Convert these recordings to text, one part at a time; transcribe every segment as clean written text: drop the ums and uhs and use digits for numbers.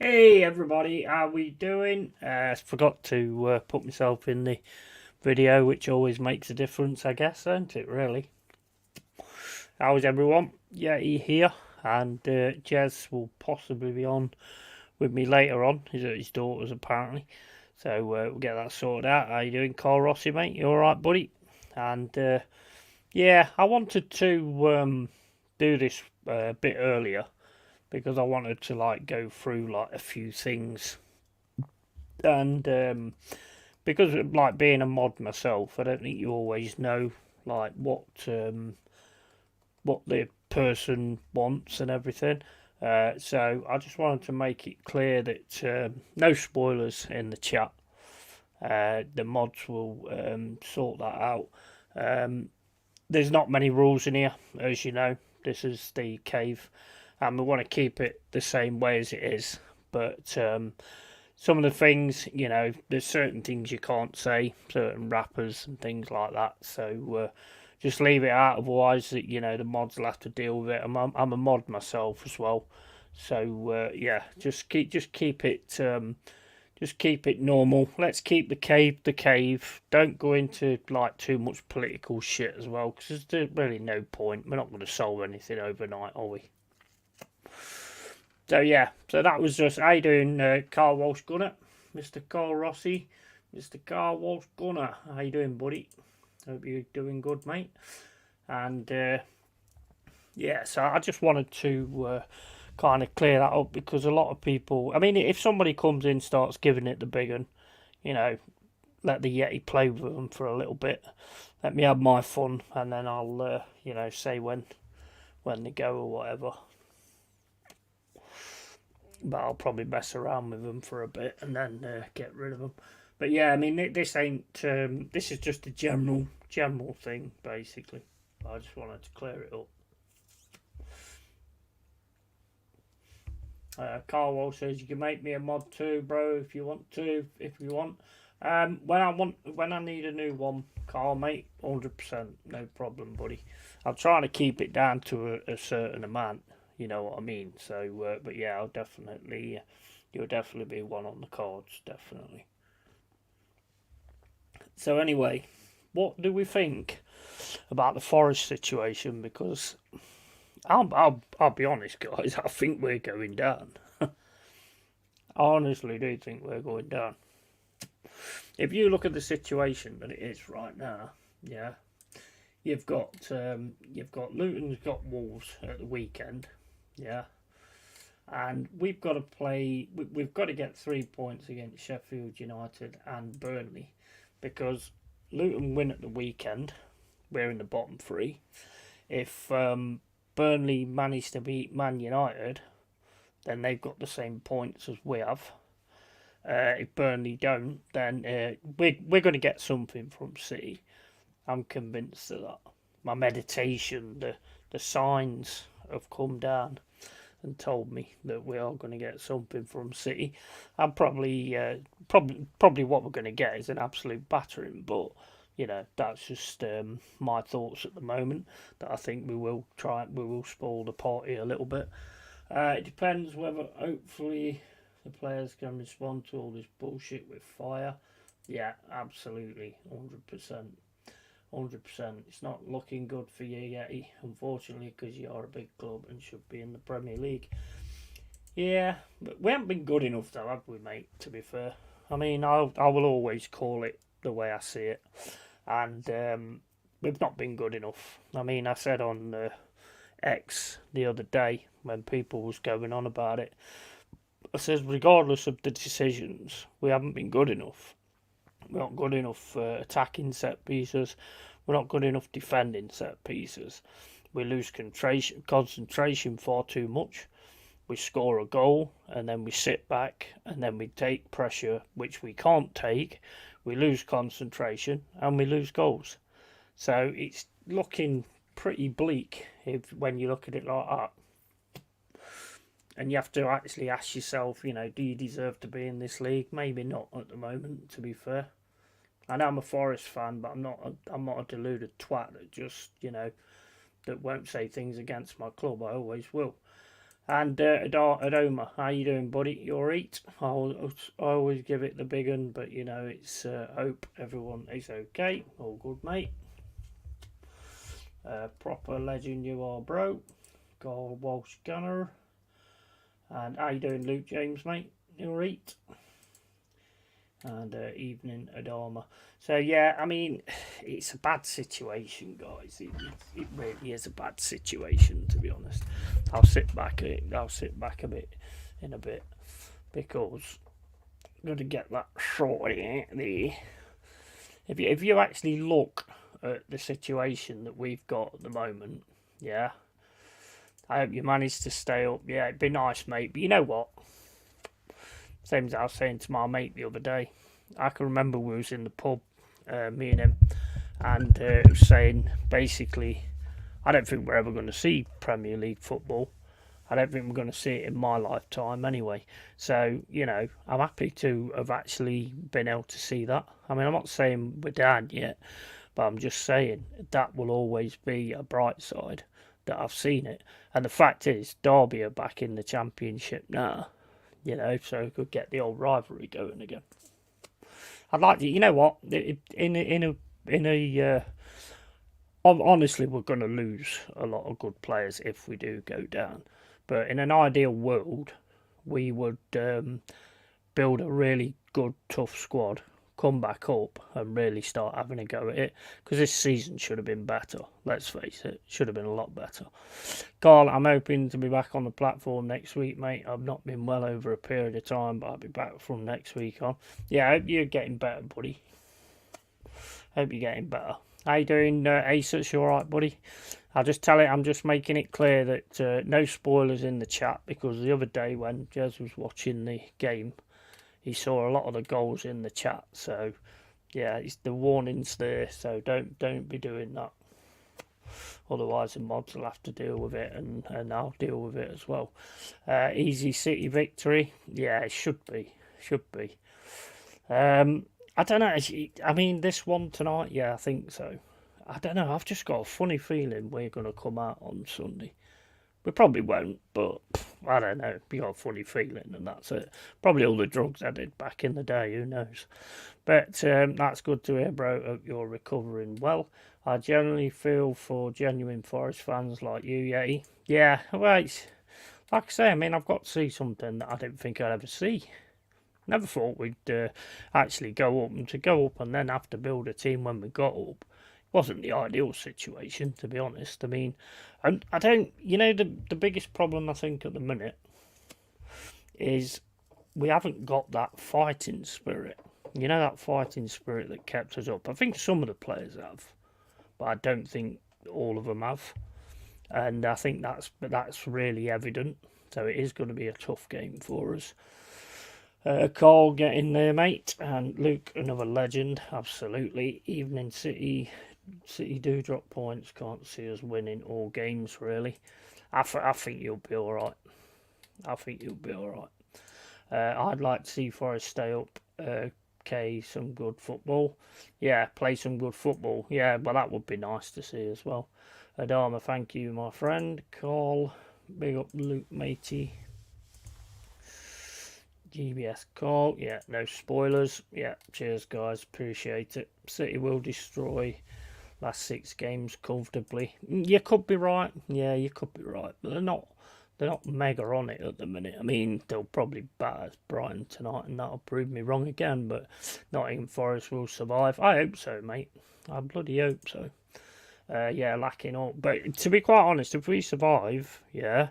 Hey everybody, how we doing? Forgot to put myself in the video, which always makes a difference, I guess, don't it, really? How's everyone? Yeti here, and Jez will possibly be on with me later on. He's at his daughter's, apparently. So we'll get that sorted out. How you doing, Carl Rossi, mate? You alright, buddy? And yeah, I wanted to do this a bit earlier because I wanted to like go through like a few things and because of, like being a mod myself, I don't think you always know like what the person wants and everything. So I just wanted to make it clear that no spoilers in the chat. The mods will sort that out. There's not many rules in here, as you know. This is the cave, and we want to keep it the same way as it is. But some of the things, there's certain things you can't say, certain rappers and things like that. So just leave it out. Otherwise, the mods will have to deal with it. I'm a mod myself as well, so yeah, just keep it normal. Let's keep the cave the cave. Don't go into like too much political shit as well, because there's really no point. We're not going to solve anything overnight, are we? So yeah, so that was just how you doing, Carl Walsh Gunner, Mr. Carl Rossi, Mr. Carl Walsh Gunner. How you doing, buddy? Hope you're doing good, mate. And yeah, so I just wanted to kind of clear that up because a lot of people. I mean, if somebody comes in, starts giving it the big one, you know, let the Yeti play with them for a little bit. Let me have my fun, and then I'll say when they go or whatever. But I'll probably mess around with them for a bit and then get rid of them. But yeah, I mean, this ain't. This is just a general thing, basically. I just wanted to clear it up. Carl Wall says you can make me a mod too, bro, if you want to. If you want, when I need a new one, Carl, mate, 100%, no problem, buddy. I'm trying to keep it down to a certain amount. You know what I mean? So, but yeah, you'll definitely be one on the cards, definitely. So anyway, what do we think about the Forest situation? Because I'll be honest, guys. I think we're going down. I honestly do think we're going down. If you look at the situation that it is right now, yeah, you've got Luton's got Wolves at the weekend, yeah, and we've got to play. We've got to get 3 points against Sheffield United and Burnley, because Luton win at the weekend, we're in the bottom three. If Burnley manage to beat Man United, then they've got the same points as we have. If Burnley don't, then we're going to get something from City. I'm convinced of that. My meditation, the signs have come down and told me that we are going to get something from City. And probably what we're going to get is an absolute battering. But that's just my thoughts at the moment. That I think we will spoil the party a little bit. It depends whether, hopefully, the players can respond to all this bullshit with fire. Yeah, absolutely, 100%. 100%. It's not looking good for you, Yeti, unfortunately, because you are a big club and should be in the Premier League. Yeah, but we haven't been good enough, though, have we, mate, to be fair? I mean, I will always call it the way I see it. And we've not been good enough. I mean, I said on X the other day when people was going on about it, I says regardless of the decisions, we haven't been good enough. We're not good enough attacking set pieces. We're not good enough defending set pieces. We lose concentration far too much. We score a goal and then we sit back and then we take pressure which we can't take. We lose concentration and we lose goals. So it's looking pretty bleak when you look at it like that. And you have to actually ask yourself, do you deserve to be in this league? Maybe not at the moment, to be fair. I know I'm a Forest fan, but I'm not a deluded twat that just, that won't say things against my club. I always will. And Adoma, how you doing, buddy? You alright? I always give it the big one, but you know, it's hope everyone is okay. All good, mate. Proper legend you are, bro. Gold Walsh Gunner. And how you doing, Luke James, mate? You alright? And evening, Adama. So yeah, I mean, it's a bad situation, guys. It really is a bad situation, to be honest. I'll sit back a bit in a bit because I'm going to get that sorted. If you actually look at the situation that we've got at the moment, yeah, I hope you manage to stay up. Yeah, it'd be nice, mate. But you know what? Same as I was saying to my mate the other day. I can remember we was in the pub, me and him, and it was saying basically, I don't think we're ever going to see Premier League football. I don't think we're going to see it in my lifetime anyway. So, you know, I'm happy to have actually been able to see that. I mean, I'm not saying we're down yet, but I'm just saying that will always be a bright side that I've seen it. And the fact is, Derby are back in the Championship now. You know, so we could get the old rivalry going again. I'd like to, you know what, honestly, we're going to lose a lot of good players if we do go down. But in an ideal world, we would build a really good, tough squad, come back up and really start having a go at it. Because this season should have been better, let's face it. Should have been a lot better. Carl, I'm hoping to be back on the platform next week, mate. I've not been well over a period of time, but I'll be back from next week on. Yeah, I hope you're getting better, buddy. Hope you're getting better. How you doing, Asus? You alright, buddy? I'll just tell it, I'm just making it clear that no spoilers in the chat, because the other day when Jez was watching the game, he saw a lot of the goals in the chat. So, yeah, the warning's there, so don't be doing that. Otherwise, the mods will have to deal with it, and I'll deal with it as well. Easy City victory. Yeah, it should be. I don't know. I mean, this one tonight, yeah, I think so. I don't know. I've just got a funny feeling we're going to come out on Sunday. We probably won't, but I don't know. We got a funny feeling, and that's it. Probably all the drugs I did back in the day, who knows. But that's good to hear, bro. Hope you're recovering well. I generally feel for genuine Forest fans like you, Yeti. Yeah, well, like I say, I mean, I've got to see something that I didn't think I'd ever see. Never thought we'd actually go up, and to go up and then have to build a team when we got up wasn't the ideal situation, to be honest. I mean, I don't, you know, the biggest problem I think at the minute is we haven't got that fighting spirit. You know, that fighting spirit that kept us up. I think some of the players have, but I don't think all of them have. And I think that's really evident. So it is going to be a tough game for us. Carl, get in there, mate. And Luke, another legend, absolutely. Evening City do drop points. Can't see us winning all games, really. I think you'll be all right. I'd like to see Forest stay up. Some good football. Yeah, play some good football. Yeah, but that would be nice to see as well. Adama, thank you, my friend. Carl, big up Luke, matey. GBS call, yeah, no spoilers. Yeah, cheers guys, appreciate it. City will destroy last 6 games comfortably. You could be right, yeah, you could be right, but they're not mega on it at the minute. I mean, they'll probably batter Brighton tonight, and that'll prove me wrong again. But Nottingham Forest will survive. I hope so, mate. I bloody hope so. Yeah, lacking all. But to be quite honest, if we survive, yeah,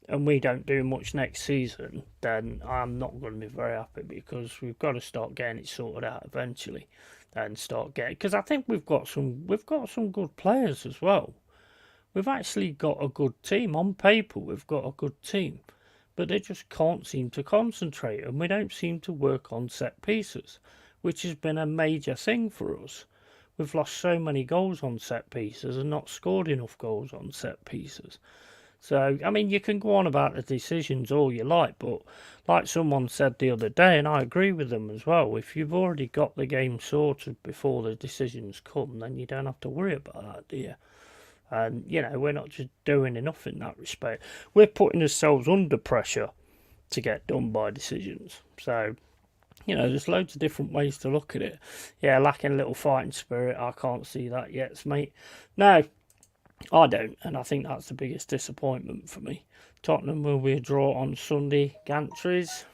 and we don't do much next season, then I'm not going to be very happy, because we've got to start getting it sorted out eventually, and start getting, because I think we've got some good players as well. We've actually got a good team on paper. We've got a good team, but they just can't seem to concentrate, and we don't seem to work on set pieces, which has been a major thing for us. We've lost so many goals on set pieces and not scored enough goals on set pieces. So, I mean, you can go on about the decisions all you like, but like someone said the other day, and I agree with them as well, if you've already got the game sorted before the decisions come, then you don't have to worry about that, do you? And, we're not just doing enough in that respect. We're putting ourselves under pressure to get done by decisions. So, there's loads of different ways to look at it. Yeah, lacking a little fighting spirit, I can't see that yet, mate. No, I don't, and I think that's the biggest disappointment for me. Tottenham will be a draw on Sunday. Gantries.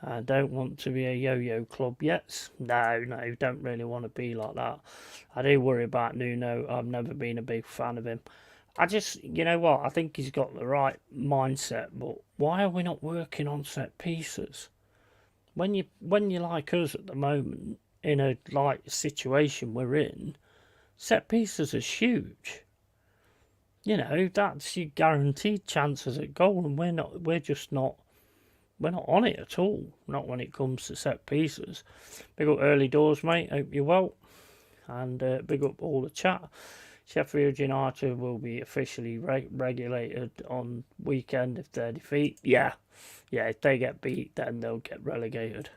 I don't want to be a yo-yo club yet. No, don't really want to be like that. I do worry about Nuno. I've never been a big fan of him. I just, what? I think he's got the right mindset, but why are we not working on set pieces? When you like us at the moment, in a situation we're in, set pieces are huge. That's your guaranteed chances at goal, and we're not on it at all. Not when it comes to set pieces. Big up early doors, mate. Hope you're well. And big up all the chat. Sheffield United will be officially regulated on weekend if they defeat. Yeah, if they get beat, then they'll get relegated.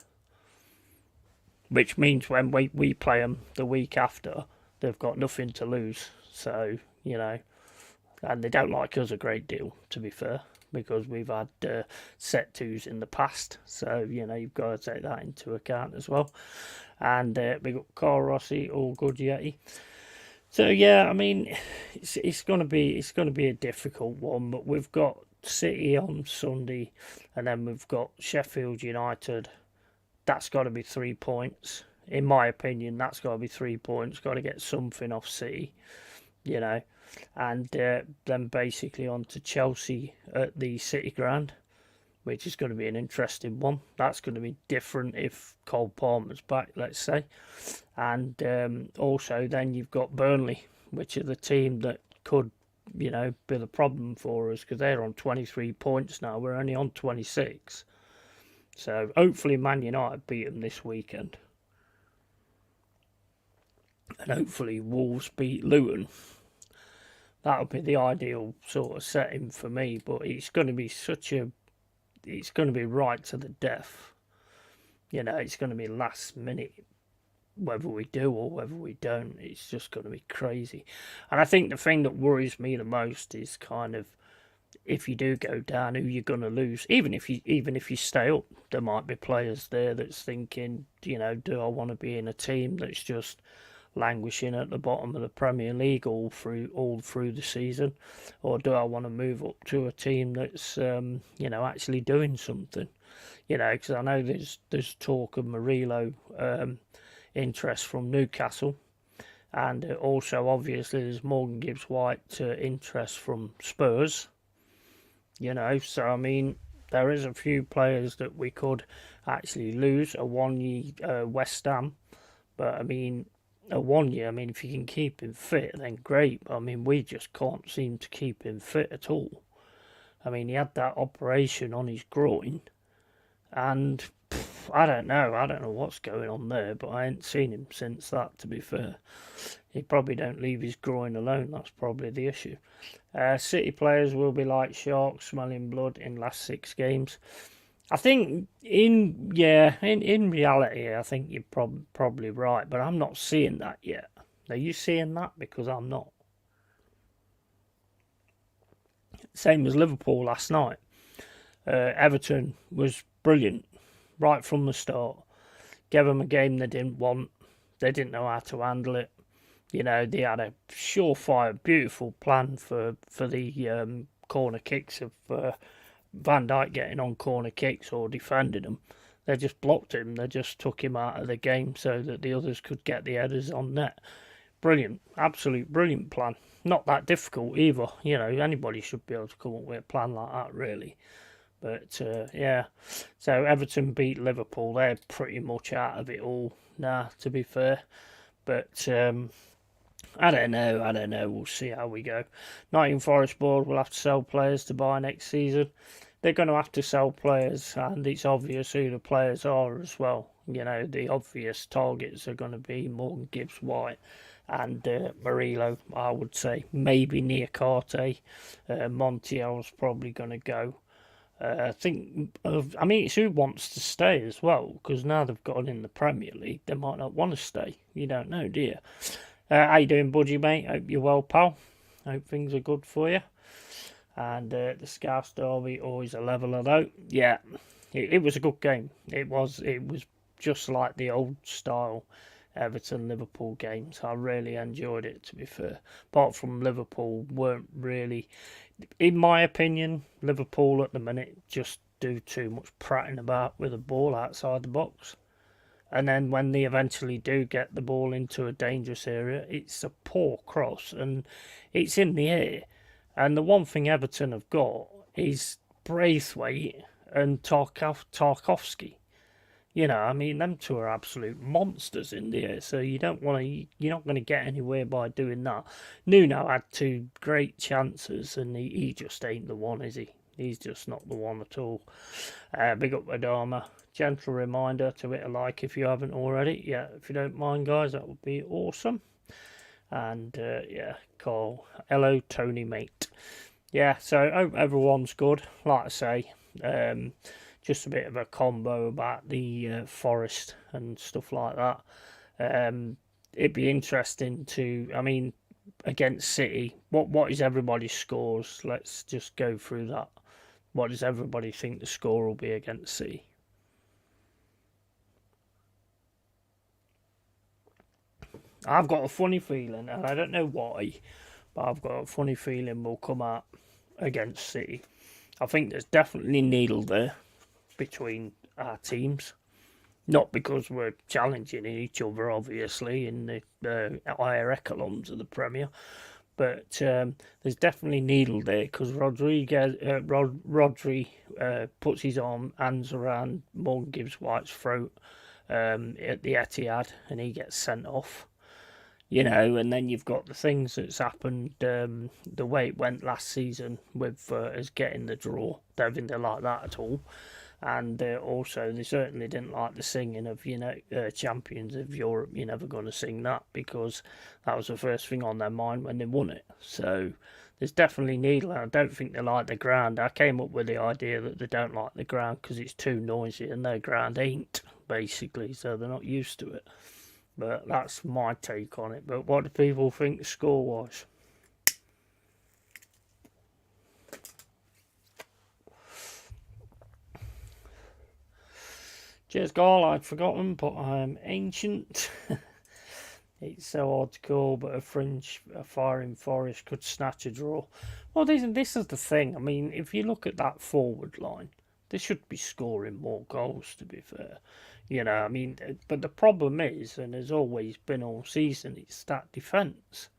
Which means when we play them the week after, they've got nothing to lose. So, and they don't like us a great deal, to be fair, because we've had set twos in the past. So, you've got to take that into account as well. And big up Carl Rossi, all good Yeti. So yeah, I mean, it's gonna be a difficult one, but we've got City on Sunday, and then we've got Sheffield United. That's got to be 3 points, in my opinion. That's got to be 3 points. Got to get something off City, and then basically on to Chelsea at the City Ground, which is going to be an interesting one. That's going to be different if Cole Palmer's back, let's say. And also then you've got Burnley, which are the team that could, be the problem for us, because they're on 23 points now. We're only on 26. So hopefully Man United beat them this weekend. And hopefully Wolves beat Luton. That'll be the ideal sort of setting for me, but it's going to be it's going to be right to the death. It's going to be last minute, whether we do or whether we don't. It's just going to be crazy. And I think the thing that worries me the most is kind of, if you do go down, who you're going to lose. Even if you stay up, there might be players there that's thinking, do I want to be in a team that's just languishing at the bottom of the Premier League all through the season, or do I want to move up to a team that's actually doing something? Because I know there's talk of Murillo interest from Newcastle, and also obviously there's Morgan Gibbs-White interest from Spurs. So I mean, there is a few players that we could actually lose. A 1 year West Ham, but I mean, a 1 year, if you can keep him fit, then great. But we just can't seem to keep him fit at all. He had that operation on his groin, and I don't know what's going on there, but I ain't seen him since that, to be fair. He probably don't leave his groin alone, that's probably the issue. City players will be like sharks smelling blood in last 6 games. I think in reality, I think you're probably right, but I'm not seeing that yet. Are you seeing that? Because I'm not. Same as Liverpool last night. Everton was brilliant right from the start. Gave them a game they didn't want. They didn't know how to handle it. They had a surefire, beautiful plan for the corner kicks of Van Dijk getting on corner kicks or defending them. They just blocked him. They just took him out of the game so that the others could get the headers on net. Brilliant, absolute brilliant plan. Not that difficult either. Anybody should be able to come up with a plan like that, really. But yeah, so Everton beat Liverpool. They're pretty much out of it all now, to be fair. But I don't know. We'll see how we go. Nottingham Forest board will have to sell players to buy next season. They're going to have to sell players, and it's obvious who the players are as well. The obvious targets are going to be Morgan Gibbs-White and Murillo, I would say. Maybe Niakate. Montiel's probably going to go. It's who wants to stay as well, because now they've got in the Premier League, they might not want to stay. You don't know, do you? How you doing, Budgie, mate? Hope you're well, pal. Hope things are good for you. And the Scouse Derby, always a leveler, though. Yeah, it was a good game. It was just like the old style Everton-Liverpool games. I really enjoyed it, to be fair. Apart from Liverpool weren't really, in my opinion, Liverpool at the minute just do too much prattling about with the ball outside the box. And then when they eventually do get the ball into a dangerous area, it's a poor cross and it's in the air. And the one thing Everton have got is Braithwaite and Tarkovsky. You know, I mean, them two are absolute monsters in the air, so you don't want to. You're not going to get anywhere by doing that. Nuno had two great chances, and he just ain't the one, is he? He's just not the one at all. Big up Adama. Gentle reminder to hit a like if you haven't already. Yeah, if you don't mind, guys, that would be awesome. And yeah, Carl. Hello, Tony, mate. Yeah, so hope everyone's good. Like I say, just a bit of a combo about the Forest and stuff like that. It'd be interesting to, I mean, against City, what is everybody's scores? Let's just go through that. What does everybody think the score will be against City? I've got a funny feeling, and I don't know why, but I've got a funny feeling we'll come out against City. I think there's definitely needle there between our teams. Not because we're challenging each other, obviously, in the higher echelons of the Premier, but there's definitely needle there because Rodri puts his hands around Morgan Gibbs White's throat at the Etihad, and he gets sent off. You know, and then you've got the things that's happened, the way it went last season with us getting the draw. Don't think they like that at all. And also, they certainly didn't like the singing of, Champions of Europe. You're never going to sing that because that was the first thing on their mind when they won it. So there's definitely needle, and I don't think they like the ground. I came up with the idea that they don't like the ground because it's too noisy, and their ground ain't, basically, so they're not used to it. But that's my take on it. But what do people think score-wise? Cheers, Carl. I'd forgotten, but I'm ancient. It's so hard to call, but a firing Forest could snatch a draw. Well, this is the thing. I mean, if you look at that forward line, they should be scoring more goals, to be fair. You know, I mean, but the problem is, and has always been all season, it's that defence.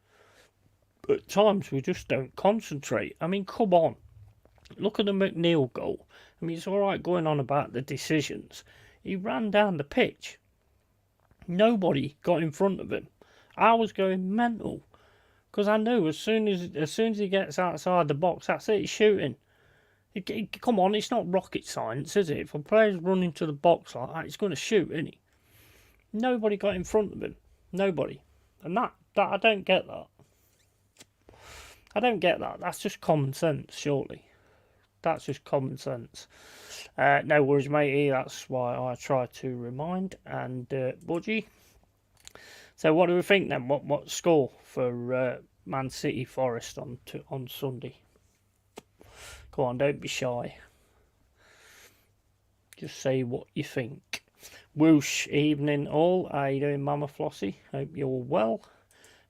But at times we just don't concentrate. I mean, come on. Look at the McNeil goal. I mean, it's all right going on about the decisions. He ran down the pitch. Nobody got in front of him. I was going mental because I knew as soon as he gets outside the box, that's it. He's shooting. Come on, it's not rocket science, is it? If a player's running to the box like that, he's going to shoot, isn't he? Nobody got in front of him. Nobody. And that I don't get that. I don't get that. That's just common sense, surely. That's just common sense. No worries, matey. That's why I try to remind. And Budgie. So what do we think then? What score for Man City Forest on Sunday? Go on, don't be shy. Just say what you think. Whoosh, evening all. How you doing, Mama Flossie? Hope you're well.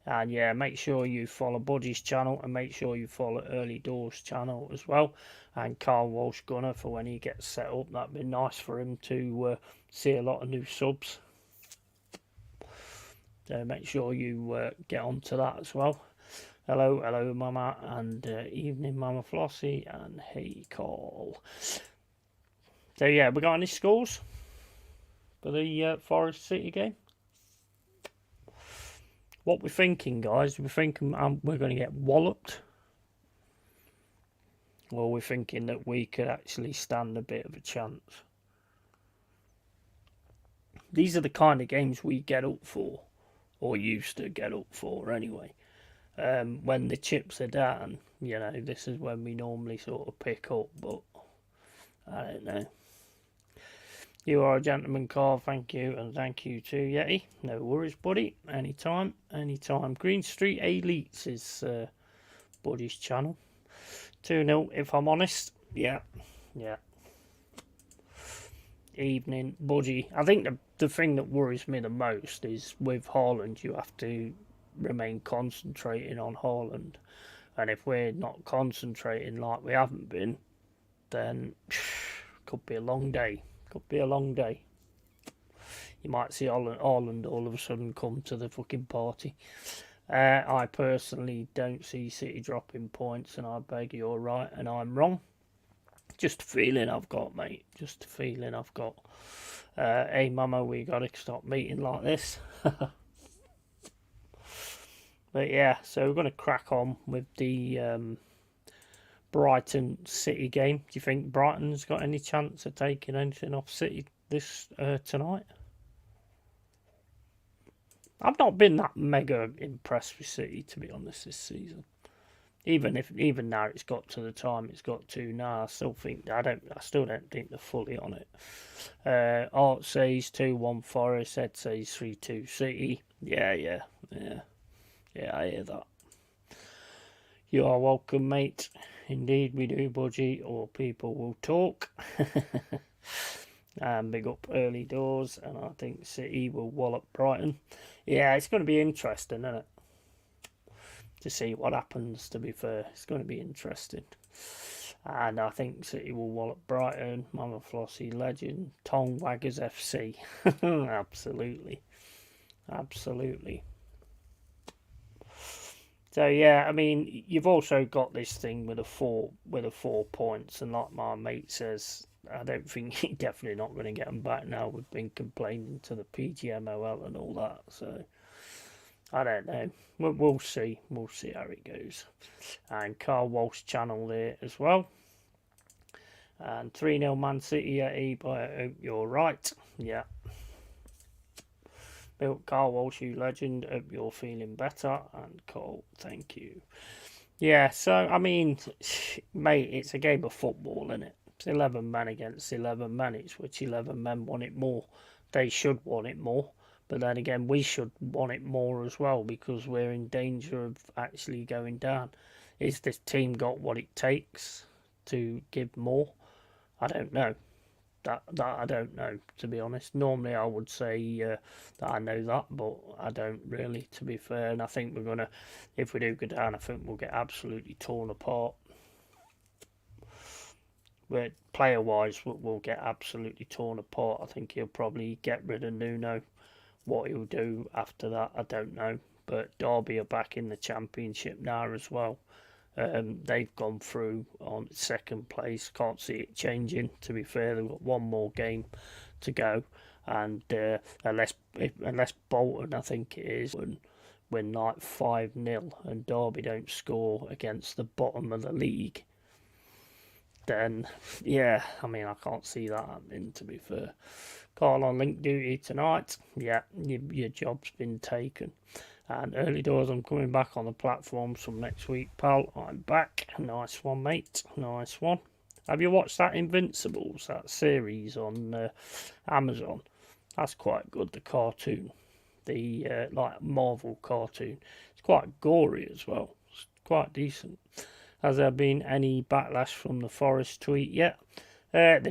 And yeah, make sure you follow Budgie's channel and make sure you follow Early Doors channel as well. And Carl Walsh Gunner for when he gets set up. That'd be nice for him to see a lot of new subs. So make sure you get onto that as well. Hello, Mama, and evening, Mama Flossie, and hey, Carl. So yeah, we got any scores for the Forest City game? What we're thinking, guys? We're thinking we're going to get walloped, or we're thinking that we could actually stand a bit of a chance. These are the kind of games we get up for, or used to get up for anyway. When the chips are down, this is when we normally sort of pick up, but I don't know. You are a gentleman, Carl. Thank you, and thank you to Yeti. No worries, buddy. Anytime, anytime. Green Street Elites is Buddy's channel. 2-0, if I'm honest. Yeah, yeah. Evening, Buddy. I think the thing that worries me the most is with Haaland, you have to remain concentrating on Haaland. And if we're not concentrating like we haven't been, then could be a long day. Could be a long day. You might see Haaland all of a sudden come to the fucking party. I personally don't see City dropping points, and I beg you're right and I'm wrong. Just a feeling I've got, mate. Just a feeling I've got. Hey, Mama, we got to stop meeting like this. But yeah, so we're going to crack on with the Brighton City game. Do you think Brighton's got any chance of taking anything off City this tonight? I've not been that mega impressed with City, to be honest, this season. Even now it's got to the time it's got to now, I still don't think they're fully on it. Art says 2-1 Forest, Ed says 3-2 City. Yeah, I hear that. You are welcome, mate. Indeed we do, Budgie, or people will talk. And big up early doors, and I think City will wallop Brighton. Yeah, it's going to be interesting, isn't it? To see what happens, to be fair. It's going to be interesting. And I think City will wallop Brighton. Mama Flossie legend. Tongue Waggers FC. Absolutely. Absolutely. So yeah, I mean, you've also got this thing with the 4 points, and like my mate says, I don't think he's definitely not going to get them back now. We've been complaining to the PGMOL and all that, so I don't know. We'll see. We'll see how it goes. And Carl Walsh channel there as well. And 3-0 Man City at E, but I hope you're right. Yeah. Bill Carl Walsh, you legend. Hope you're feeling better. And Carl, thank you. Yeah, so, I mean, mate, it's a game of football, isn't it? It's 11 men against 11 men. It's which 11 men want it more. They should want it more. But then again, we should want it more as well, because we're in danger of actually going down. Is this team got what it takes to give more? I don't know. That I don't know, to be honest. Normally I would say that I know that, but I don't really, to be fair. And I think we're going to, if we do go down, I think we'll get absolutely torn apart. But player-wise, we'll get absolutely torn apart. I think he'll probably get rid of Nuno. What he'll do after that, I don't know. But Derby are back in the Championship now as well. They've gone through on second place. Can't see it changing, to be fair. They've got one more game to go. And unless Bolton, I think it is, win like 5-0 and Derby don't score against the bottom of the league, then, yeah, I mean, I can't see that happening, to be fair. Carl on link duty tonight. Yeah, your job's been taken. And early doors, I'm coming back on the platforms from next week, pal. I'm back. Nice one, mate. Nice one. Have you watched that Invincibles, that series on Amazon? That's quite good, the cartoon. The, like, Marvel cartoon. It's quite gory as well. It's quite decent. Has there been any backlash from the Forest tweet yet? I've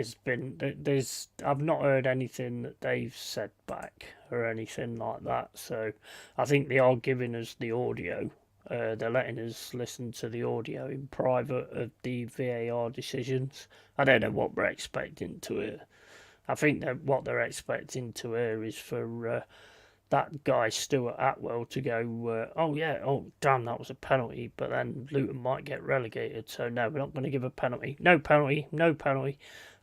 not heard anything that they've said back or anything like that. So I think they are giving us the audio. They're letting us listen to the audio in private of the VAR decisions. I don't know what we're expecting to hear. I think that what they're expecting to hear is for that guy Stuart Atwell to go, oh damn, that was a penalty, but then Luton might get relegated, so no, we're not going to give a penalty. No penalty.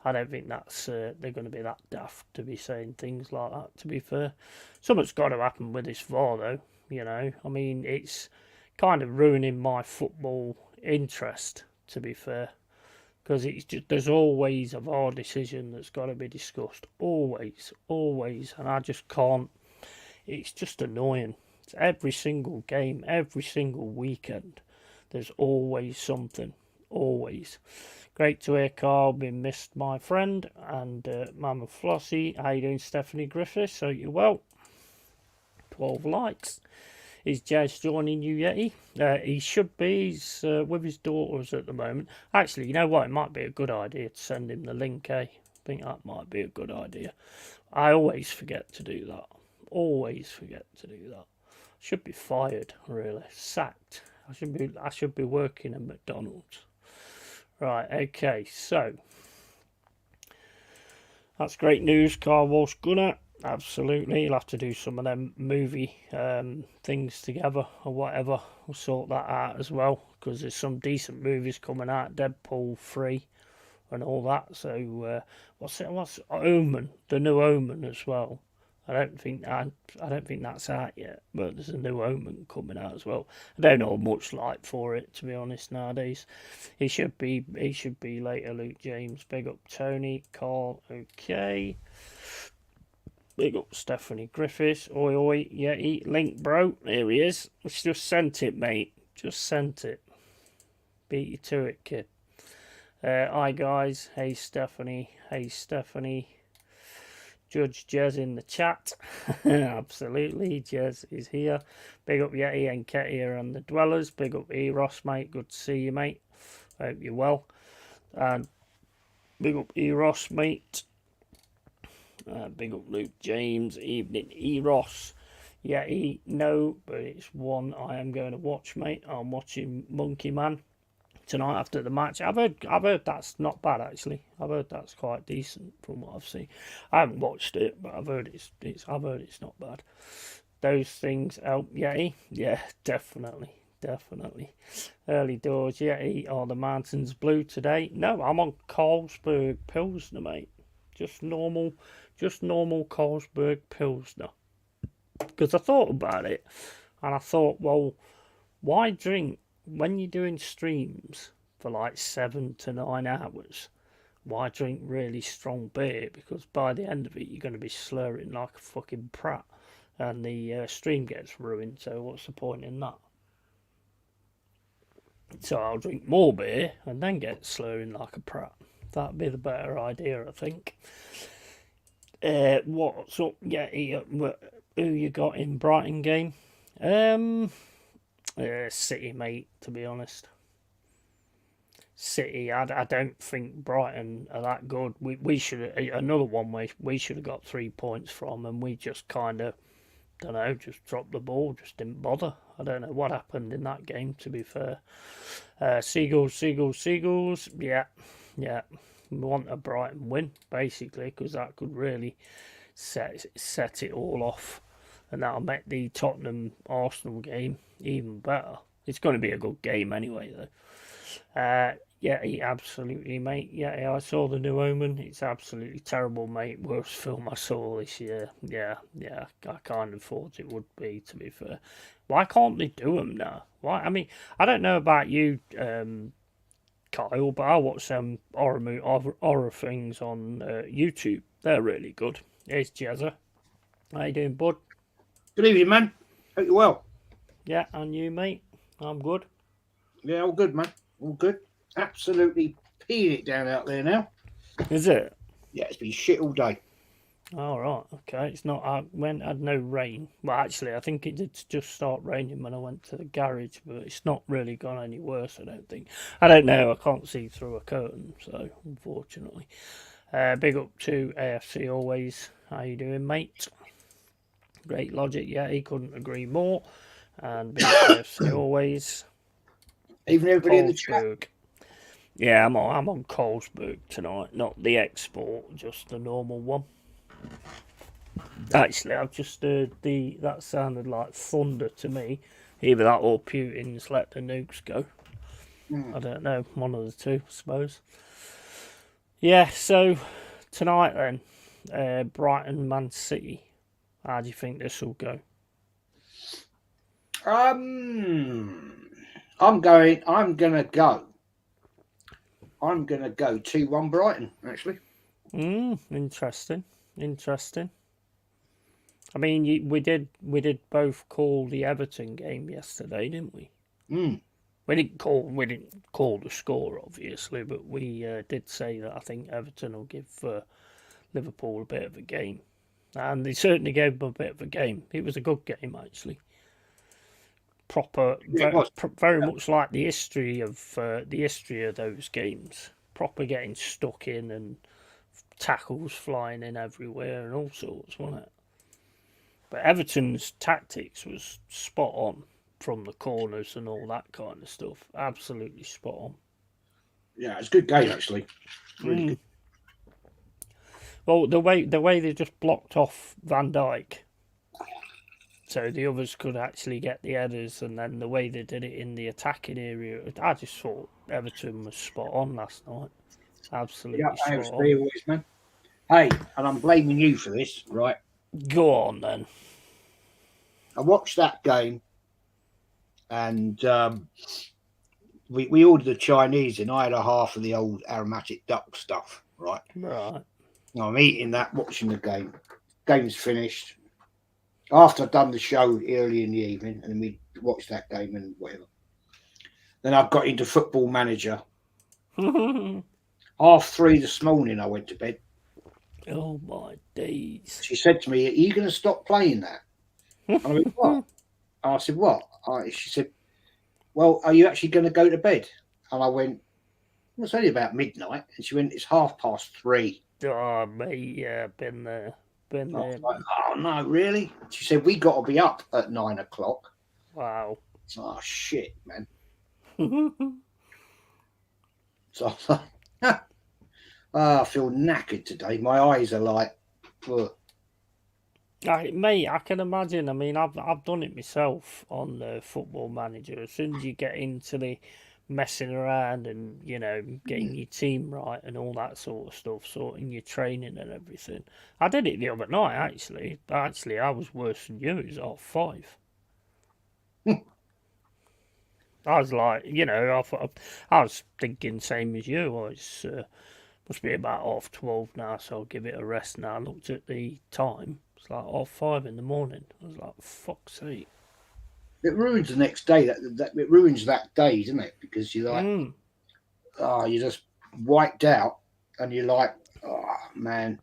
I don't think that's they're going to be that daft to be saying things like that, to be fair. Something's got to happen with this VAR, though, you know. I mean, it's kind of ruining my football interest, to be fair, because it's just, there's always a VAR decision that's got to be discussed. Always. And I just can't. It's just annoying. It's every single game, every single weekend. There's always something. always. Great to hear Carl been missed, my friend, and Mama Flossie. How you doing, Stephanie Griffiths? Hope you're well. 12 likes. Is Jez joining you, Yeti? He should be. He's with his daughters at the moment. Actually, you know what? It might be a good idea to send him the link, eh? I think that might be a good idea. I always forget to do that. Always forget to do that. Should be fired, really. Sacked. I should be working at McDonald's. Right, okay, so that's great news, Carl Walsh Gunner. Absolutely, you'll have to do some of them movie things together or whatever. We'll sort that out as well, because there's some decent movies coming out, Deadpool 3 and all that. So what's Omen, the new Omen as well. I don't think that's out yet, but there's a new Omen coming out as well. I don't know much like for it, to be honest, nowadays. He should be later, Luke James. Big up Tony, Carl, okay. Big up Stephanie Griffiths. Oi, oi, Yeti. Link, bro. There he is. Just sent it, mate. Just sent it. Beat you to it, kid. Hi, guys. Hey, Stephanie. Hey, Stephanie. Judge Jez in the chat. Absolutely. Jez is here. Big up Yeti and Ketia and the Dwellers. Big up Eros, mate. Good to see you, mate. Hope you're well. And big up Eros, mate. Big up Luke James. Evening Eros. Yeti, no, but it's one I am going to watch, mate. I'm watching Monkey Man tonight after the match. I've heard that's not bad, actually. I've heard that's quite decent from what I've seen. I haven't watched it, but I've heard it's not bad. Those things help, Yeti. Yeah, definitely. Early doors, Yeti. Are the mountains blue today? No, I'm on Carlsberg Pilsner, mate. Just normal Carlsberg Pilsner. Because I thought about it, and I thought, well, why drink when you're doing streams for like 7 to 9 hours? Why drink really strong beer? Because by the end of it, you're going to be slurring like a fucking prat, and the stream gets ruined. So what's the point in that? So I'll drink more beer and then get slurring like a prat. That'd be the better idea, I think. What's up? Yeah, who you got in Brighton game? City, mate, to be honest. City, I don't think Brighton are that good. We should another one we should have got 3 points from, and we just kind of, don't know, just dropped the ball, just didn't bother. I don't know what happened in that game, to be fair. Seagulls. Yeah. We want a Brighton win, basically, because that could really set it all off. And that'll make the Tottenham-Arsenal game even better. It's going to be a good game anyway, though. Yeah, absolutely, mate. Yeah, I saw the new Omen. It's absolutely terrible, mate. Worst film I saw this year. Yeah, I kind of thought it would be, to be fair. Why can't they do them now? Why? I mean, I don't know about you, Kyle, but I watch some horror things on YouTube. They're really good. Here's Jezza. How you doing, bud? Good evening, man. Hope you're well. Yeah, and you, mate? I'm good. Yeah, all good, man. All good. Absolutely peeing it down out there now. Is it? Yeah, it's been shit all day. All right, okay. It's not. I had no rain. Well, actually, I think it did just start raining when I went to the garage, but it's not really gone any worse, I don't think. I don't know. I can't see through a curtain, so unfortunately. Big up to AFC always. How you doing, mate? Great logic. Yeah, he couldn't agree more. And big up AFC always. Even everybody in the chat. Yeah, I'm on Carlsberg tonight, not the export, just the normal one. Actually, I've just heard that sounded like thunder to me. Either that or Putin's let the nukes go. I don't know, one of the two, I suppose. Yeah, so tonight then, Brighton, Man City. How do you think this will go? I'm gonna go 2-1 Brighton, actually. Interesting. I mean, we did both call the Everton game yesterday, didn't we? We didn't call the score, obviously, but we did say that I think Everton will give Liverpool a bit of a game, and they certainly gave them a bit of a game. It was a good game, actually. Proper, Yeah, it was. very much like the history of those games. Proper getting stuck in and tackles flying in everywhere and all sorts, wasn't it? But Everton's tactics was spot on from the corners and all that kind of stuff. Absolutely spot on. Yeah, it's a good game actually. Really good. Well, the way they just blocked off Van Dijk, so the others could actually get the headers, and then the way they did it in the attacking area, I just thought Everton was spot on last night. Absolutely Yeah, spot on. always, man. Hey, and I'm blaming you for this, right? Go on then. I watched that game, and we ordered the Chinese, and I had a half of the old aromatic duck stuff, right? Right. I'm eating that, watching the game. Game's finished. After I'd done the show early in the evening, and we watched that game and whatever. Then I got into Football Manager. 3:30 this morning, I went to bed. Oh my days. She said to me, "Are you going to stop playing that?" And I went, "What?" I said, "What?" She said, "Well, are you actually going to go to bed?" And I went, "Well, it's only about midnight." And she went, "It's 3:30." Oh, mate, yeah, been there. I was like, "Oh, no, really?" She said, "We got to be up at 9 o'clock." Wow. Oh, shit, man. So I was like, I feel knackered today. My eyes are like, ugh. Mate, I can imagine. I mean, I've done it myself on the Football Manager. As soon as you get into the messing around and getting your team right and all that sort of stuff, sorting your training and everything. I did it the other night actually. Actually, I was worse than you. It was 5:30. I was like, I was thinking same as you. It's must be about 12:30 now, so I'll give it a rest now. I looked at the time. It's like 5:30 in the morning. I was like, fuck's sake. It ruins the next day. That it ruins that day, doesn't it? Because you're like, you're just wiped out, and you're like, oh man.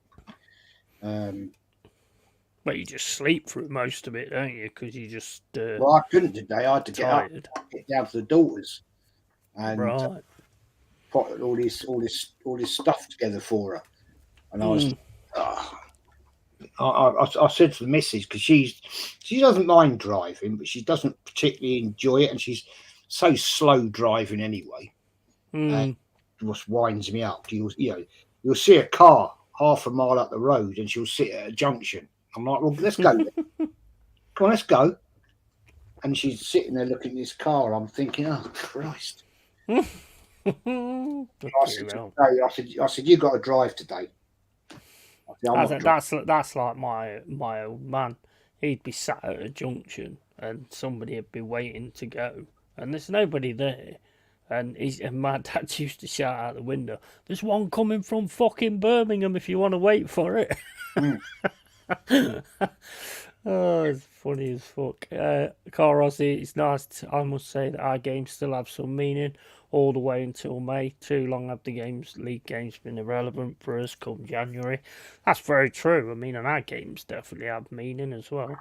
But you just sleep through most of it, don't you? Because you just Well, I couldn't today. I had to tired. get down to the daughters, and Right. put all this stuff together for her. And I was, I said to the missus, because she doesn't mind driving, but she doesn't particularly enjoy it, and she's so slow driving anyway. And it just winds me up. You'll see a car half a mile up the road, and she'll sit at a junction. I'm like, well, let's go. Come on, let's go. And she's sitting there looking at this car. I'm thinking, oh Christ. I said, you got to drive today. That's like my old man. He'd be sat at a junction and somebody would be waiting to go, and there's nobody there. And my dad used to shout out the window, "There's one coming from fucking Birmingham if you want to wait for it." Oh, it's funny as fuck. Carl Rossi, it's nice. I must say that our games still have some meaning all the way until May. Too long have the league games been irrelevant for us come January. That's very true. I mean, and our games definitely have meaning as well.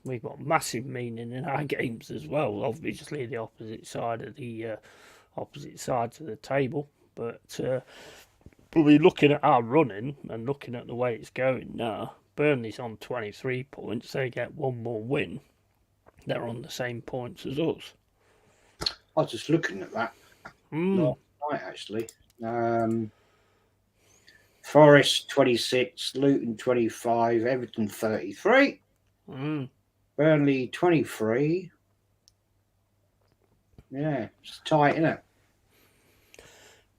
We've got massive meaning in our games as well. Obviously, the opposite sides of the table, but we're looking at our running and looking at the way it's going now. Burnley's on 23 points. They get one more win. They're on the same points as us. I was just looking at that last night, actually. Forest 26, Luton 25, Everton 33, Burnley 23. Yeah, it's tight, isn't it?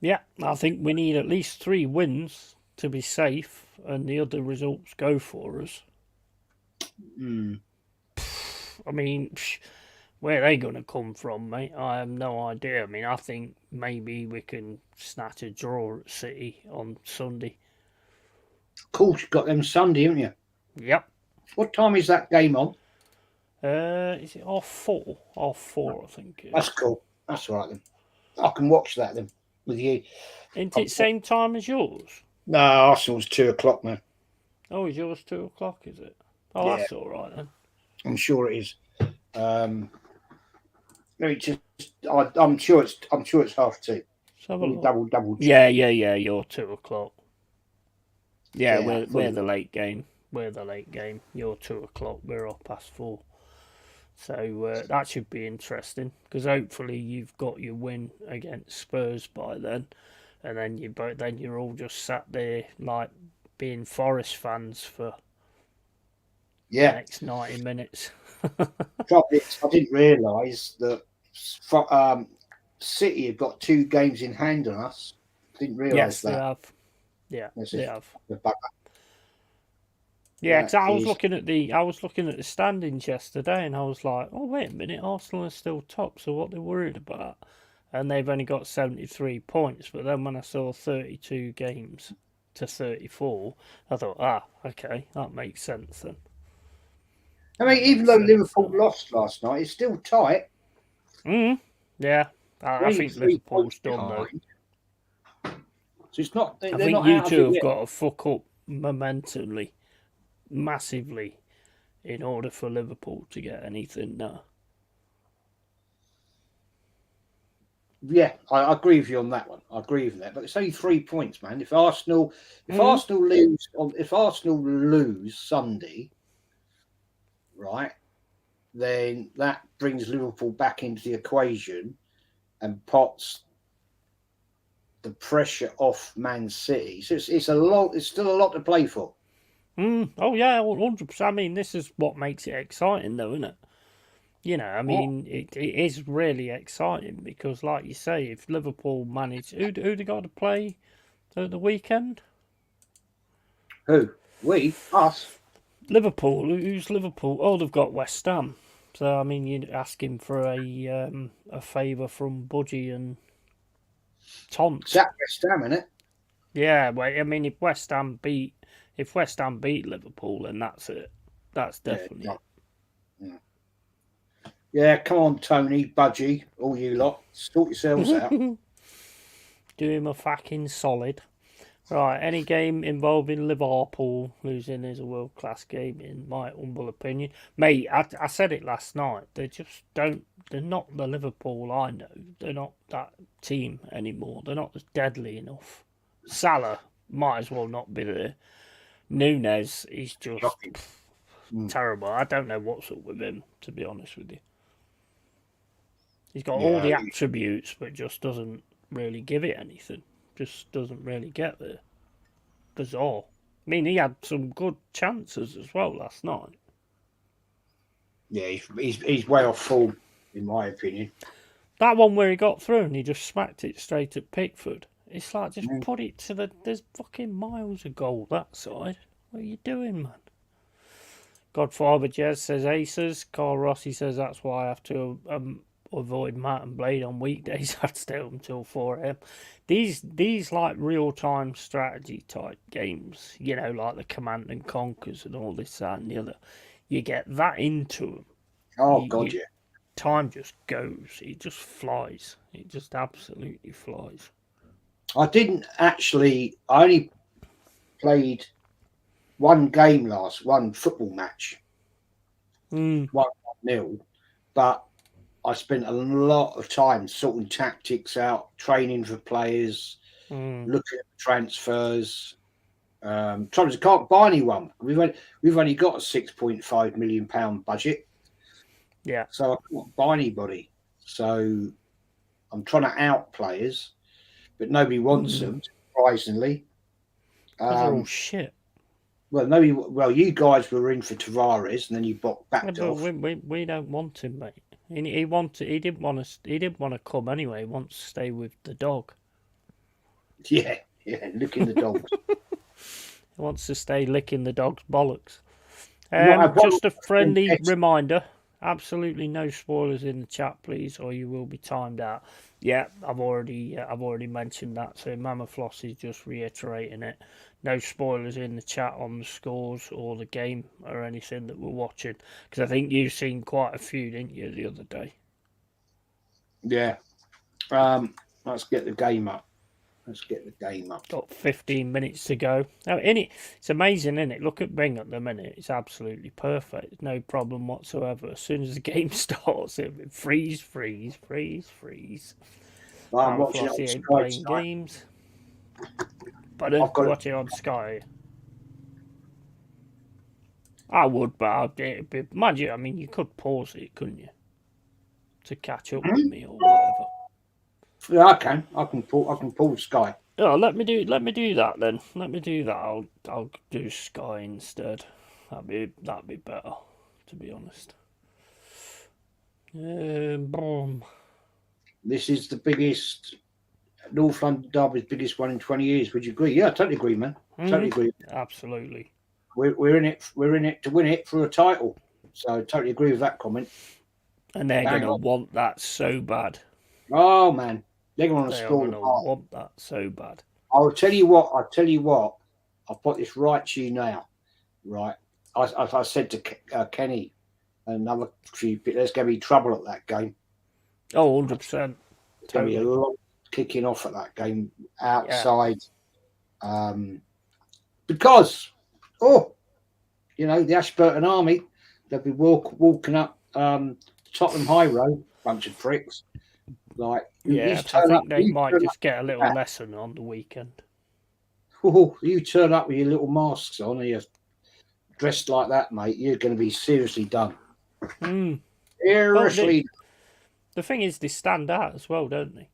Yeah, I think we need at least 3 wins to be safe, and the other results go for us. I mean, where are they going to come from, mate? I have no idea. I mean, I think maybe we can snatch a draw at City on Sunday. Of course, you've got them Sunday, haven't you? Yep. What time is that game on? Is it half 4? Half 4, I think. That's cool. That's all right then. I can watch that then with you. Isn't it same time as yours? No, Arsenal's 2 o'clock, man. Oh, is yours 2 o'clock? Is it? Oh, Yeah. that's all right then. I'm sure it is. I'm sure it's 2:30. Let's have a look. Double. Yeah. You're 2 o'clock. Yeah, Yeah, we're the late game. We're the late game. You're 2 o'clock. We're 4:30. So that should be interesting because hopefully you've got your win against Spurs by then, and then you're all just sat there like being Forest fans for the next 90 minutes. I didn't realise that City have got 2 games in hand on us. Didn't realise that. They have. Yeah, they have. The Yeah, because I was looking at the standings yesterday, and I was like, "Oh, wait a minute, Arsenal are still top. So what they're worried about?" And they've only got 73 points. But then when I saw 32 games to 34, I thought, okay, that makes sense then. I mean, even though Liverpool lost last night, it's still tight. Yeah, I think Liverpool's done though. So it's not. I think you two have got to fuck up momentarily, massively, in order for Liverpool to get anything now. Yeah, I agree with you on that one. I agree with that, but it's only 3 points, man. If Arsenal lose Sunday, right, then that brings Liverpool back into the equation and pots the pressure off Man City. So it's a lot. It's still a lot to play for. Oh yeah, 100%. I mean, this is what makes it exciting, though, isn't it? You know, I mean, it is really exciting because, like you say, if Liverpool manage, who they got to play at the weekend? Who? We? Us? Liverpool. Who's Liverpool? Oh, they've got West Ham. So I mean, you're asking for a favour from Budgie and Tont. Is that West Ham, isn't it? Yeah, well, I mean, if West Ham beat Liverpool, then that's it. That's definitely it. Yeah, come on, Tony, Budgie, all you lot, sort yourselves out. Do him a fucking solid. Right, any game involving Liverpool losing is a world-class game, in my humble opinion. Mate, I said it last night. They just don't. They're not the Liverpool I know. They're not that team anymore. They're not deadly enough. Salah might as well not be there. Nunez is just terrible. I don't know what's up with him, to be honest with you. He's got all the attributes, but just doesn't really give it anything. Just doesn't really get there. Bizarre. I mean, he had some good chances as well last night. Yeah, he's way off form, in my opinion. That one where he got through and he just smacked it straight at Pickford. It's like, just put it to there's fucking miles of goal that side. What are you doing, man? Godfather Jez says aces. Carl Rossi says that's why I have to avoid Matt and Blade on weekdays. I'd stay up until 4 a.m. These like real-time strategy type games, you know, like the Command and Conquers and all this, that and the other, you get that into them. Oh, God, yeah. Time just goes. It just flies. It just absolutely flies. I only played one football match. 1-0, but I spent a lot of time sorting tactics out, training for players, looking at transfers. Trouble is, I can't buy anyone. We've only got a £6.5 million budget. Yeah. So I can't buy anybody. So I'm trying to out players, but nobody wants them, surprisingly. They're all shit. Well, you guys were in for Tavares, and then you backed off. We don't want him, mate. He didn't want to come anyway. He wants to stay with the dog. Yeah, licking the dogs. He wants to stay licking the dog's bollocks. Just a friendly reminder. Absolutely no spoilers in the chat, please, or you will be timed out. Yeah, I've already mentioned that. So Mama Floss is just reiterating it. No spoilers in the chat on the scores or the game or anything that we're watching. Because I think you've seen quite a few, didn't you, the other day? Yeah. Let's get the game up. Got 15 minutes to go. Now, it's amazing, isn't it? Look at Bing at the minute. It's absolutely perfect. No problem whatsoever. As soon as the game starts, it freeze. I'm watching it on ain't Sky playing tonight. games. But I watch it on Sky. I would, but mind you, I mean, you could pause it, couldn't you? To catch up with me or whatever. Yeah, I can. I can pull Sky. Oh, let me do that then. Let me do that. I'll do Sky instead. That'd be better, to be honest. Boom. This is the biggest North London derby's biggest one in 20 years. Would you agree? Yeah, I totally agree, man. Totally agree. Absolutely. We're in it. We're in it to win it for a title. So I totally agree with that comment. And they're gonna want that so bad. Oh man, they're going to spoil the party. Want that so bad. I'll tell you what. I'll put this right to you now. Right. I said to Kenny, another few, there's going to be trouble at that game. Oh, 100%. There's going to be a lot kicking off at that game outside. Yeah. Because, the Ashburton Army, they'll be walking up Tottenham High Road, bunch of pricks. Like, I think they might just get a little lesson on the weekend. Oh, you turn up with your little masks on and you're dressed like that, mate, you're going to be seriously done. Seriously. The thing is, they stand out as well, don't they?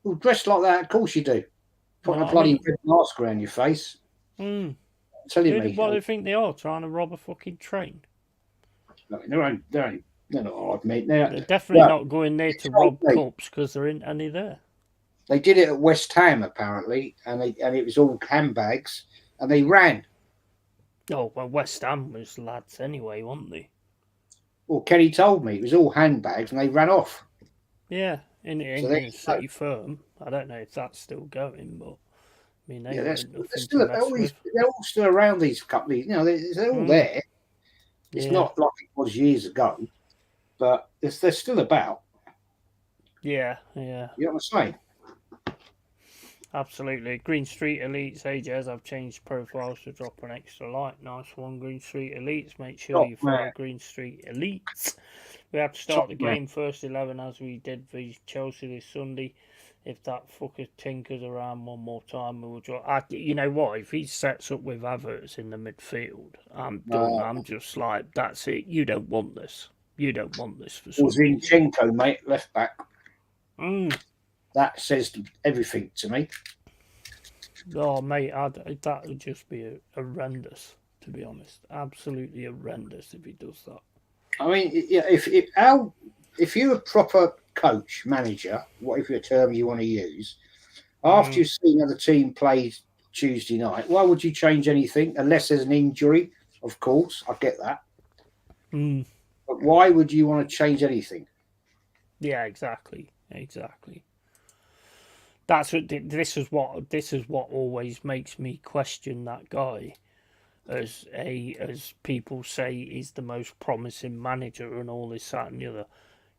Well, dressed like that, of course you do. Putting a bloody red mask around your face. Telling me. What do you think they are? Trying to rob a fucking train? No, they're not odd, mate. They're definitely not going there to rob cups because there ain't any there. They did it at West Ham apparently, and it was all handbags, and they ran. Oh well, West Ham was lads anyway, weren't they? Well, Kenny told me it was all handbags, and they ran off. Yeah, in a city firm. I don't know if that's still going, but I mean, they're all still around these companies. They're all there. It's not like it was years ago, but they're still about. Yeah. You know what I'm saying? Absolutely. Green Street Elites, Jezza, I've changed profiles to drop an extra like. Nice one, Green Street Elites. Make sure you follow Green Street Elites. We have to start the game first 11 as we did for Chelsea this Sunday. If that fucker tinkers around one more time, we will draw. You know what? If he sets up with Havertz in the midfield, I'm done. I'm just like, that's it. You don't want this. You don't want this for some reason. Zinchenko, mate, left back. That says everything to me. Oh, mate, that would just be horrendous, to be honest. Absolutely horrendous if he does that. I mean, if you're a proper coach, manager, whatever term you want to use, after you've seen other team play Tuesday night, why would you change anything? Unless there's an injury, of course, I get that. But why would you want to change anything? Yeah, exactly. That's what this is what always makes me question that guy as people say is the most promising manager and all this, that and the other.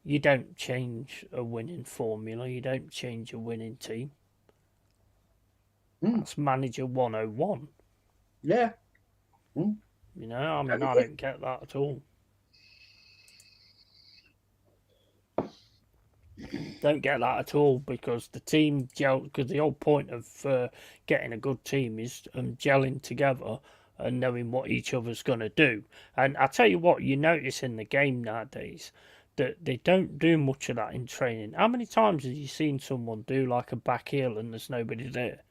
You don't change a winning formula, you don't change a winning team. That's manager 101. Yeah. I mean, I don't get that at all. Don't get that at all because the team gel. Because the whole point of getting a good team is gelling together and knowing what each other's going to do. And I tell you what, you notice in the game nowadays that they don't do much of that in training. How many times have you seen someone do like a back heel and there's nobody there?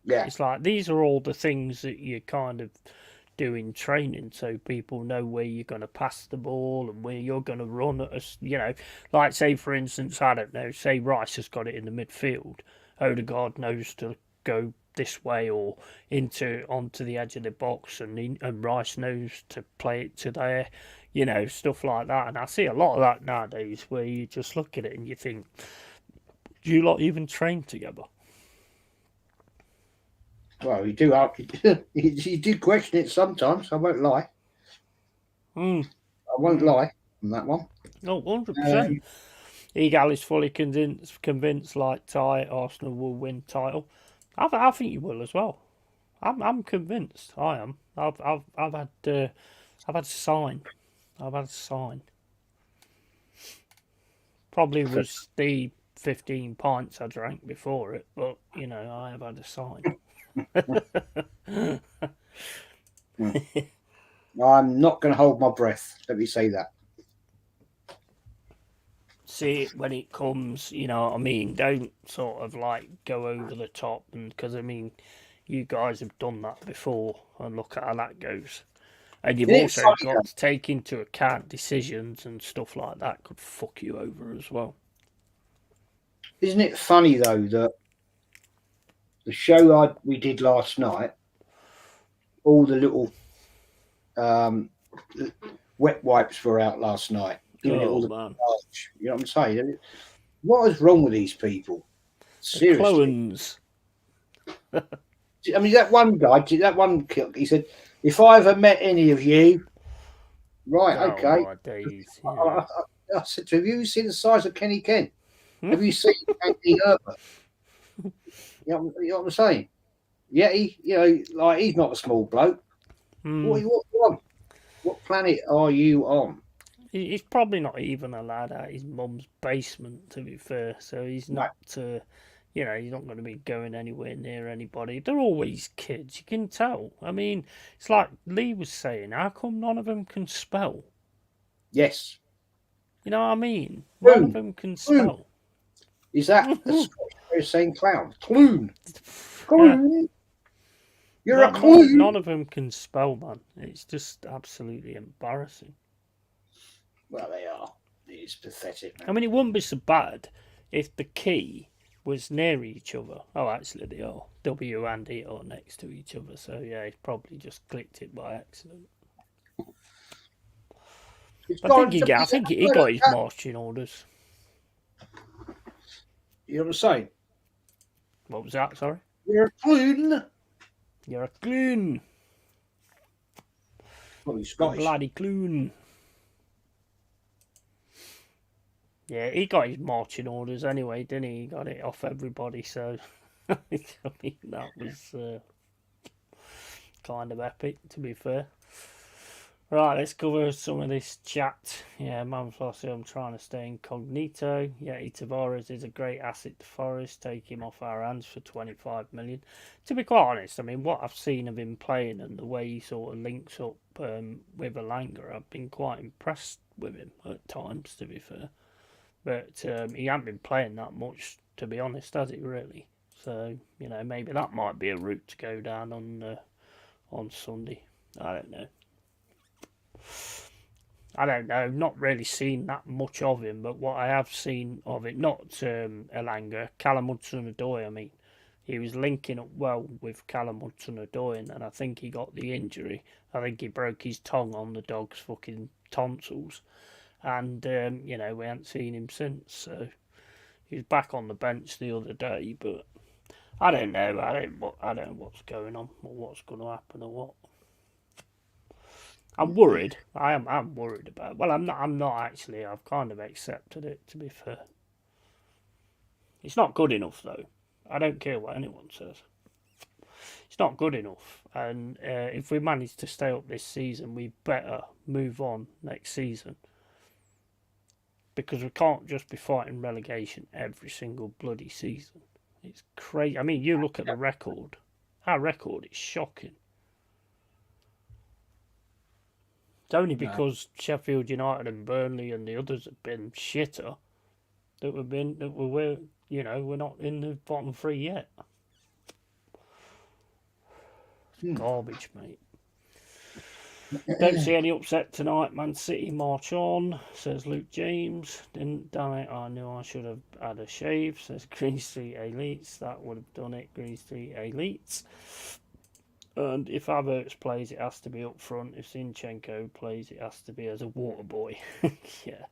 Yeah, it's like these are all the things that you kind of do in training so people know where you're going to pass the ball and where you're going to run at us, like say for instance, I don't know, say Rice has got it in the midfield, Odegaard knows to go this way or onto the edge of the box and Rice knows to play it to there. stuff like that. And I see a lot of that nowadays where you just look at it and you think, do you lot even train together? Well, you do you do question it sometimes. I won't lie. Mm. I won't lie on that one. Oh, 100%. Egal is fully convinced like Arsenal will win title. I think you will as well. I'm convinced. I am. I've had a sign. I've had a sign. Probably was the 15 pints I drank before it, but I have had a sign. I'm not going to hold my breath. Let me say that. See it when it comes, you know what I mean? Don't sort of like go over the top, and because I mean, you guys have done that before, and look at how that goes. And you've also got to take into account decisions and stuff like that could fuck you over as well. Isn't it funny though that the show we did last night, all the little wet wipes were out last night, giving it all the charge. You know what I'm saying? What is wrong with these people? Seriously. Clones. I mean, that one guy, that one he said, if I ever met any of you, right, okay. My days, I said, have you seen the size of Kenny Kent? Have you seen Andy Herbert? You know what I'm saying? Yeah, he's not a small bloke. What planet are you on? He's probably not even allowed out his mum's basement, to be fair. So he's not, he's not going to be going anywhere near anybody. They're always kids, you can tell. I mean, it's like Lee was saying, how come none of them can spell? Yes. You know what I mean? None of them can spell. Is that a Scottish way of saying clown? Clune. Clune. You're a clue. None of them can spell, man. It's just absolutely embarrassing. Well, they are. It's pathetic, man. I mean, it wouldn't be so bad if the key was near each other. Oh, actually, they are. W and E are next to each other. So, yeah, he's probably just clicked it by accident. I think he got his marching orders. You know what I'm saying? What was that, sorry? You're a clune. You're a clune. Well, he's Scottish. Bloody clune. Yeah, he got his marching orders anyway, didn't he? He got it off everybody, so I mean, that was kind of epic, to be fair. Right, let's cover some of this chat. Yeah, Manflossi, I'm trying to stay incognito. Yeah, Tavares is a great asset to Forest. Take him off our hands for 25 million. To be quite honest, I mean, what I've seen of him playing and the way he sort of links up with Elanga, I've been quite impressed with him at times, to be fair. But he hasn't been playing that much, to be honest, has he, really? So, maybe that might be a route to go down on Sunday. I don't know. Not really seen that much of him, but what I have seen of it, not Elanga, Callum Hudson-Odoi, I mean, he was linking up well with Callum Hudson-Odoi, and I think he got the injury. I think he broke his tongue on the dog's fucking tonsils, and, we haven't seen him since, so he was back on the bench the other day, but I don't know, I don't know what's going on, or what's going to happen, or what. I'm worried. I'm worried about it. Well, I'm not actually. I've kind of accepted it, to be fair. It's not good enough, though. I don't care what anyone says. It's not good enough. And if we manage to stay up this season, we better move on next season. Because we can't just be fighting relegation every single bloody season. It's crazy. I mean, you look at the record. Our record is shocking. It's only because Sheffield United and Burnley and the others have been shitter that we're not in the bottom three yet. Garbage, mate. Don't see any upset tonight. Man City march on, says Luke James. Damn it, I knew I should have had a shave, says Green Street Elites. That would have done it, Green Street Elites. And if Havertz plays, it has to be up front. If Zinchenko plays, it has to be as a water boy. Yeah.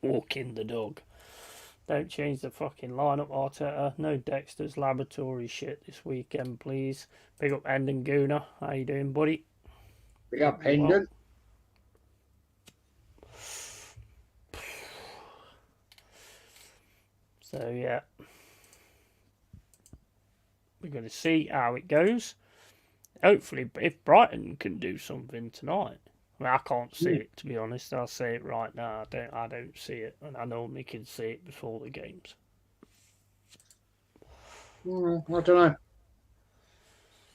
Walking the dog. Don't change the fucking lineup, Arteta. No Dexter's laboratory shit this weekend, please. Pick up Endon Gooner. How you doing, buddy? Big up Hendon. So yeah, we're going to see how it goes. Hopefully, if Brighton can do something tonight. I mean, I can't see it, to be honest. I'll say it right now. I don't see it, and I normally can see it before the games. I don't know.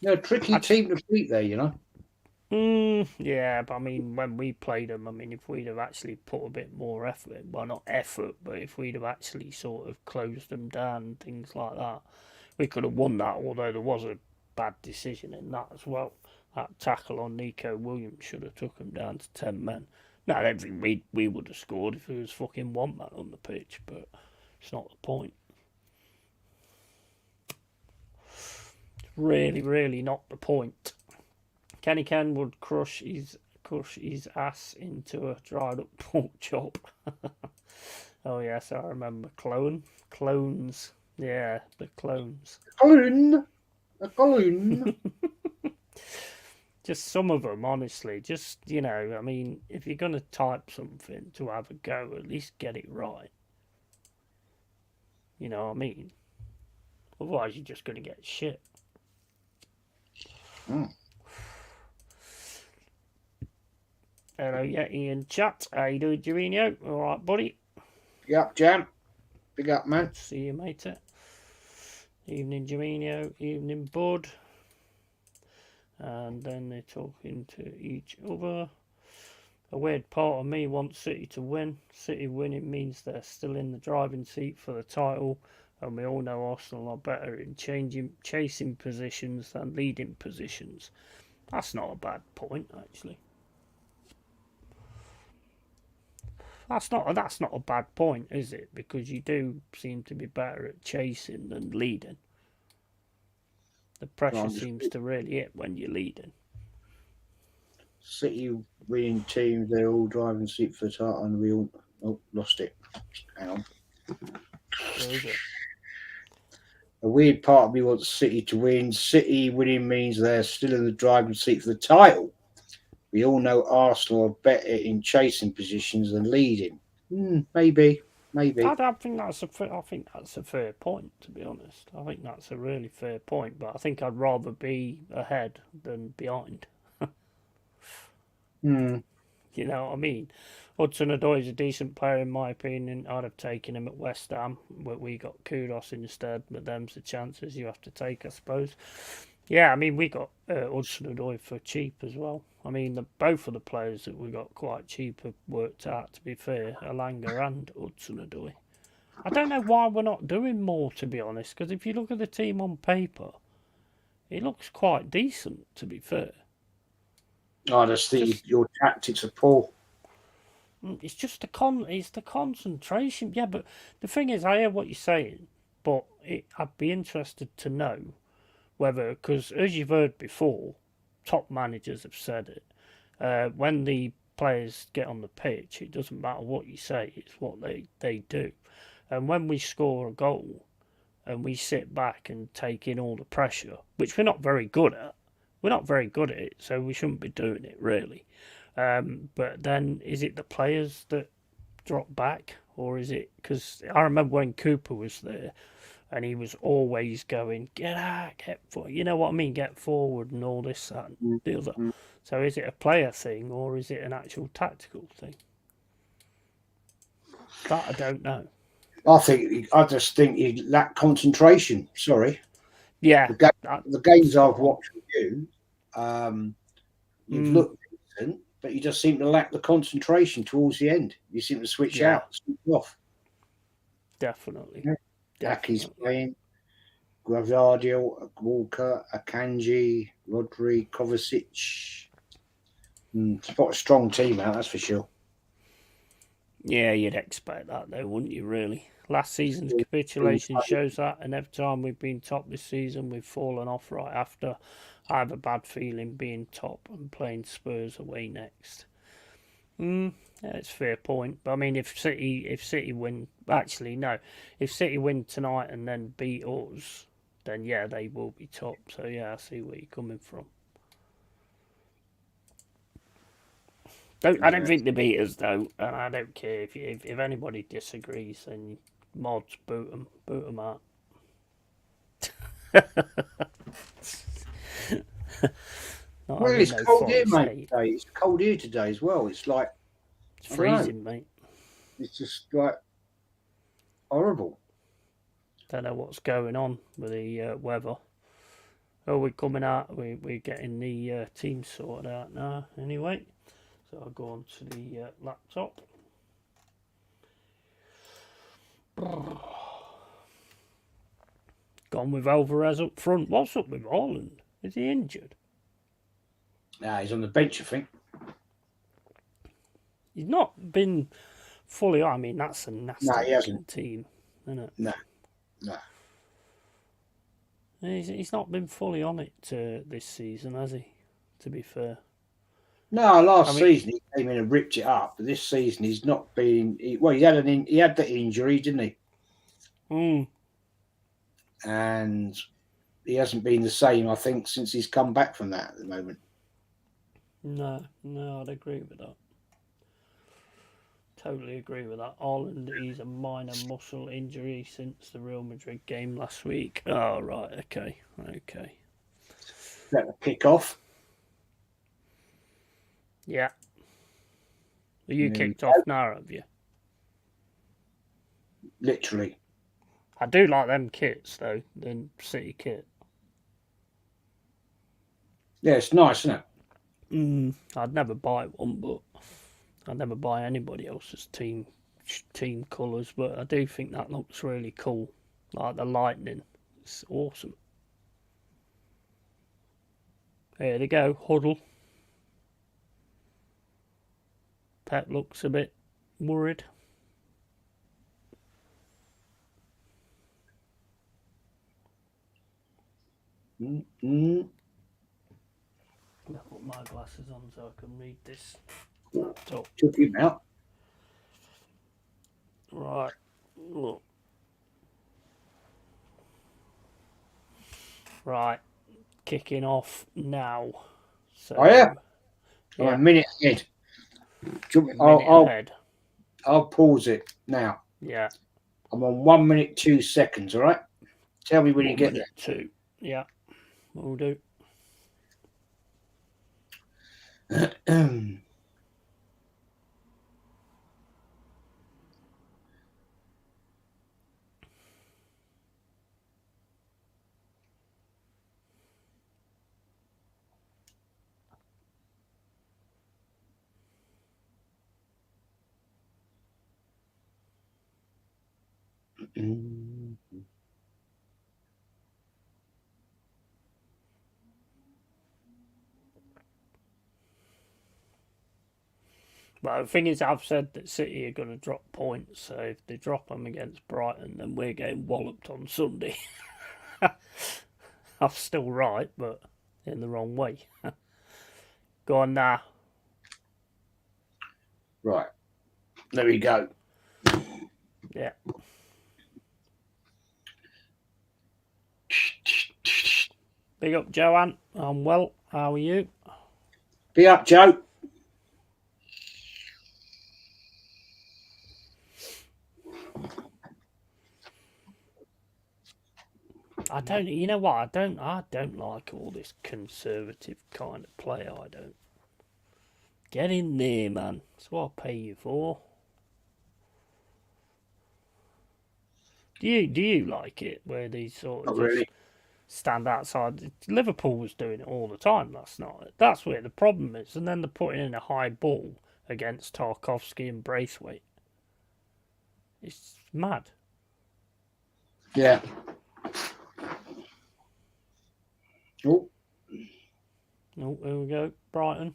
They're a tricky team to beat there, you know. Yeah, but I mean, when we played them, I mean, if we'd have actually put a bit more effort in, well, not effort, but if we'd have actually sort of closed them down and things like that, we could have won that, although there was a bad decision in that as well. That tackle on Nico Williams should have took him down to 10 men. Now, I don't think we would have scored if it was fucking one man on the pitch, but it's not the point. It's really, really not the point. Kenny Ken would crush his ass into a dried up pork chop. Oh yes, I remember clones. Yeah, the clones. A clone. Just some of them, honestly. Just, you know, I mean, if you're gonna type something to have a go, at least get it right. You know what I mean? Otherwise, you're just gonna get shit. Hello, Yeti in chat. How you doing, Jimino? All right, buddy. Big up, Jam. Big up, man. See you, mate. Evening, Jimino. Evening, Bud. And then they're talking to each other. A weird part of me wants City to win. City winning means they're still in the driving seat for the title, and we all know Arsenal are better in chasing positions than leading positions. That's not a bad point, actually. That's not a bad point, is it? Because you do seem to be better at chasing than leading. The pressure seems to really hit when you're leading. City winning teams, they're all driving seat for the title, and we all lost it. Hang on. Where is it? A weird part of me wants City to win. City winning means they're still in the driving seat for the title. We all know Arsenal are better in chasing positions than leading. Maybe. I think that's a fair point, to be honest. I think that's a really fair point, but I think I'd rather be ahead than behind. You know what I mean? Hudson-Odoi is a decent player in my opinion. I'd have taken him at West Ham, but we got Kudos instead. But them's the chances you have to take, I suppose. Yeah, I mean, we got Hudson-Odoi for cheap as well. I mean, both of the players that we got quite cheap have worked out, to be fair, Elanga and Hudson-Odoi. I don't know why we're not doing more, to be honest, because if you look at the team on paper, it looks quite decent, to be fair. I just think your tactics are poor. It's just it's the concentration. Yeah, but the thing is, I hear what you're saying, but I'd be interested to know whether, because as you've heard before, top managers have said it. When the players get on the pitch, it doesn't matter what you say; it's what they do. And when we score a goal, and we sit back and take in all the pressure, which we're not very good at. We're not very good at it, so we shouldn't be doing it, really. But then, is it the players that drop back? Or is it... Because I remember when Cooper was there, and he was always going, get out, get forward. You know what I mean? Get forward and all this, that, and the other. So is it a player thing, or is it an actual tactical thing? That I don't know. I just think he lacked concentration. Sorry. Yeah. The games I've watched with you, you've looked decent, but you just seem to lack the concentration towards the end. You seem to switch out, switch off. Definitely. Aki's playing. Gvardiol, Walker, Akanji, Rodri, Kovacic. It's quite a strong team out, that's for sure. Yeah, you'd expect that, though, wouldn't you, really? Last season's capitulation shows that, and every time we've been top this season, we've fallen off right after. I have a bad feeling being top and playing Spurs away next. Yeah, it's a fair point. But I mean, if City win, actually no, if City win tonight and then beat us, then yeah, they will be top. So yeah, I see where you're coming from. I don't think they beat us though, and I don't care if anybody disagrees. Then mods boot them out. Not Well, having it's no cold here, Forest mate. hate. Today. It's cold here today as well. It's like It's I don't know. freezing, mate. It's just like horrible. Don't know what's going on with the weather. Oh, we're coming out. We're getting the team sorted out now. Anyway, so I'll go on to the laptop. Gone with Alvarez up front. What's up with Haaland? Is he injured? Nah, he's on the bench, I think. He's not been fully. I mean, that's a nasty looking team, isn't it? No. He's not been fully on it this season, has he? To be fair. No, last season he came in and ripped it up. But this season he's not been. He had the injury, didn't he? And he hasn't been the same, I think, since he's come back from that at the moment. No, I'd agree with that. Totally agree with that. Haaland, he's a minor muscle injury since the Real Madrid game last week. Oh, right, okay. Let the kick off. Yeah. Are you kicked off now, have you? Literally. I do like them kits, though, the City kit. Yeah, it's nice, isn't it? I'd never buy one, but I'd never buy anybody else's team colours, but I do think that looks really cool. Like the lightning. It's awesome. There they go, huddle. Pep looks a bit worried. Mm-hmm. I'll put my glasses on so I can read this laptop. Took him out. Right, look. Right, kicking off now. So, yeah. I'm a minute ahead. I'll pause it now. Yeah. I'm on 1 minute 2 seconds, all right? Tell me when you get there. 2. Yeah, we'll do. But the thing is, I've said that City are going to drop points, so if they drop them against Brighton, then we're getting walloped on Sunday. I'm still right, but in the wrong way. Go on now. Right. There we go. Yeah. Big up, Joanne. I'm well. How are you? Big up, Joe. You know what? I don't like all this conservative kind of play. I don't. Get in there, man. That's what I pay you for. Do you like it where these sort of just stand outside? Liverpool was doing it all the time last night. That's where the problem is. And then they're putting in a high ball against Tarkovsky and Braithwaite. It's mad. Yeah. Oh, here we go. Brighton.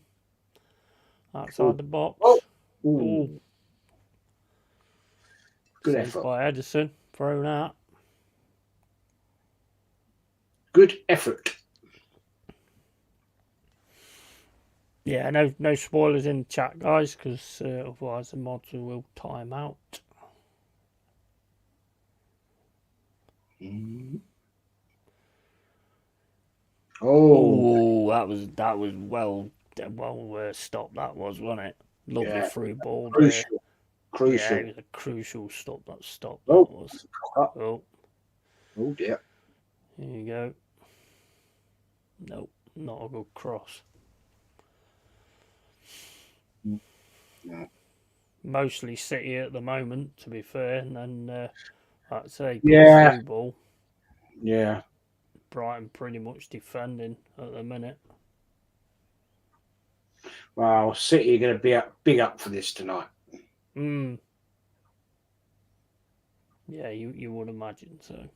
Outside the box. Ooh. Good effort. By Edison. Thrown out. Good effort. Yeah, no spoilers in the chat, guys, because otherwise the mods will time out. Oh, That was well stopped. That was, wasn't it? Lovely yeah, through ball there. crucial, Yeah, crucial. it was a crucial stop. That stop. That Oh, was. oh Oh, oh dear. here you go. Nope, not a good cross. Yeah. Mostly City at the moment, to be fair, and then like I say, good Yeah, through ball. yeah. Brighton pretty much defending at the minute. Well, City are going to be big up for this tonight. Hmm. Yeah, you would imagine so.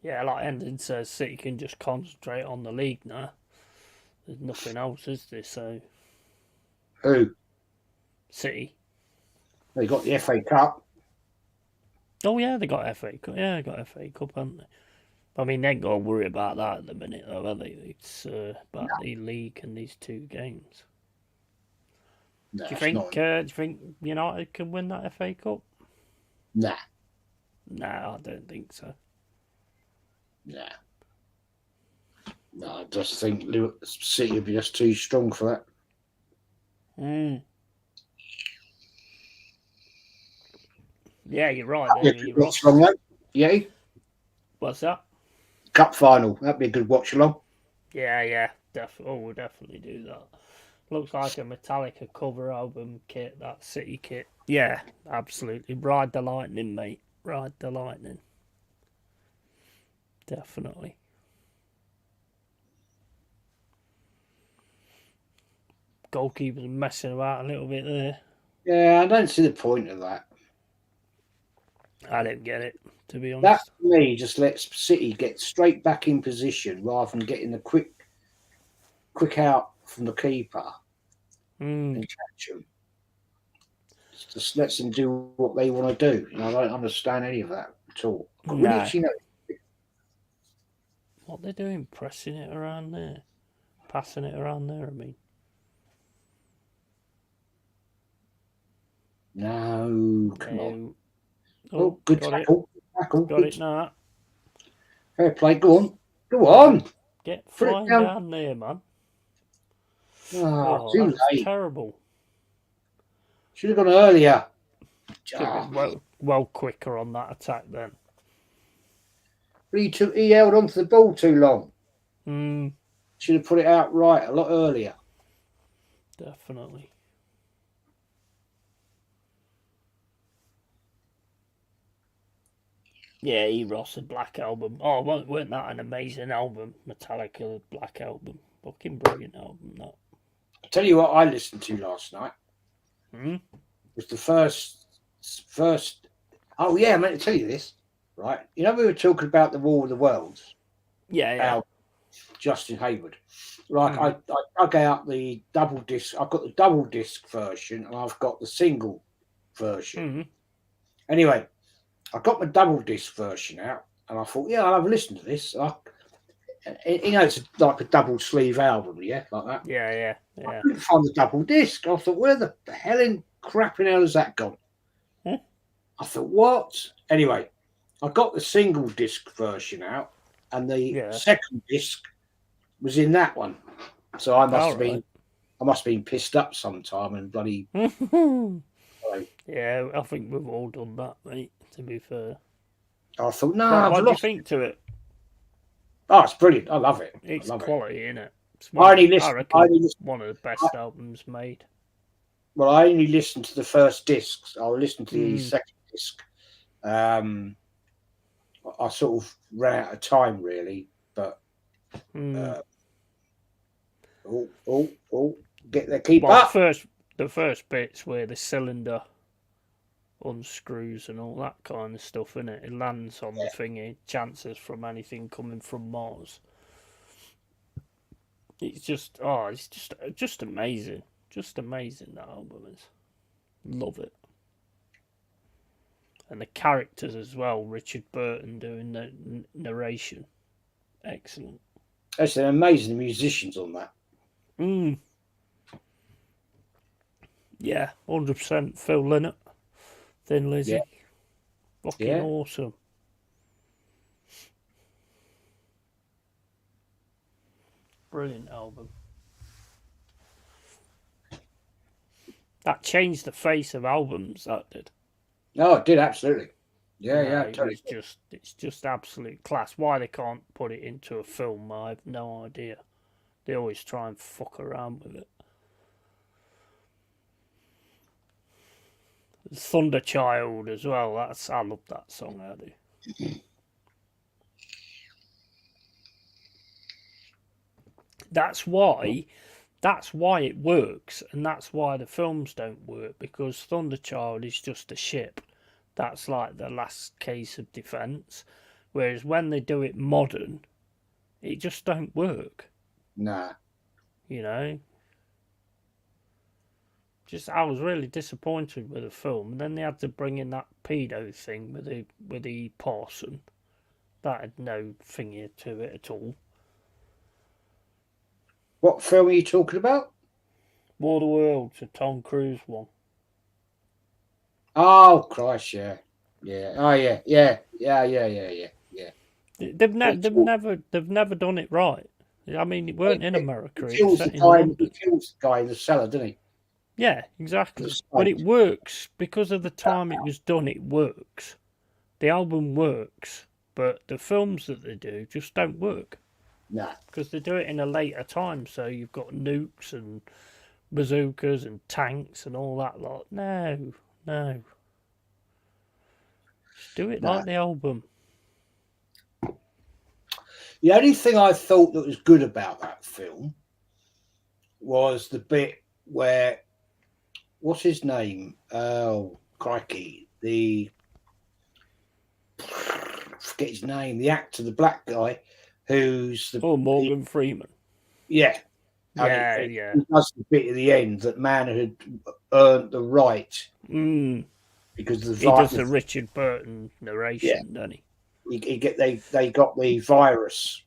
Yeah, like Endon says, City can just concentrate on the league now. There's nothing else, is there? So Who? City. They got the FA Cup. Oh yeah, they got FA Cup. Yeah, they got FA Cup, haven't they? I mean, they ain't got to worry about that at the minute, though, have they? It's about the league and these two games. No, Do it's not. do you think United can win that FA Cup? Nah, No, I don't think so. nah. No, I just think City would be just too strong for that. Mm. Yeah, you're right there, Yeah, Ross. watch along, mate. Yeah, What's that? Cup final. That'd be a good watch along. Yeah. We'll definitely do that. Looks like a Metallica cover album kit, that City kit. Yeah, absolutely. Ride the lightning, mate. Ride the lightning. Definitely. Goalkeeper's messing about a little bit there. Yeah, I don't see the point of that. I don't get it, to be That honest. for me just lets City get straight back in position rather than getting the quick out from the keeper Mm. and catch them. Just lets them do what they want to do. I don't understand any of that at all. No. You know, What they're doing, pressing it around there. Passing it around there, I mean. no, come on. Oh, Good got tackle. it. Got it now. Fair play. Go on. Go on. Get Put it flying down. down there, man. Oh, That too was late. terrible. Should have gone earlier. Should have been well quicker on that attack then. He held on to the ball too long. Hmm. Should have put it out right a lot earlier. Definitely. Yeah, Ross, a Black Album. Oh, weren't that an amazing album? Metallica Black Album. Fucking brilliant album, that. I'll tell you what I listened to last night. Hmm? It was the first. Oh yeah, I meant to tell you this. Right, we were talking about the War of the Worlds. Yeah. Justin Hayward. Like I dug out the double disc. I've got the double disc version and I've got the single version. Mm-hmm. Anyway, I got my double disc version out and I thought, yeah, I'll have a listen to this. It's like a double sleeve album, yeah, like that. Yeah. I couldn't find the double disc. I thought, where the hell in crapping hell has that gone? Huh? I thought, what? Anyway, I got the single disc version out and the second disc was in that one. So I must have been pissed up sometime and bloody. Yeah, I think we've all done that, mate. To be fair. I thought, no. What do you think to it? Oh, it's brilliant. I love it. It's quality, isn't it? I reckon one of the best albums made. Well, I only listened to the first discs. I'll listen to the second disc. I sort of ran out of time, really. But get there, keep up. The first bit's where the cylinder unscrews and all that kind of stuff, innit? It lands on the thingy, chances from anything coming from Mars. It's just amazing. Just amazing, that album is. Love it. And the characters as well. Richard Burton doing the narration. Excellent. There's an amazing musicians on that. Yeah, 100% Phil Lynott, Thin Lizzy. Yeah. Fucking awesome. Brilliant album. That changed the face of albums, that did. Oh, it did, absolutely. Yeah, totally. It's just absolute class. Why they can't put it into a film, I have no idea. They always try and fuck around with it. Thunder Child as well. I love that song, I do. That's why it works, and that's why the films don't work, because Thunder Child is just a ship. That's like the last case of defence. Whereas when they do it modern, it just don't work. Nah. You know? I was really disappointed with the film, and then they had to bring in that pedo thing with the parson. That had no thingy to it at all. What film are you talking about? War of the Worlds, a Tom Cruise one. Oh Christ, yeah. Oh yeah. They've never done it right. I mean, it weren't in America. He kills the guy in the cellar, doesn't he? Yeah, exactly. But it works because of the time it was done. It works. The album works, but the films that they do just don't work. No. Because they do it in a later time, so you've got nukes and bazookas and tanks and all that lot. No. Just do it like the album. The only thing I thought that was good about that film was the bit where, what's his name? Oh, crikey. Forget his name. The actor, the black guy, who's Morgan Freeman. Yeah. Yeah. He does the bit at the end that man had earned the right. Because of the he does the Richard Burton narration, doesn't he? They got the virus,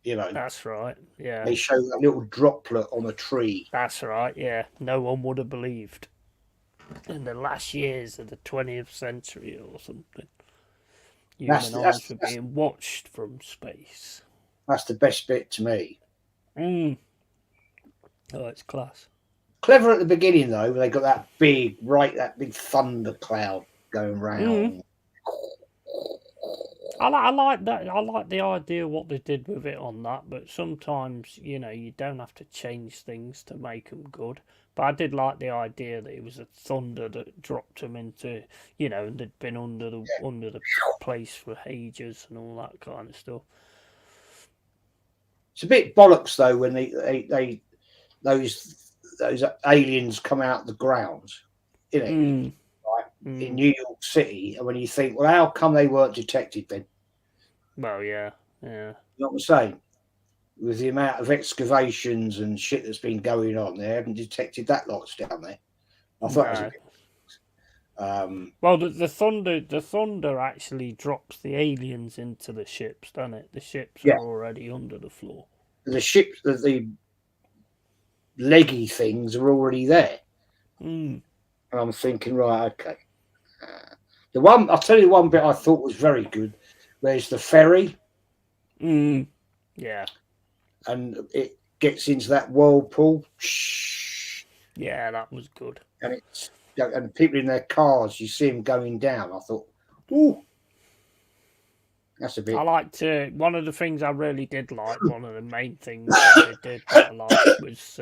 you know. That's right. Yeah. They show that little droplet on a tree. That's right. Yeah. No one would have believed in the last years of the 20th century or something. Humanoids were being watched from space. That's the best bit to me. Oh, it's class. Clever at the beginning though, they got that big thunder cloud going round. I like that. I like the idea of what they did with it on that, but sometimes, you don't have to change things to make them good. But I did like the idea that it was a thunder that dropped them into, and they'd been under the place for ages and all that kind of stuff. It's a bit bollocks though when those aliens come out of the ground, in New York City, and when you think, well, how come they weren't detected then? Well, yeah. You know what I'm saying? With the amount of excavations and shit that's been going on, they haven't detected that lot's down there. I thought it was a bit. Well, the thunder actually drops the aliens into the ships, doesn't it? The ships are already under the floor. The ships, the leggy things are already there. And I'm thinking, right, okay. I'll tell you one bit I thought was very good. There's the ferry. Yeah. And it gets into that whirlpool. Yeah, that was good. And people in their cars, you see them going down. I thought, ooh, that's a bit. I liked one of the things I really did like. One of the main things that they did that I liked was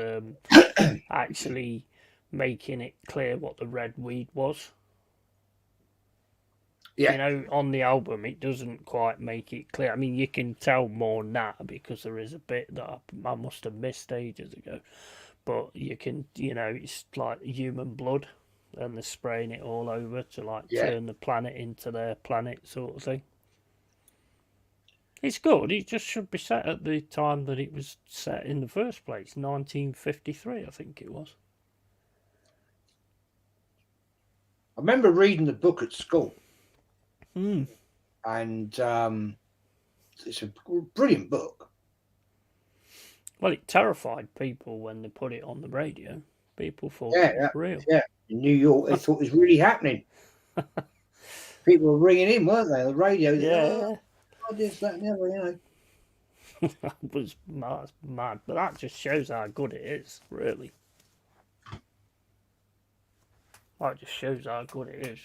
actually making it clear what the red weed was. Yeah. On the album, it doesn't quite make it clear. I mean, you can tell more now because there is a bit that I must have missed ages ago. But you can, it's like human blood, and they're spraying it all over to turn the planet into their planet, sort of thing. It's good. It just should be set at the time that it was set in the first place, 1953, I think it was. I remember reading the book at school. And it's a brilliant book. Well, it terrified people when they put it on the radio. People thought Yeah, it was real. yeah. In New York, they thought it was really happening. People were ringing in, weren't they? On the radio. Yeah. Oh, this, that, and the other, you know. That was mad. But that just shows how good it is, really. That just shows how good it is.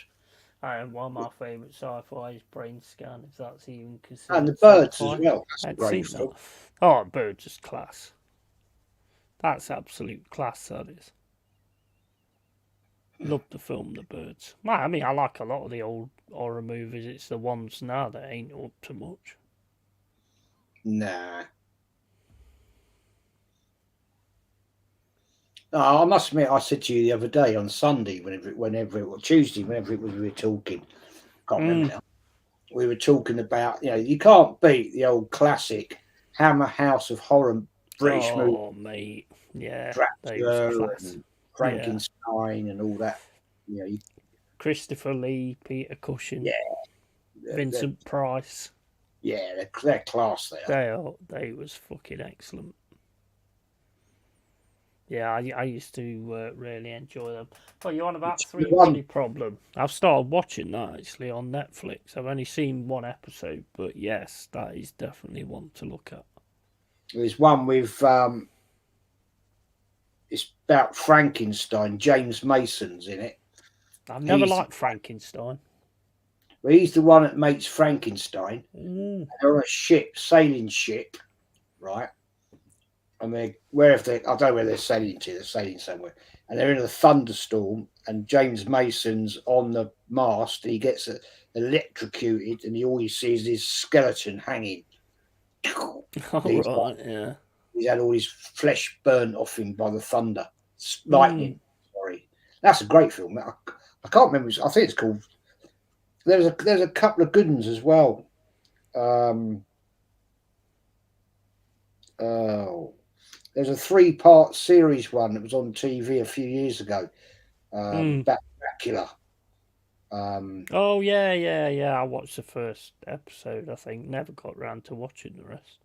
And one of my favourite sci-fi is Brain Scan, if that's even considered And the birds sci-fi. as well. That's a I'd great seen film. that. Oh, Birds is class. That's absolute class, that is. Love the film, The Birds. I mean, I like a lot of the old horror movies. It's the ones now that ain't up to much. Nah. No, I must admit, I said to you the other day on Sunday, whenever it was Tuesday, whenever it was, we were talking. Can't remember now. We were talking about, you can't beat the old classic Hammer House of Horror British movie. Oh, mate. Yeah, Dracula and Frankenstein and all that. Christopher Lee, Peter Cushing, Vincent Price. Yeah, they're class there. They was fucking excellent. Yeah, I used to really enjoy them. Well, you're on about Three Body Problem. I've started watching that actually on Netflix. I've only seen one episode, but yes, that is definitely one to look at. There's one with it's about Frankenstein. James Mason's in it. I've never liked Frankenstein. Well, he's the one that makes Frankenstein. They're on a ship, sailing ship, right? And I don't know where they're sailing to. They're sailing somewhere, and they're in a thunderstorm. And James Mason's on the mast. And he gets electrocuted, and all he sees is his skeleton hanging. Yeah. He's had all his flesh burnt off him by the thunder, lightning. Sorry, that's a great film. I can't remember. I think it's called. There's a couple of good ones as well. There's a 3-part series one that was on TV a few years ago. Dracula. Oh yeah. I watched the first episode. I think never got round to watching the rest.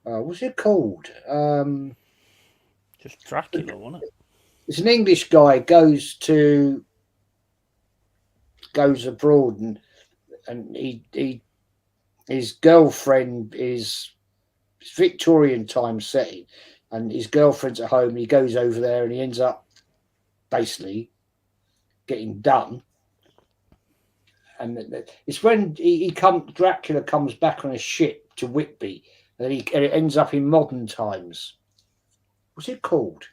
What's it called? Just Dracula, wasn't it? It's an English guy goes abroad and his girlfriend is Victorian time setting, and his girlfriend's at home. He goes over there and he ends up basically getting done. And it's when Dracula comes back on a ship to Whitby, and it ends up in modern times. What's it called?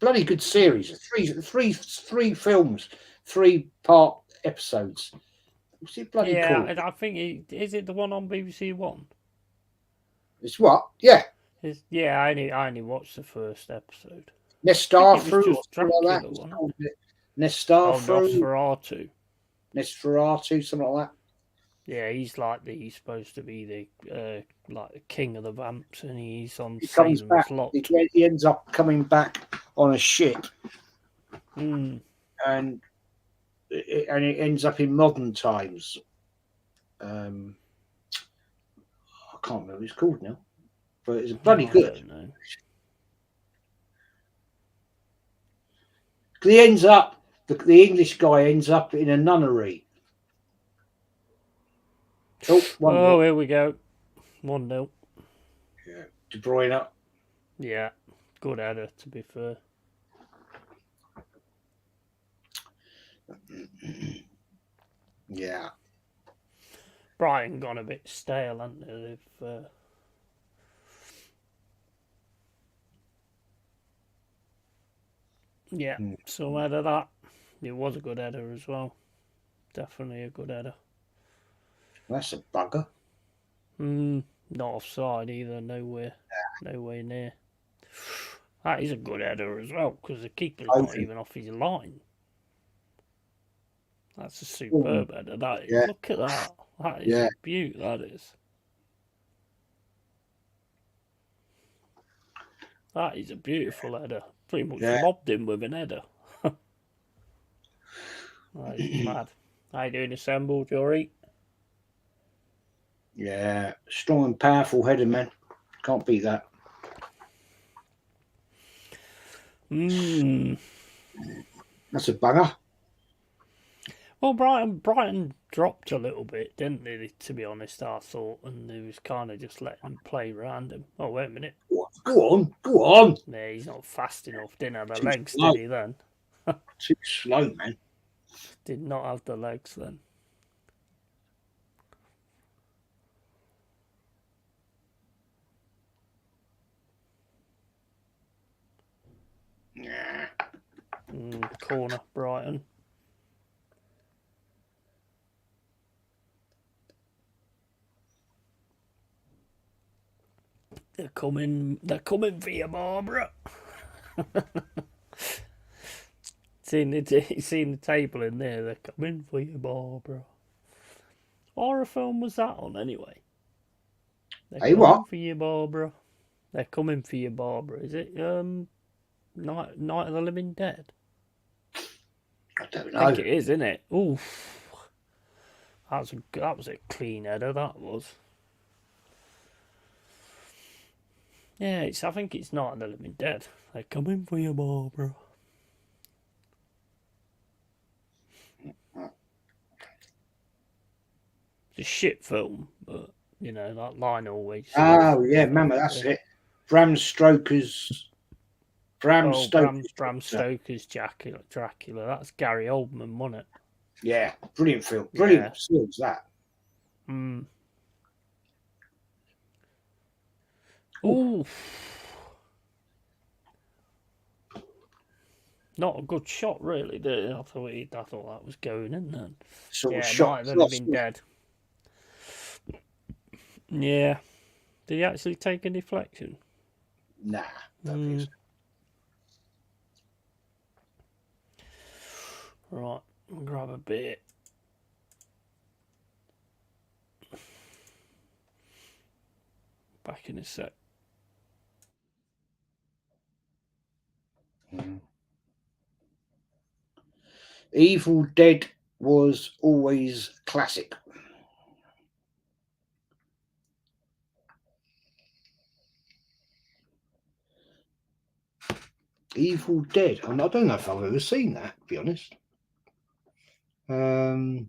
Bloody good series. Three films, 3-part episodes. What's it bloody called? Yeah, I think is it the one on BBC One? It's what? Yeah. I only watched the first episode. Nosferatu, something like that. Yeah, he's supposed to be the like the king of the vamps, and he's on Salem's Lot. He ends up coming back on a ship, and it ends up in modern times. I can't remember what it's called now, but it's bloody good. He ends up, the English guy ends up in a nunnery. Oh, here we go. 1-0. Yeah, De Bruyne. Yeah, good header, to be fair. Yeah. Brighton gone a bit stale, haven't they? Yeah, so header that. It was a good header as well. Definitely a good header. That's a bugger. Not offside either. Nowhere near. That is a good header as well, because the keeper's not even off his line. That's a superb header. That is. Yeah. Look at that. That is a beaut. That is. That is a beautiful header. Pretty much lobbed him with an header. That is mad. How you doing, assembled, Jory? Yeah, strong and powerful headed man. Can't beat that. That's a banger. Well, Brighton dropped a little bit, didn't they? To be honest, I thought, and they was kind of just letting them play random. Oh, wait a minute. Go on. Yeah, he's not fast enough. Didn't have the Too legs, slow. did he? Then Too slow, man. did not have the legs then. Corner, Brighton. They're coming for you, Barbara. Seen the table in there. They're coming for you, Barbara. What horror film was that on anyway? They're Hey, coming what? for you, Barbara. They're coming for you, Barbara. Is it Night of the Living Dead? I don't know. I think it is, isn't it? Oof. That was a clean header. That was. Yeah, I think it's Night of the Living Dead. They're coming for you, Barbara. It's a shit film, but that line always. Oh yeah, Mama, that's it. Bram Stoker's Bram Stoker's Dracula. That's Gary Oldman, wasn't it? Yeah, brilliant film. Brilliant films that. Ooh. Not a good shot, really, did it? I thought that was going in then. Night of the Living Dead. Yeah. Did he actually take a deflection? Nah, don't think so. Right, I'll grab a bit. Back in a sec. Evil Dead was always classic. Evil Dead. I don't know if I've ever seen that, to be honest. Hendon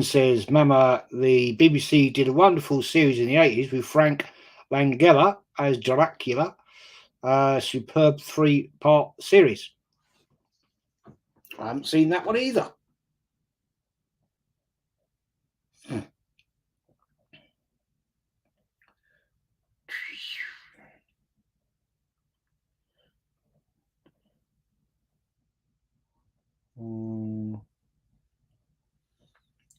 says, Mama, the BBC did a wonderful series in the 80s with Frank Langella as Dracula. Superb 3-part series. I haven't seen that one either.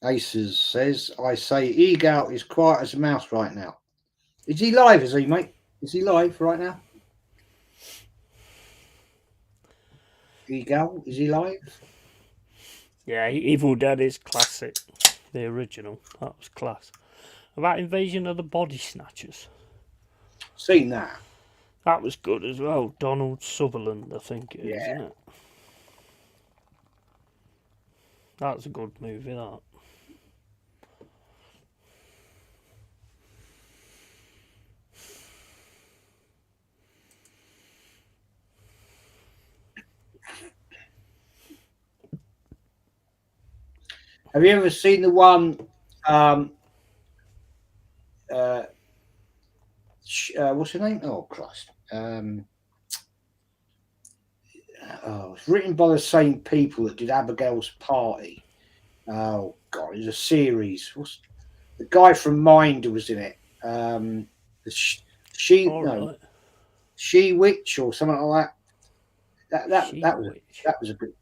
Aces says, I say Egal is quiet as a mouse right now. Is he live, is he, mate? Is he live right now? Egal, is he live? Yeah, Evil Dead is classic. The original. That was class. About Invasion of the Body Snatchers. Seen that. That was good as well. Donald Sutherland, I think it is, isn't it? That's a good movie, that. Have you ever seen the one what's her name? Oh Christ. It's written by the same people that did Abigail's Party. Oh God, it's a series. What's the guy from Minder was in it? She Witch or something like that. That was a good.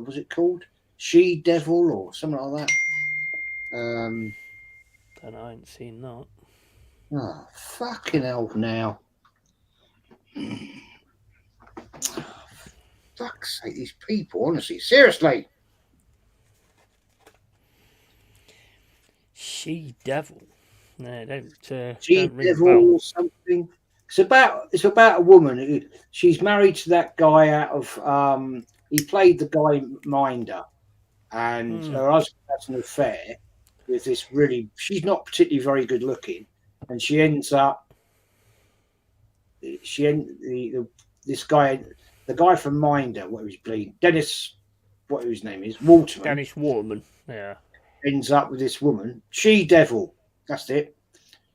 Was it called She Devil or something like that? Then I ain't seen that. Oh fucking hell! Now, fuck's sake, these people, honestly, seriously. She Devil. No, don't. She Devil or something. It's about a woman. She's married to that guy out of. He played the guy Minder, and her husband has an affair with this really. She's not particularly very good looking, and she ends up. This guy, the guy from Minder, what was bleeding, Dennis, what his name is, Waterman. Dennis Waterman, yeah. Ends up with this woman, she devil. That's it,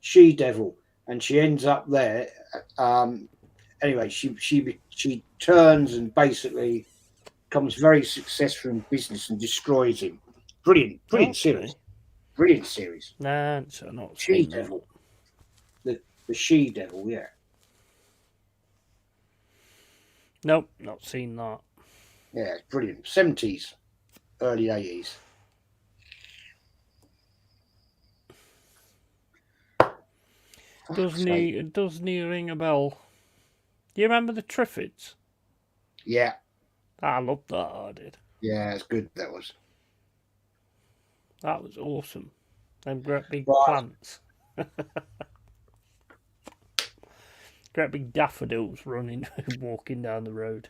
she devil, and she ends up there. Anyway, she turns and basically becomes very successful in business and destroys him. Brilliant series. Brilliant series. Nah, so not She devil. The she devil, yeah. Nope, not seen that. Yeah, it's brilliant. 70s, early 80s. Doesn't he ring a bell? Do you remember the Triffids? Yeah. I loved that, I did. Yeah, it's good, that was. That was awesome. Them great big Right. plants. Great big daffodils running, walking down the road.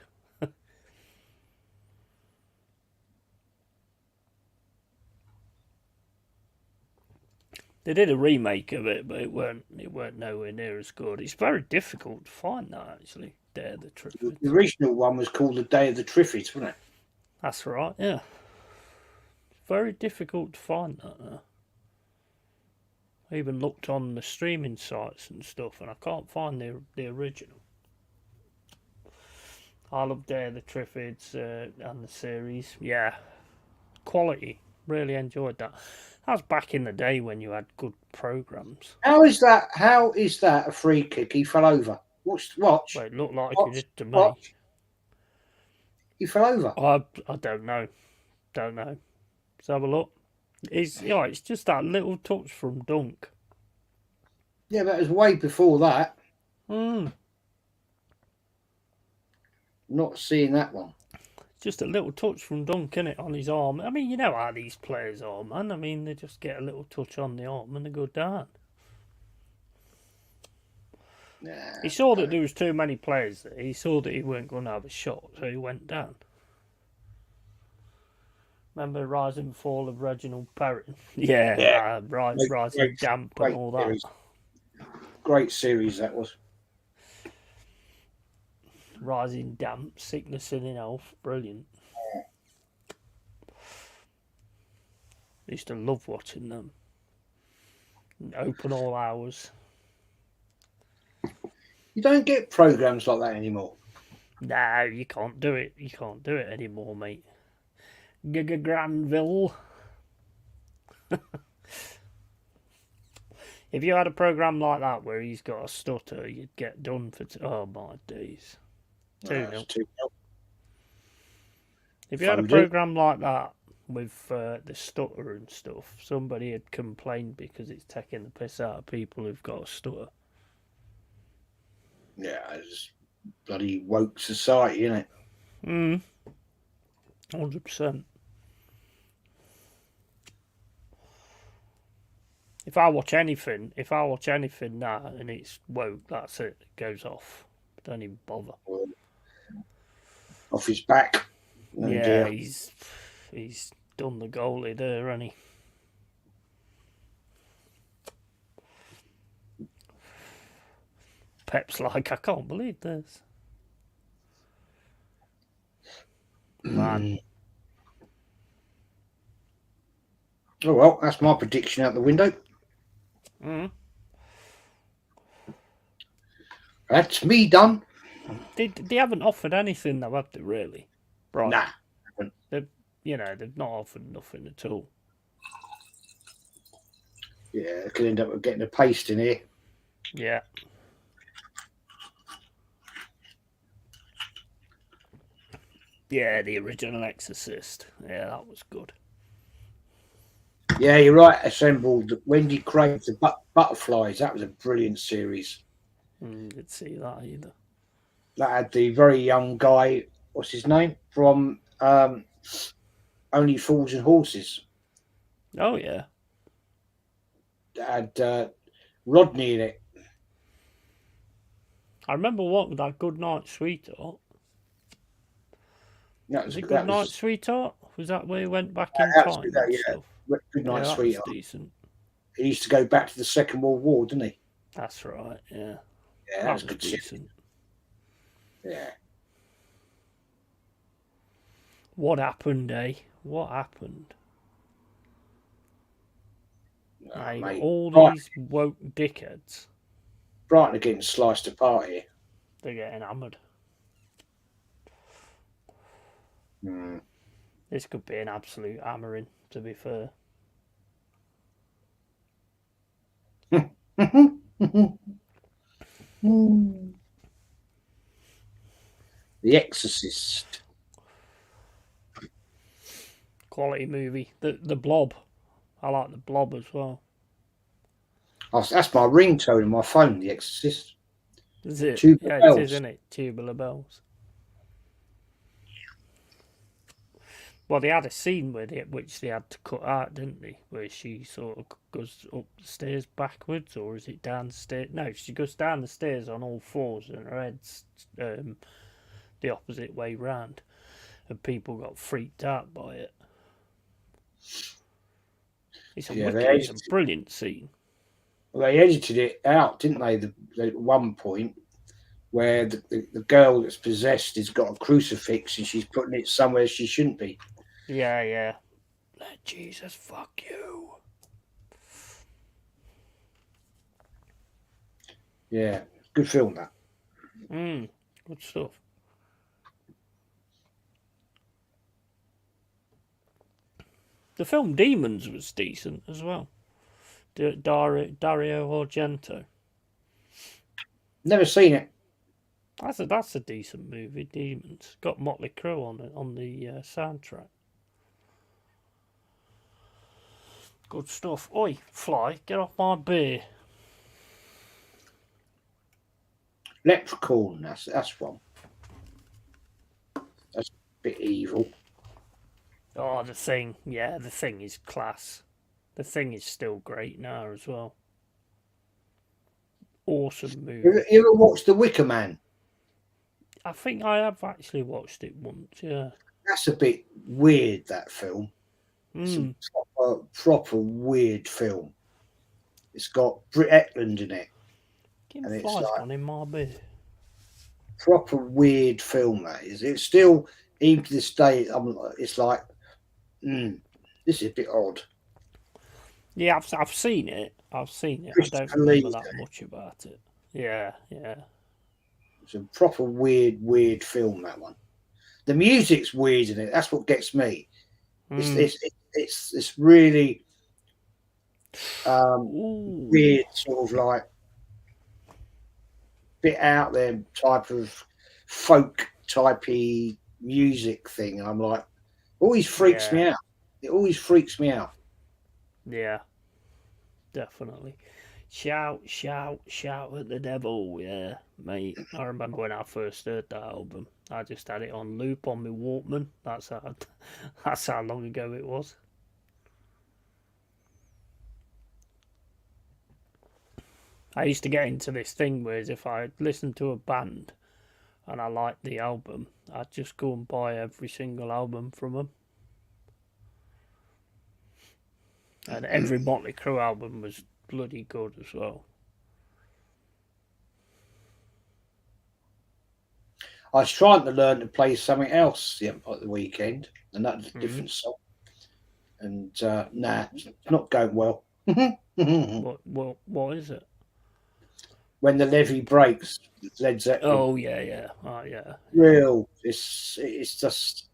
They did a remake of it, but it weren't nowhere near as good. It's very difficult to find that, actually. Day of the Triffids. The original one was called The Day of the Triffids, wasn't it? That's right, yeah. Very difficult to find that now. I even looked on the streaming sites and stuff, and I can't find the original. I love Day of the Triffids and the series. Yeah, quality. Really enjoyed that. That was back in the day when you had good programs. How is that a free kick? He fell over. Watch. Well, it looked like it did to me. Watch. He fell over. I don't know. Don't know. Let's have a look. It's just that little touch from Dunk. Yeah, but it was way before that. Not seeing that one. Just a little touch from Dunk, innit, on his arm. I mean, you know how these players are, man. I mean, they just get a little touch on the arm and they go down. Nah, he saw that there was too many players there. He saw that he weren't going to have a shot, so he went down. Remember Rise and Fall of Reginald Perrin? Yeah. Rising Damp and all that. Series. Great series that was. Rising Damp, Sickness in an Elf, brilliant. I used to love watching them. Open all hours. You don't get programs like that anymore. No, you can't do it. You can't do it anymore, mate. Granville. If you had a program like that where he's got a stutter, you'd get done for. Oh my days. 2-0. If you had a program like that with the stutter and stuff, somebody had complained because it's taking the piss out of people who've got a stutter. Yeah, it's bloody woke society, isn't it? 100%. If I watch anything now and it's woke, that's it. It goes off. Don't even bother. Off his back. Oh, yeah, dear. He's done the goalie there, hasn't he? Pep's like, I can't believe this. Man. Oh well, that's my prediction out the window. That's me done. They haven't offered anything though, have they, really? Right. Nah. They've not offered nothing at all. Yeah, they could end up getting a paste in here. Yeah. Yeah, the original Exorcist. Yeah, that was good. Yeah, you're right. Assembled Wendy Craig, the Butterflies. That was a brilliant series. Didn't see that either. That had the very young guy. What's his name? From Only Fools and Horses. Oh yeah. That had Rodney in it. I remember what that Good Night Sweetheart. That was it Good Night Sweetheart? Was that where he went back in That's time that, and yeah. stuff? Good night, Yeah, that was sweetheart. decent. He used to go back to the Second World War, didn't he? That's right. Yeah, Yeah, that that's was good shit. decent. Yeah. What happened, eh? What happened? Now you got Mate. all Right. these woke dickheads. Brighton are getting sliced apart here. They're getting hammered. Mm. This could be an absolute hammering, to be fair. The Exorcist. Quality movie. The Blob. I like the Blob as well. Oh, that's my ringtone on my phone, The Exorcist. Is it? Tubular Yeah, Bells. it is, isn't it? Tubular Bells. Well, they had a scene with it which they had to cut out, didn't they? Where she sort of goes up the stairs backwards, or is it down the stairs? No, she goes down the stairs on all fours and her head's the opposite way round. And people got freaked out by it. It's a brilliant scene. Well, they edited it out, didn't they? At one point, where the girl that's possessed has got a crucifix and she's putting it somewhere she shouldn't be. Yeah, yeah. Let Jesus fuck you. Yeah, good film that. Good stuff. The film Demons was decent as well. Dario Argento. Never seen it. That's a decent movie. Demons got Motley Crue on the soundtrack. Good stuff. Oi, Fly, get off my beer. Leprechaun. That's one. That's a bit evil. Oh, The Thing. Yeah, The Thing is class. The Thing is still great now as well. Awesome movie. You ever watched The Wicker Man? I think I have actually watched it once, yeah. That's a bit weird, that film. It's a proper weird film. It's got Britt Eklund in it. Kim Fly's gone in my beer. Proper weird film, that is. It's still, even to this day, it's like, this is a bit odd. Yeah, I've seen it. I don't remember that much about it. Yeah, yeah. It's a proper weird film, that one. The music's weird in it. That's what gets me. It's really weird, sort of like bit out there type of folk typey music thing. I'm like, always freaks me out. It always freaks me out. Yeah, definitely. Shout, shout, shout at the devil. Yeah, mate. I remember when I first heard that album. I just had it on loop on my Walkman. That's how long ago it was. I used to get into this thing where if I listened to a band and I liked the album, I'd just go and buy every single album from them. And every Motley Crue album was bloody good as well. I was trying to learn to play something else at the weekend, and that's a different song. And it's not going well. What is it? When the Levee Breaks, Led Zeppelin. Oh yeah. Oh yeah. Real. It's just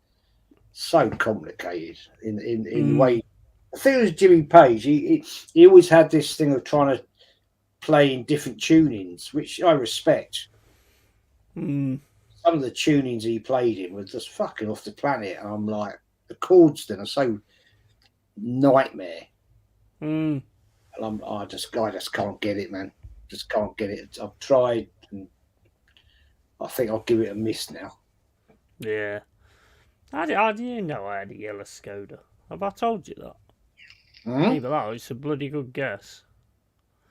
so complicated in the way. I think it was Jimmy Page. He always had this thing of trying to play in different tunings, which I respect. Some of the tunings he played in were just fucking off the planet, and I'm like, the chords then are so nightmare. And I just can't get it, man. Just can't get it. I've tried, and I think I'll give it a miss now. Yeah. How do you know I had a yellow Skoda? Have I told you that? Even that, it's a bloody good guess.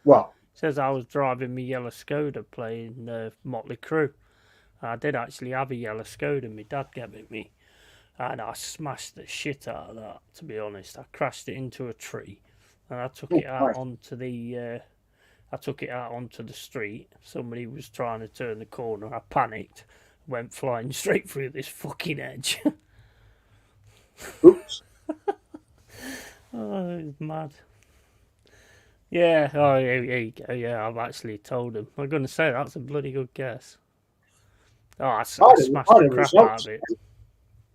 What? It says I was driving my yellow Skoda playing Motley Crue. I did actually have a yellow Skoda. My dad gave it me. And I smashed the shit out of that, to be honest. I crashed it into a tree, and I took Oh, it out nice. onto the street. Somebody was trying to turn the corner. I panicked, went flying straight through this fucking edge. Oops. Oh, it was mad. Yeah, oh, here you go. Yeah, I've actually told him. I'm going to say that's a bloody good guess. Oh, I smashed I the had a crap out result. of it.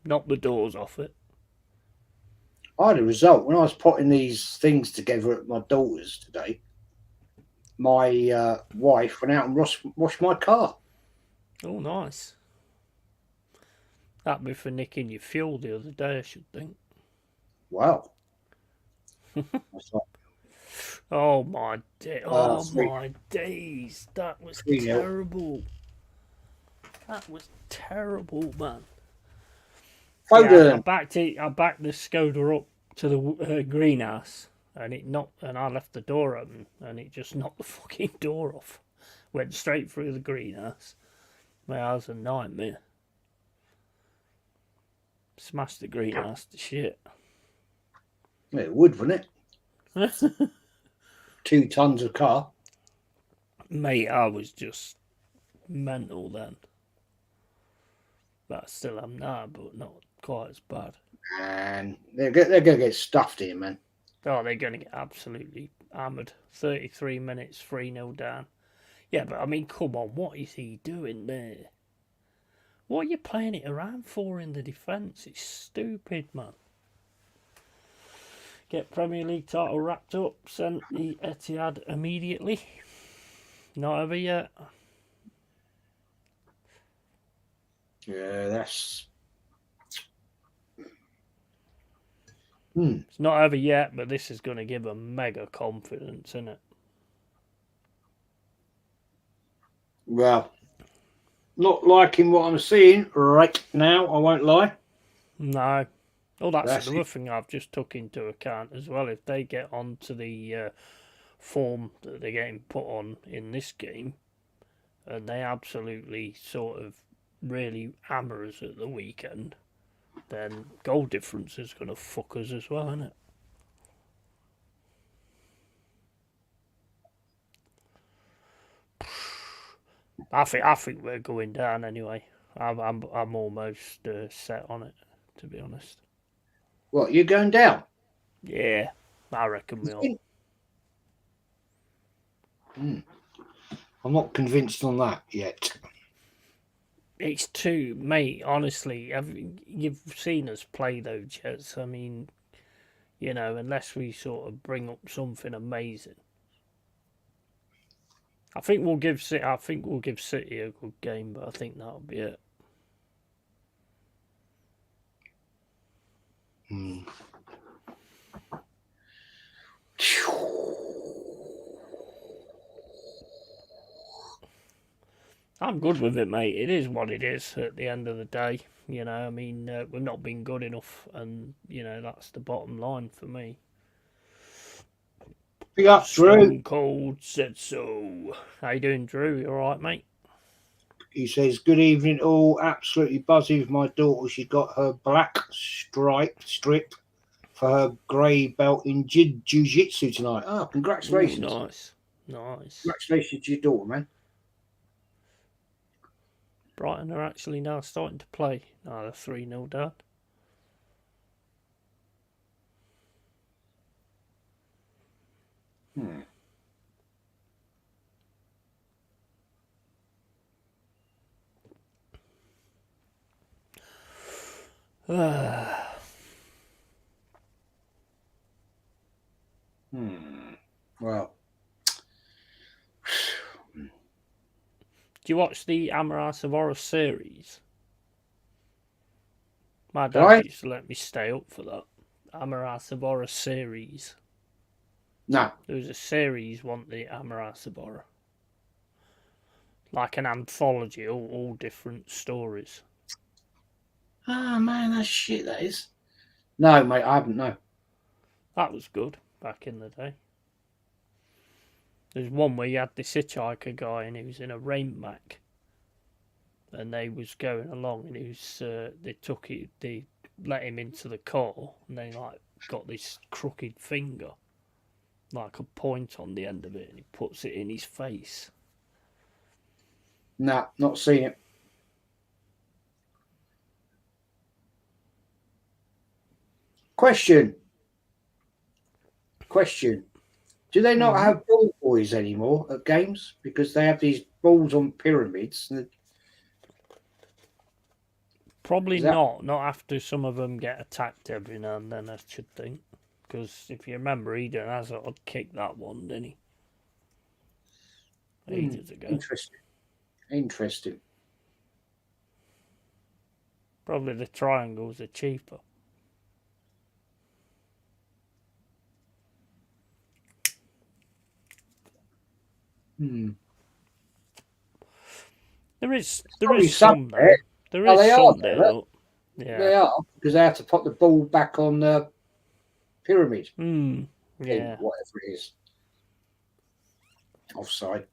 Knocked the doors off it. I had a result when I was putting these things together at my daughter's today. My wife went out and washed my car. Oh, nice. That'd be for nicking your fuel the other day, I should think. Wow. That's like, Oh my oh three, my days! That was 3-0. terrible. That was terrible, man. Yeah, Foden. I backed the Skoda up to the greenhouse, and I left the door open, and it just knocked the fucking door off. Went straight through the greenhouse. Man, that was a nightmare. Smashed the greenhouse to shit. Yeah, it would, wouldn't it? 2 tons of car. Mate, I was just mental then. But I still am now, but not quite as bad. And they're going to get stuffed here, man. Oh, they're going to get absolutely hammered. 33 minutes, 3-0 down. Yeah, but I mean, come on, what is he doing there? What are you playing it around for in the defence? It's stupid, man. Get Premier League title wrapped up, sent the Etihad immediately. Not over yet. Yeah, that's... It's not over yet, but this is going to give them mega confidence, isn't it? Well, not liking what I'm seeing right now, I won't lie. No. Oh, that's another it. thing I've just took into account as well. If they get onto the form that they're getting put on in this game, and they absolutely sort of really hammer us at the weekend, then goal difference is going to fuck us as well, isn't it? I think we're going down anyway. I'm almost set on it, to be honest. What, you're going down? Yeah, I reckon we are. I'm not convinced on that yet. It's too, mate. Honestly, you've seen us play though, Jez. I mean, you know, unless we sort of bring up something amazing, I think we'll give City. I think we'll give City a good game, but I think that'll be it. I'm good with it, mate. It is what it is at the end of the day. You know, I mean, we've not been good enough, and, you know, that's the bottom line for me. Big up, Drew. Stone Cold said so. How you doing, Drew? You alright, mate? He says, good evening all. Absolutely buzzing with my daughter. She got her black strip for her grey belt in jiu-jitsu tonight. Oh, congratulations. Ooh, nice. Congratulations to your daughter, man. Brighton are actually now starting to play. Now they're 3-0 down. Well, do you watch the Amaral Savora series? My dad used to let me stay up for that. Amaral Savora series. No. There was a series, wasn't the Amaral Savora? Like an anthology, all different stories. Oh, man, that's shit, that is. No, mate, I haven't, no. That was good back in the day. There's one where you had this hitchhiker guy and he was in a rain mac. And they was going along and he was, they took it, let him into the car, and then like got this crooked finger, like a point on the end of it, and he puts it in his face. Nah, not seen it. Question. Do they not have ball boys anymore at games? Because they have these balls on pyramids. Probably not. Not after some of them get attacked every now and then, I should think. Because if you remember, Eden Hazard kicked that one, didn't he? Ages ago. Interesting. Probably the triangles are cheaper. There is some there. There is some there. Yeah, they are, because they have to put the ball back on the pyramid. Yeah, whatever it is. Offside.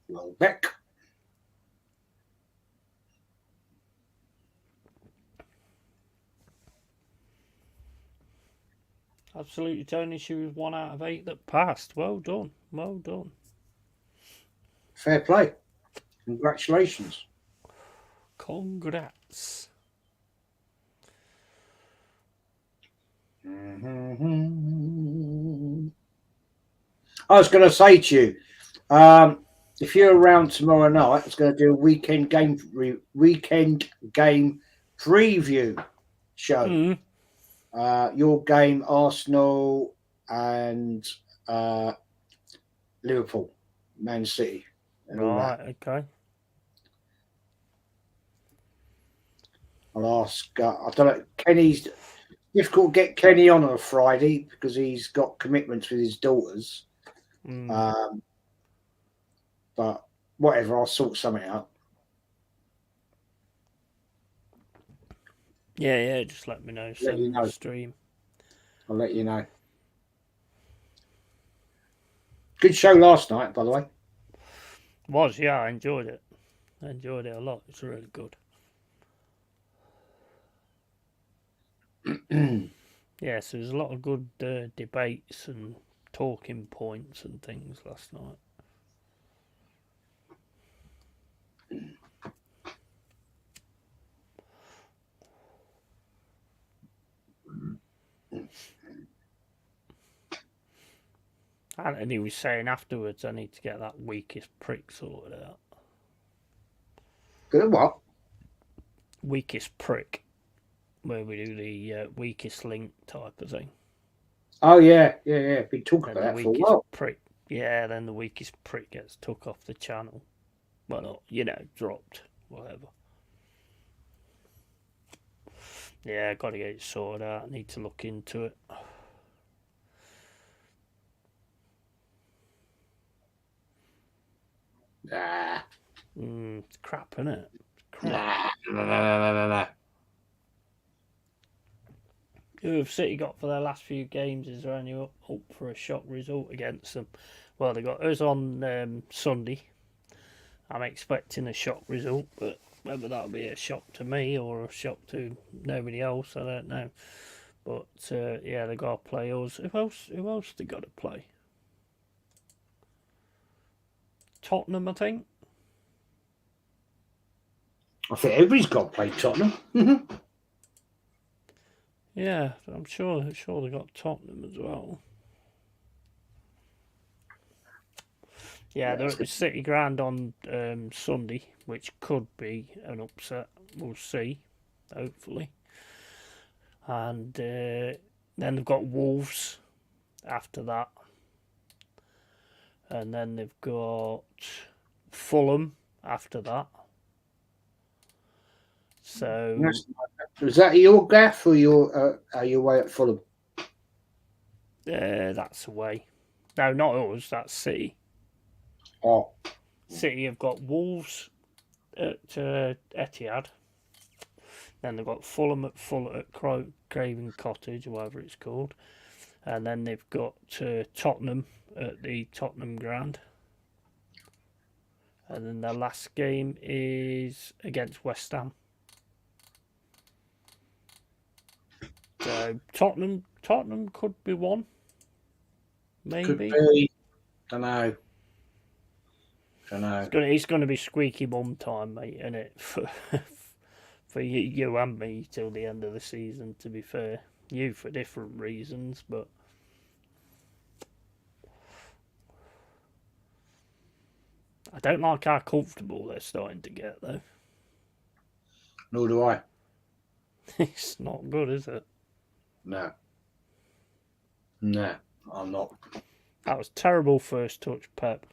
Well, back. absolutely, Tony. She was 1 out of 8 that passed. Well done. Well done. Fair play. Congratulations. Congrats. I was going to say to you, if you're around tomorrow night, it's going to do a weekend game preview show. Your game, Arsenal and Liverpool, Man City. Right. Okay. I'll ask. I don't know. Kenny's difficult to get Kenny on a Friday because he's got commitments with his daughters. But whatever, I'll sort something out. Yeah. Just let me know. Send me the stream. I'll let you know. Good show last night, by the way. Yeah, I enjoyed it. I enjoyed it a lot. It's really good. Yeah, so there's a lot of good debates and talking points and things last night. And he was saying afterwards, I need to get that weakest prick sorted out. Good what? Weakest prick. Where we do the weakest link type of thing. Oh, yeah. Been talking about that for a while. Prick. Yeah, then the weakest prick gets took off the channel. Well, not, dropped. Whatever. Yeah, got to get it sorted out. I need to look into it. It's crap, isn't it? Crap. Nah. Who have City got for their last few games? Is there any up for a shock result against them? Well, they got us on Sunday. I'm expecting a shock result, but whether that'll be a shock to me or a shock to nobody else, I don't know. But yeah, they got to play us. Who else they got to play? Tottenham, I think. I think everybody's got to play Tottenham. Yeah, I'm sure they got Tottenham as well. Yeah, they're at the City Ground on Sunday, which could be an upset. We'll see, hopefully. And then they've got Wolves after that. And then they've got Fulham after that. So is that your gaff or are you away at Fulham? That's away. No, not us. That's City. Oh, City have got Wolves at Etihad. Then they've got Fulham at Craven Cottage, or whatever it's called. And then they've got Tottenham at the Tottenham Ground. And then the last game is against West Ham. So Tottenham could be one. Maybe. Could be. Don't know. It's going to be squeaky bum time, mate, isn't it? For you and me till the end of the season, to be fair. You for different reasons, but I don't like how comfortable they're starting to get, though. Nor do I. It's not good, is it? No, I'm not. That was terrible first touch, Pep.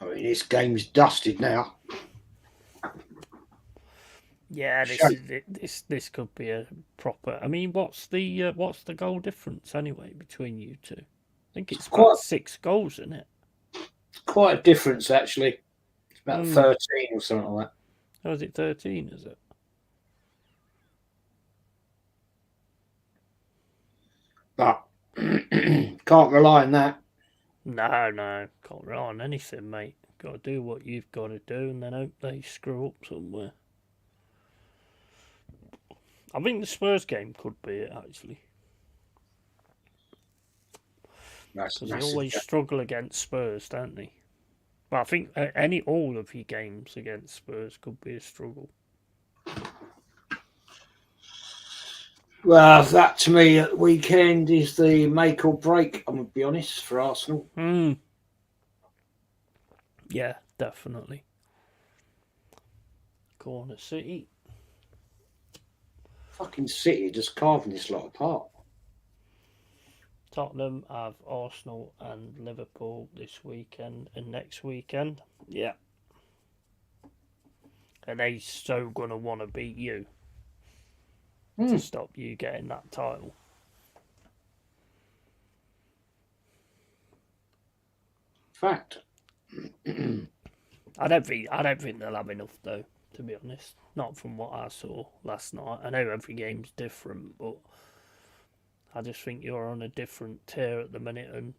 I mean, this game's dusted now. Yeah, this could be a proper. I mean, what's the goal difference anyway between you two? I think it's about 6 goals, isn't it? It's quite a difference, actually. It's about 13 or something like that. Oh, is it 13? Is it? But can't rely on that. No, can't rely on anything, mate. Got to do what you've got to do, and then hope they screw up somewhere. I think the Spurs game could be it, actually. Because they always struggle against Spurs, don't they? But I think all of your games against Spurs could be a struggle. Well, that to me at the weekend is the make or break, I'm going to be honest, for Arsenal. Yeah, definitely. Corner City. Fucking City just carving this lot apart. Tottenham have Arsenal and Liverpool this weekend and next weekend. Yeah. And they so going to want to beat you to stop you getting that title. Fact. I don't think they'll have enough though, to be honest. Not from what I saw last night. I know every game's different, but I just think you're on a different tier at the minute, and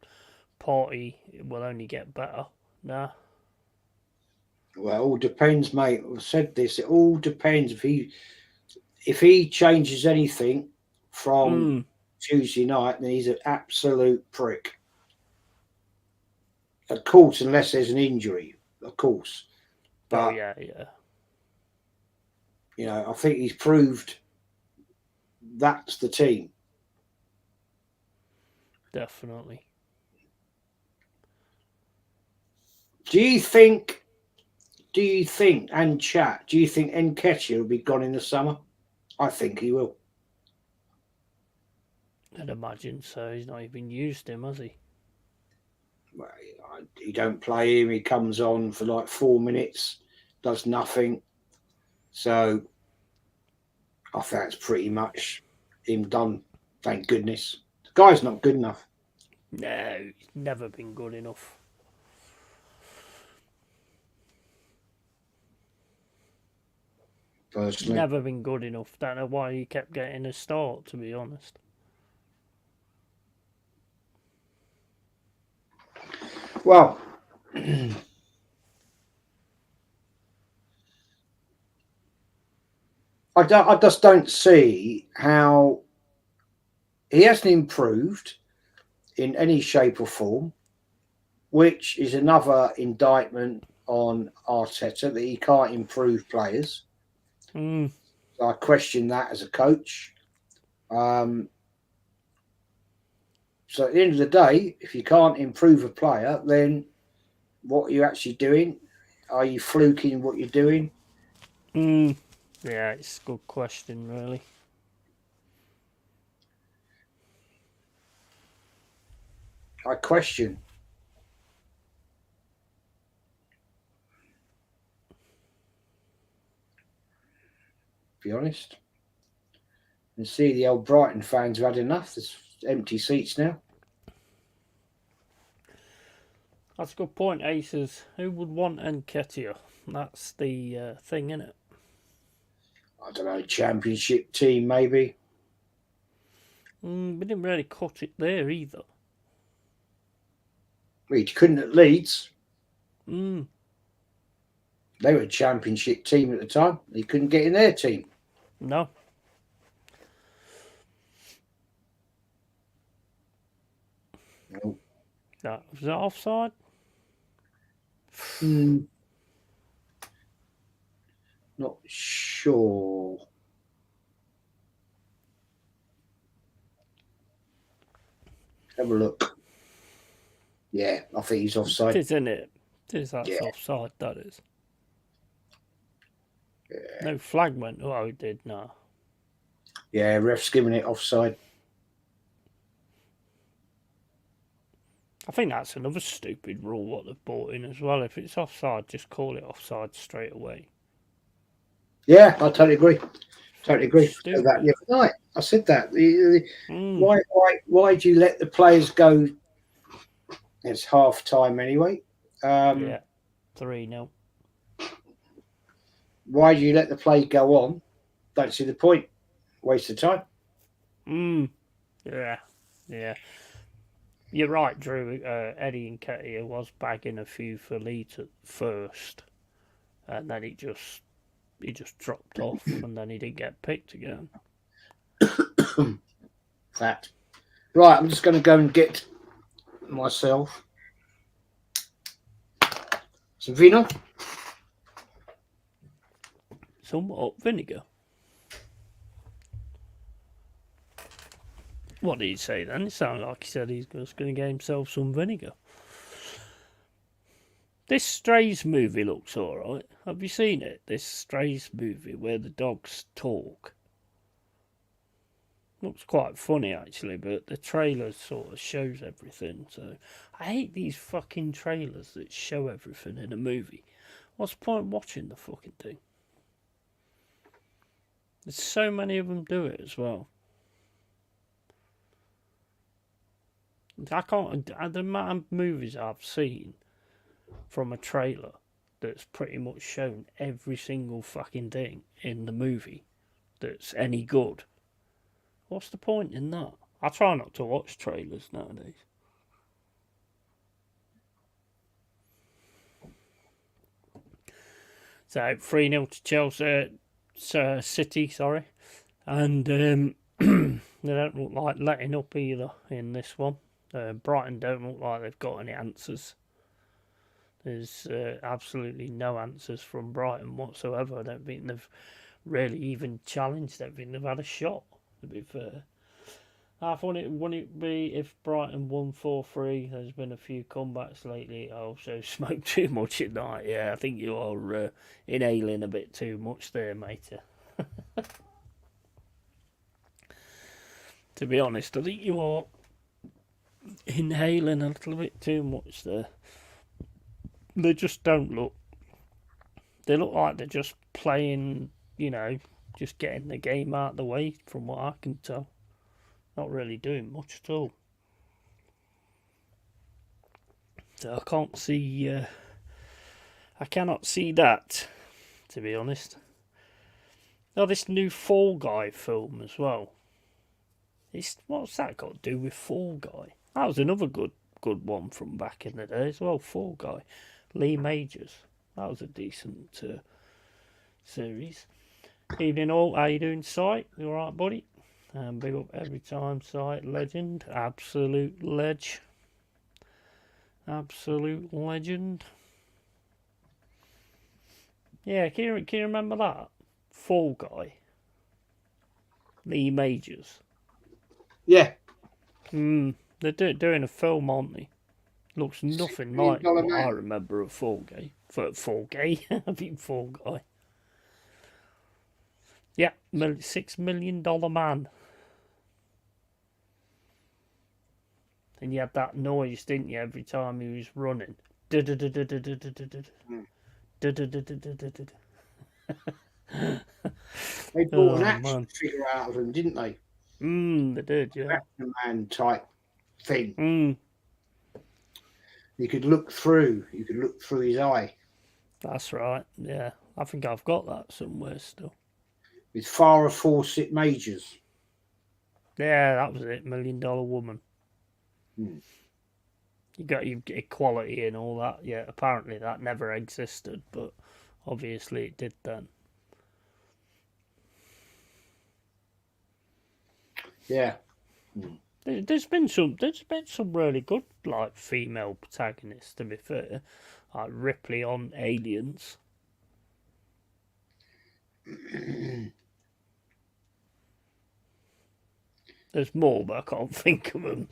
Party will only get better. Nah. Well, it all depends, mate. I've said this. It all depends if he changes anything from Tuesday night, then he's an absolute prick. Of course, unless there's an injury, of course. But, yeah. You know, I think he's proved that's the team. Definitely. Do you think, and chat, do you think Nketiah will be gone in the summer? I think he will. I'd imagine so. He's not even used him, has he? Well, he don't play him. He comes on for like 4 minutes, does nothing. So I think that's pretty much him done. Thank goodness. The guy's not good enough. No, he's never been good enough. Personally, never been good enough. Don't know why he kept getting a start, to be honest. Well, I just don't see how he hasn't improved in any shape or form, which is another indictment on Arteta that he can't improve players. So I question that as a coach. So at the end of the day, if you can't improve a player, then what are you actually doing? Are you fluking what you're doing? Yeah, it's a good question, really. I question. Be honest. And see, the old Brighton fans have had enough. There's empty seats now. That's a good point, Aces. Who would want Nketiah? That's the thing, isn't it? I don't know, championship team maybe. We didn't really cut it there either. Well, you couldn't at Leeds. Mm. They were a championship team at the time. They couldn't get in their team. No. No. Was that offside? Not sure. Have a look. Yeah, I think he's offside. It is, isn't it? That's Yeah. offside, that is. Yeah. No flag went. Oh, it did, no. Yeah, ref's giving it offside. I think that's another stupid rule what they've brought in as well. If it's offside, just call it offside straight away. Yeah, I totally agree. Totally agree. Stupid. That the other night, I said that. Why do you let the players go? It's half time anyway. Yeah, 3-0. Why do you let the play go on? Don't see the point. Waste of time. Yeah. You're right, Drew. Eddie Nketiah was bagging a few for Leeds at first, and then he just dropped off, and then he didn't get picked again. That. Right, I'm just going to go and get myself some vino. Some hot vinegar. What did he say then? It sounded like he said he's just going to get himself some vinegar. This Strays movie looks alright. Have you seen it? This Strays movie where the dogs talk. Looks quite funny actually, but the trailer sort of shows everything. So I hate these fucking trailers that show everything in a movie. What's the point of watching the fucking thing? There's so many of them do it as well. I can't. The amount of movies I've seen from a trailer that's pretty much shown every single fucking thing in the movie that's any good. What's the point in that? I try not to watch trailers nowadays. So 3-0 to Chelsea, City, sorry, and they don't look like letting up either in this one. Brighton don't look like they've got any answers. There's absolutely no answers from Brighton whatsoever. I don't think they've really even challenged. I don't think they've had a shot, to be fair. I thought wouldn't it be if Brighton won 4-3? There's been a few comebacks lately. I also smoked too much at night. Yeah, I think you are inhaling a bit too much there, mate. To be honest, I think you are inhaling a little bit too much there. They just don't look. They look like they're just playing, just getting the game out of the way, from what I can tell. Not really doing much at all. So I can't see. I cannot see that, to be honest. Now this new Fall Guy film as well. What's that got to do with Fall Guy? That was another good one from back in the day as well. Fall Guy, Lee Majors. That was a decent series. Evening all. How you doing, Sight? You all right, buddy? Big up every time, Sight. Legend, absolute ledge. Absolute legend. Yeah, can you remember that? Fall Guy. Lee Majors. Yeah. They're doing a film, aren't they? Looks nothing like what I remember of Fall Guy. Fall Guy? I mean Fall Guy. Yeah, $6 million man. And you had that noise, didn't you, every time he was running? They brought an action figure out of him, didn't they? They did, yeah. Action man type thing. You could look through his eye. That's right, yeah. I think I've got that somewhere still. With Farrah Fawcett Majors. Yeah, that was it. $1 Million Woman. Hmm. You got equality and all that. Yeah, apparently that never existed, but obviously it did then. Yeah. Hmm. There's been some really good like female protagonists. To be fair, like Ripley on Aliens. There's more, but I can't think of them.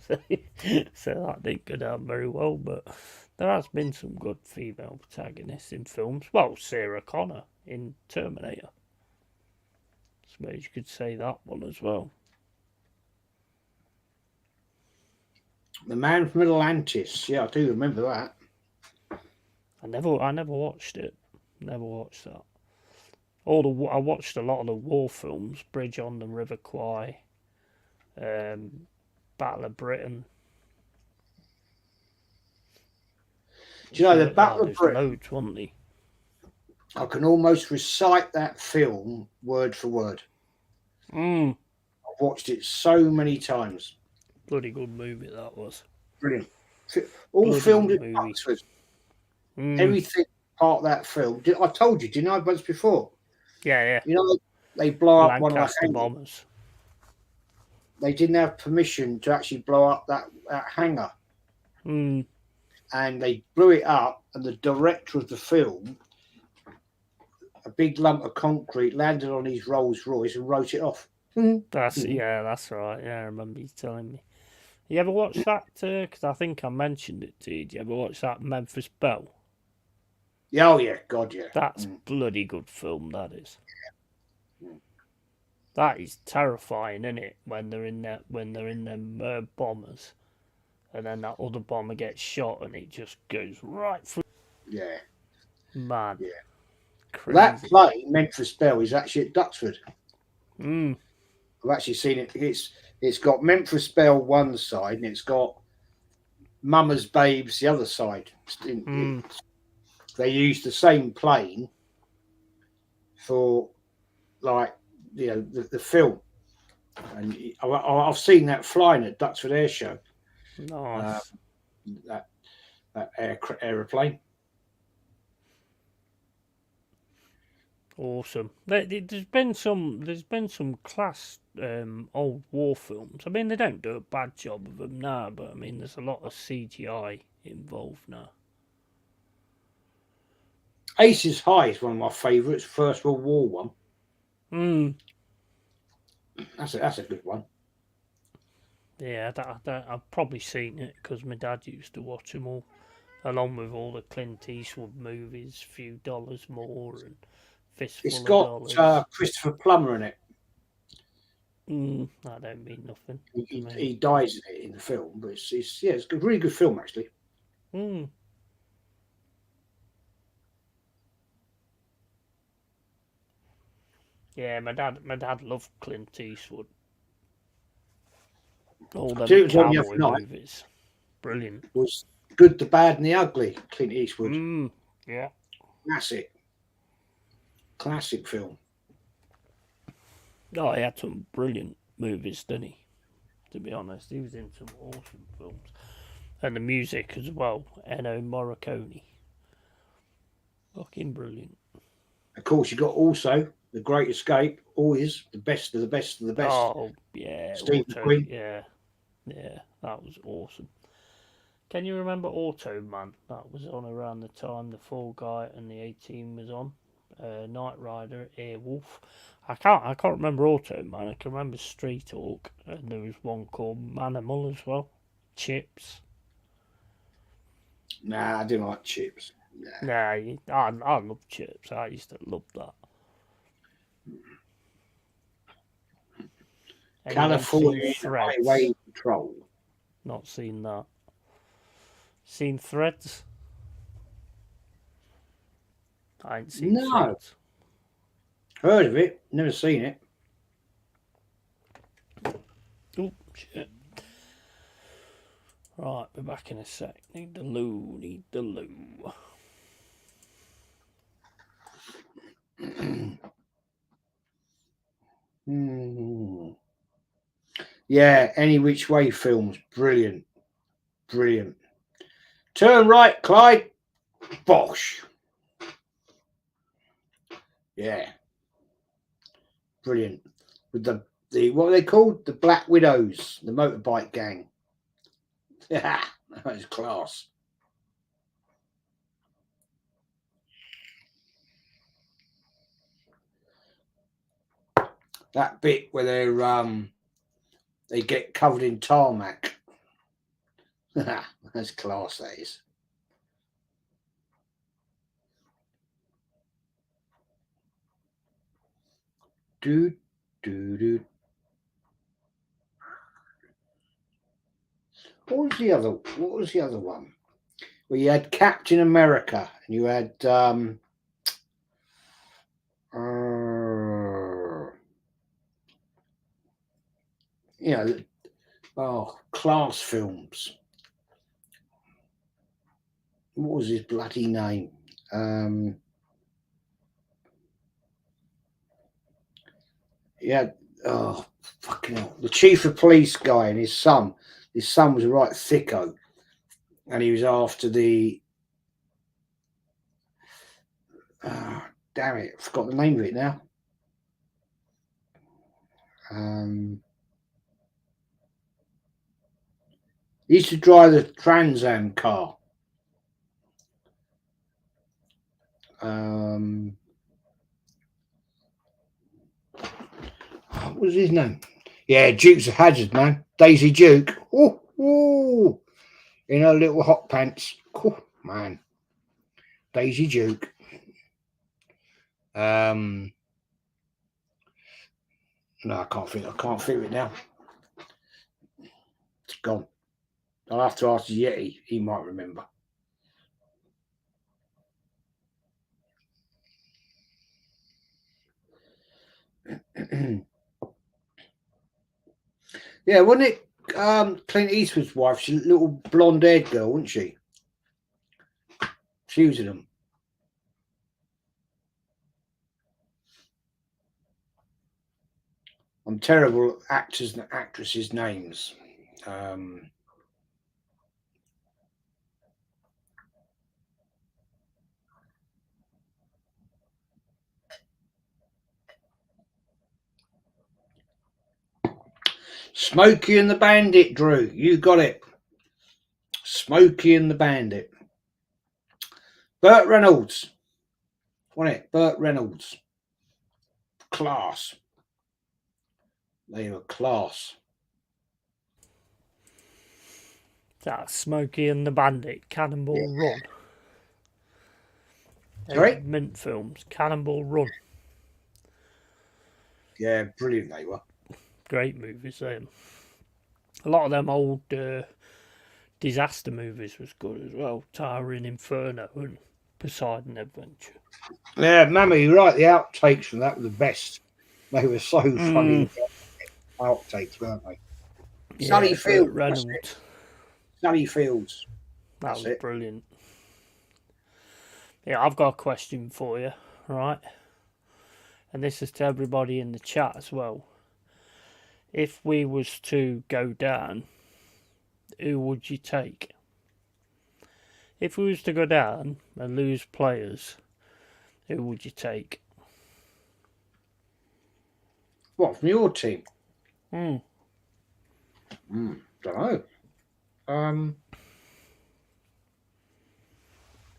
So that didn't go down very well. But there has been some good female protagonists in films. Well, Sarah Connor in Terminator. I suppose you could say that one as well. The Man from Atlantis. Yeah, I do remember that. I never watched it. Never watched that. I watched a lot of the war films. Bridge on the River Kwai, Battle of Britain. Do you know the Battle of There's Britain? loads, wasn't there? I can almost recite that film word for word. Mm. I've watched it so many times. Bloody good movie that was. Brilliant. All Bloody filmed good at movie. Oxford. Mm. Everything part of that film. I told you, didn't I, once before? Yeah. You know, they blow up one of the Lancaster hangars. bombers. They didn't have permission to actually blow up that hangar. Mm. And they blew it up, and the director of the film, a big lump of concrete, landed on his Rolls Royce and wrote it off. That's right. Yeah, I remember you telling me. You ever watch that? Because I think I mentioned it to you. Did you ever watch that Memphis Belle? Yeah, oh yeah, God, yeah. That's bloody good film. That is. That is terrifying, isn't it? When they're in them bombers, and then that other bomber gets shot, and it just goes right through. Yeah. Man. Yeah. Crazy. That play, Memphis Belle, is actually at Duxford. Mm. I've actually seen it. It's got Memphis Belle one side, and it's got Mama's Babes the other side. They used the same plane for, like, you know, the film, and I've seen that flying at Duxford Air Show. Nice. That aeroplane. Awesome. There's been some class old war films. I mean, they don't do a bad job of them now, but I mean, there's a lot of CGI involved now. Aces High is one of my favourites. First World War one. That's a good one. Yeah, I've probably seen it because my dad used to watch them all, along with all the Clint Eastwood movies, Few Dollars More and Fistful It's of got Dollars. Christopher Plummer in it. That don't mean nothing. He dies in it in the film, but it's a really good film actually. Yeah, my dad loved Clint Eastwood. All them cowboy movies. Brilliant. Was Good, the Bad and the Ugly, Clint Eastwood. Yeah. Classic film. Oh, he had some brilliant movies, didn't he? To be honest, he was in some awesome films. And the music as well, Ennio Morricone. Fucking brilliant. Of course, you got also The Great Escape, always the best of the best of the best. Oh, yeah. Steve McQueen. Yeah, that was awesome. Can you remember Automan? That was on around the time the Fall Guy and the A-Team was on. Knight Rider, Airwolf. I can't remember Automan. I can remember Street Hawk, and there was one called Manimal as well. Chips. Nah, I didn't like Chips. Nah, I love Chips. I used to love that. California Highway Patrol. Not seen that. Seen Threads? I ain't seen Threads. Heard of it, never seen it. Oh, shit. Right, we're back in a sec. Need the loo. Yeah, Any Which Way films, brilliant, brilliant. Turn right, Clyde. Bosh. Yeah, brilliant. With the what are they called? The Black Widows, the motorbike gang. Yeah, that was class. That bit where they get covered in tarmac. That's class, that is. Do do do. What was the other one? Well, you had Captain America, and you had you know, class films. What was his bloody name? Yeah, oh fucking hell. The chief of police guy and his son. His son was a right thicko, and he was after the. Damn it! I forgot the name of it now. He used to drive the Trans Am car. What was his name? Yeah, Dukes of Hazzard, man. Daisy Duke. Oh, in her little hot pants. Oh, man. Daisy Duke. No, I can't think of it now. It's gone. I'll have to ask Yeti. He might remember. Yeah, wasn't it Clint Eastwood's wife? She's a little blonde-haired girl, wasn't she? She was in them. I'm terrible at actors and actresses' names. Smokey and the Bandit, Drew. You got it. Smokey and the Bandit. Burt Reynolds. Wasn't it? Burt Reynolds. Class. They were class. That's Smokey and the Bandit, Cannonball Run. Sorry? Mint films, Cannonball Run. Yeah, brilliant they were. Great movies, them. A lot of them old disaster movies was good as well. Towering Inferno and Poseidon Adventure. Yeah, Mammy, you're right. The outtakes from that were the best. They were so funny. Outtakes, weren't they? Yeah, Sally Fields. Reynolds. Sally Fields. That was brilliant. Yeah, I've got a question for you, right? And this is to everybody in the chat as well. If we was to go down, who would you take? If we was to go down and lose players, who would you take? What, from your team? Don't know.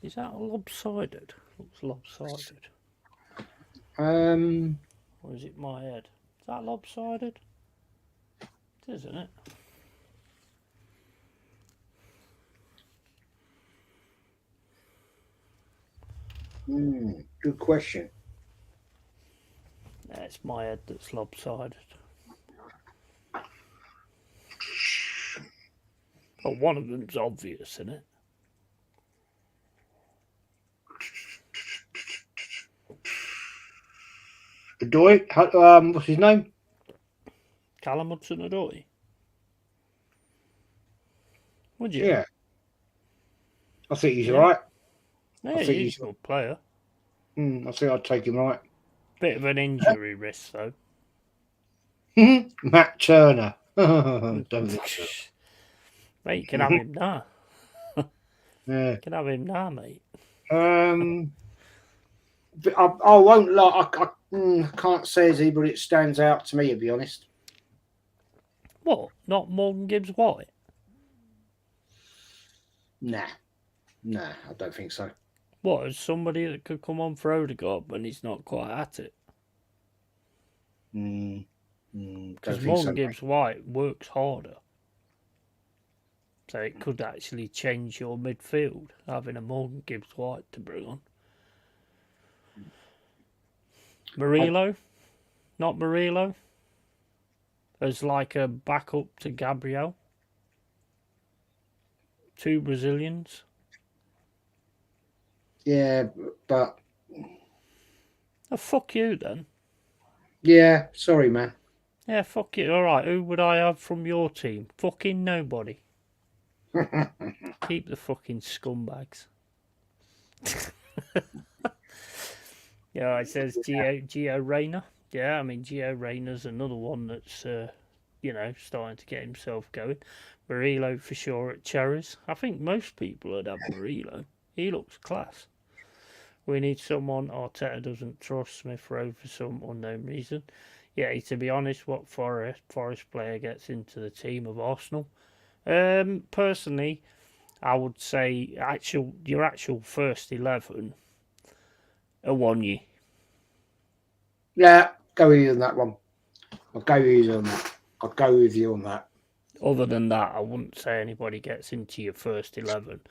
Is that lopsided? Looks lopsided. Or is it my head? Is that lopsided? It is, isn't it? Good question. Yeah, it's my head that's lopsided. Oh, one of them's obvious, isn't it? Adoy, what's his name? Callum Hudson-Odoi. Would you? Yeah. I think he's all right. Yeah, he's a good player. I think I'd take him right. Bit of an injury risk, though. Matt Turner. Don't think so. Mate, you can have him now. Yeah. You can have him now, mate. But I won't lie. I can't say as but it stands out to me, to be honest. What? Not Morgan Gibbs White? Nah, I don't think so. What? As somebody that could come on for Odegaard when he's not quite at it? Don't think Morgan so. Gibbs White works harder. So it could actually change your midfield, having a Morgan Gibbs White to bring on. Murillo? Not Murillo? As like a backup to Gabriel? 2 Brazilians? Yeah, but... Oh, fuck you then. Yeah, sorry, man. Yeah, fuck you. Alright, who would I have from your team? Fucking nobody. Keep the fucking scumbags. Yeah, it says Gio Reyna. Yeah, I mean, Gio Reyna's another one that's, starting to get himself going. Murillo for sure at Cherries. I think most people would have Murillo. He looks class. We need someone Arteta doesn't trust Smith Rowe for some unknown reason. Yeah, to be honest, what Forest player gets into the team of Arsenal? Personally, I would say your actual first 11 are Awonyi. Yeah, go with you on that one. I'll go with you on that. I'll go with you on that. Other than that, I wouldn't say anybody gets into your first 11.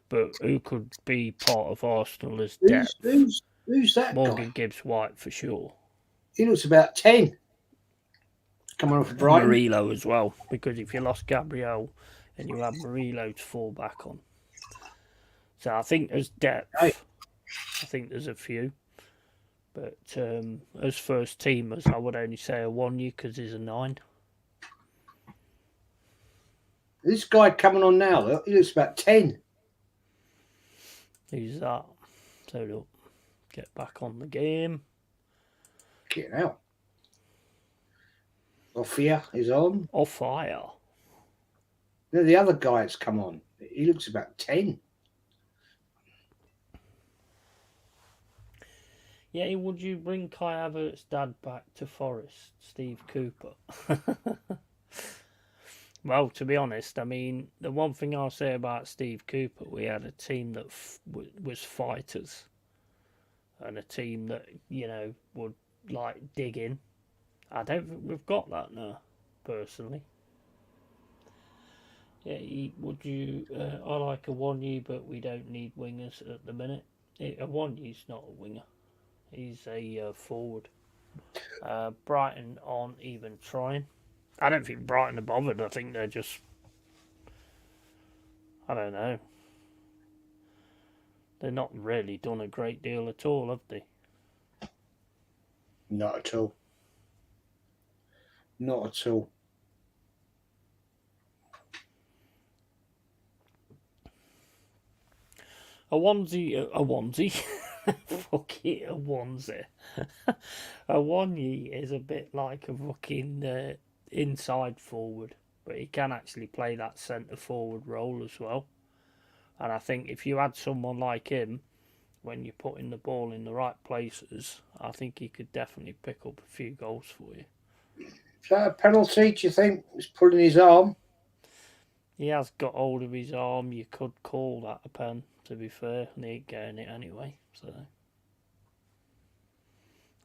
But who could be part of Arsenal as depth? Who's that Morgan guy? Gibbs White for sure. He looks about 10. Coming off of Brighton. Murillo as well, because if you lost Gabriel and you have Murillo to fall back on. So I think there's depth. Hey. I think there's a few. But as first teamers, I would only say Awonyi because he's a 9. This guy coming on now, he looks about 10. Who's that? So look, get back on the game. Get out. Ophir is on. Off fire. The other guy that's come on, he looks about 10. Yeah, would you bring Kai Havertz's dad back to Forest, Steve Cooper? Well, to be honest, I mean, the one thing I'll say about Steve Cooper, we had a team that was fighters. And a team that, would, dig in. I don't think we've got that now, personally. Yeah, I like Awonyi, but we don't need wingers at the minute. Awonyi's not a winger. He's a forward. Brighton aren't even trying. I don't think Brighton are bothered. I think they're just... I don't know. They're not really done a great deal at all, have they? Not at all. Not at all. A onesie. Fuck it, a onesie. Awonyi is a bit like a fucking inside forward, but he can actually play that centre forward role as well. And I think if you had someone like him, when you're putting the ball in the right places, I think he could definitely pick up a few goals for you. Is that a penalty, do you think? He's pulling his arm. He has got hold of his arm. You could call that a pen, to be fair, and he ain't getting it anyway. So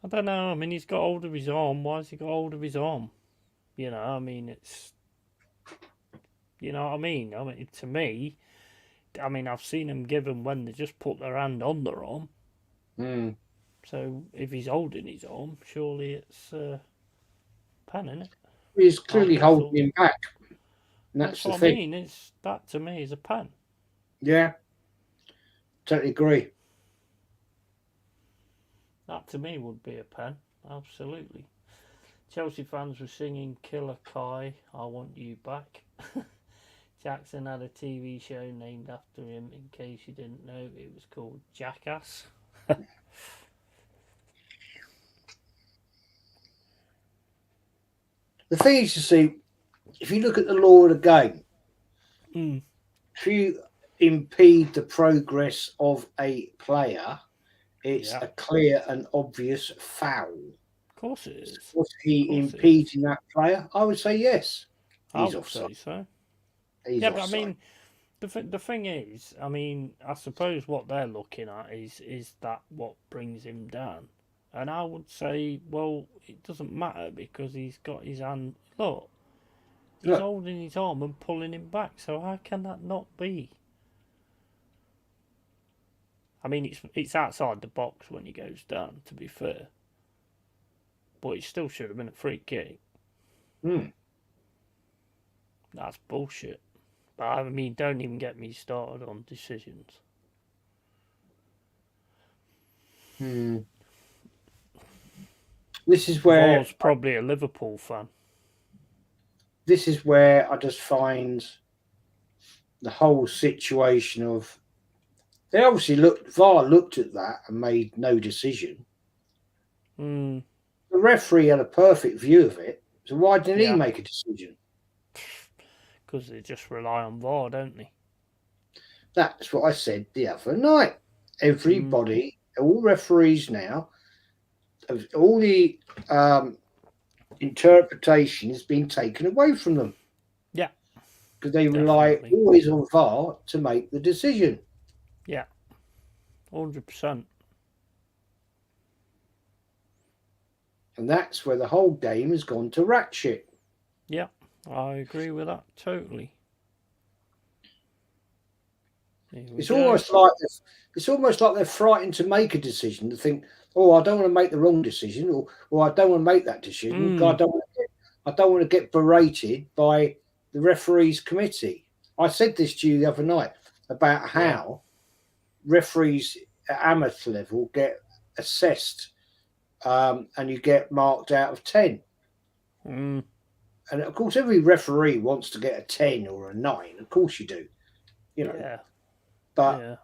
I don't know. I mean, he's got hold of his arm. Why has he got hold of his arm? I mean, it's... You know what I mean? I mean, to me... I mean, I've seen them give them when they just put their hand on their arm. Mm. So if he's holding his arm, surely it's pen, isn't it? He's clearly holding him back. That's what I mean. That to me is a pen. Yeah, totally agree. That to me would be a pen. Absolutely. Chelsea fans were singing "Killer Kai, I Want You Back." Jackson had a TV show named after him. In case you didn't know, it was called Jackass. The thing is, you see, if you look at the law of the game, Mm. if you impede the progress of a player, it's Yeah, a clear and obvious foul. of course it is. Was Of he course it is. impeding that player? I would say yes. I He's would offside. say so. He's Yeah, but I offside. mean, the thing is, I mean, I suppose what they're looking at is that what brings him down, and I would say, well, it doesn't matter because he's got his hand. Look, he's Look, holding his arm and pulling him back. So how can that not be? I mean, it's outside the box when he goes down. To be fair, but it still should have been a free kick. hmm. That's bullshit. But I mean, don't even get me started on decisions. Hmm. This is where Var's probably a Liverpool fan. I just find the whole situation of they obviously VAR looked at that and made no decision. Hmm. The referee had a perfect view of it, so why didn't he Yeah. make a decision? Because they just rely on VAR, don't they? That's what I said the other night. Mm. Everybody, all referees now, all the interpretation has been taken away from them Yeah, because they rely definitely. always on VAR to make the decision. Yeah, 100%. And that's where the whole game has gone to rat shit. Yeah, I agree with that totally. Here we It's go. almost like they're frightened to make a decision. To think, oh, I don't want to make the wrong decision, or I don't want to make that decision. Mm. I don't want to get berated by the referees committee. I said this to you the other night about Yeah. how referees at amateur level get assessed, and you get marked out of 10. Mm. And of course, every referee wants to get a 10 or a 9. Of course, you do, you know. Yeah. But Yeah.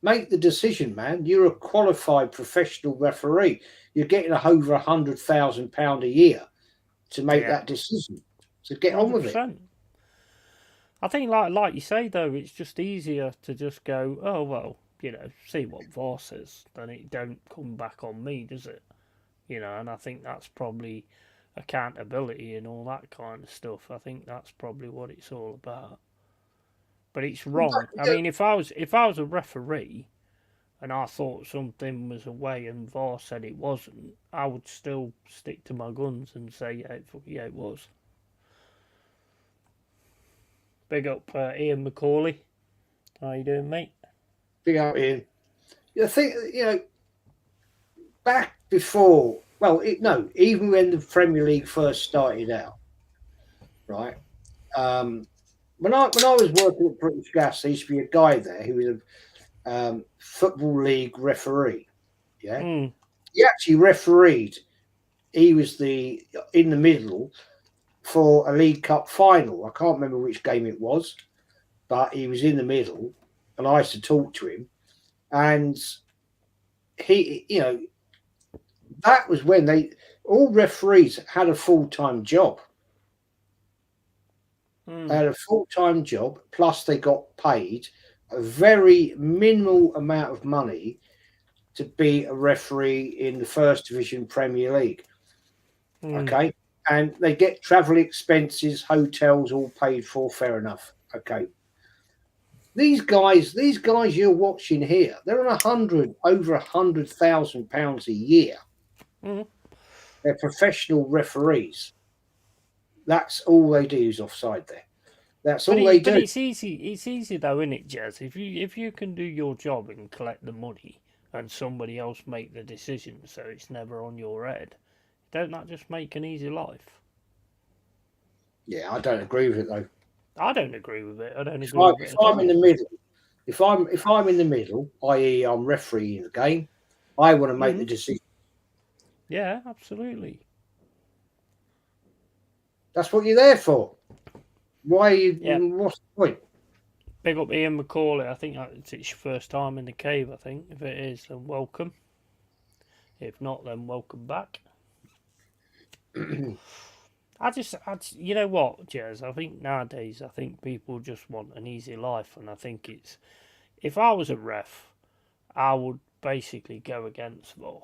make the decision, man. You're a qualified professional referee. You're getting over £100,000 a year to make Yeah. that decision. So get on with it. 100%. I think, like you say, though, it's just easier to just go, oh, well, see what VAR says. Then it don't come back on me, does it? And I think that's probably accountability and all that kind of stuff. I think that's probably what it's all about. But it's wrong. I mean, if I was a referee and I thought something was away and VAR said it wasn't, I would still stick to my guns and say, yeah, it was. Big up Ian McCauley. How you doing, mate? Big up, Ian. I think, back before, even when the Premier League first started out, right? When I was working at British Gas, there used to be a guy there who was a football league referee. Yeah, Mm. he actually refereed. He was in the middle for a League Cup final. I can't remember which game it was, but he was in the middle, and I used to talk to him. And he, that was when all referees had a full-time job. They had a full-time job, plus they got paid a very minimal amount of money to be a referee in the First Division Premier League. Okay. And they get travel expenses, hotels all paid for, fair enough. Okay. These guys you're watching here, they're on over £100,000 a year. Mm. They're professional referees. That's all they do is offside there. That's all they do. But it's easy. It's easy though, isn't it, Jez? If you can do your job and collect the money, and somebody else make the decision, so it's never on your head, don't that just make an easy life? Yeah, I don't agree with it though. I don't agree with it. I don't agree with it If at I'm in all. the middle, if I'm in the middle, i.e., I'm refereeing the game, I want to make the decision. Yeah, absolutely. That's what you're there for. Why? Yeah. What's the point? Big up Ian McCauley. I think it's your first time in the cave. I think if it is, then welcome. If not, then welcome back. You know what, Jez? I think nowadays, people just want an easy life, and I think if I was a ref, I would basically go against VAR.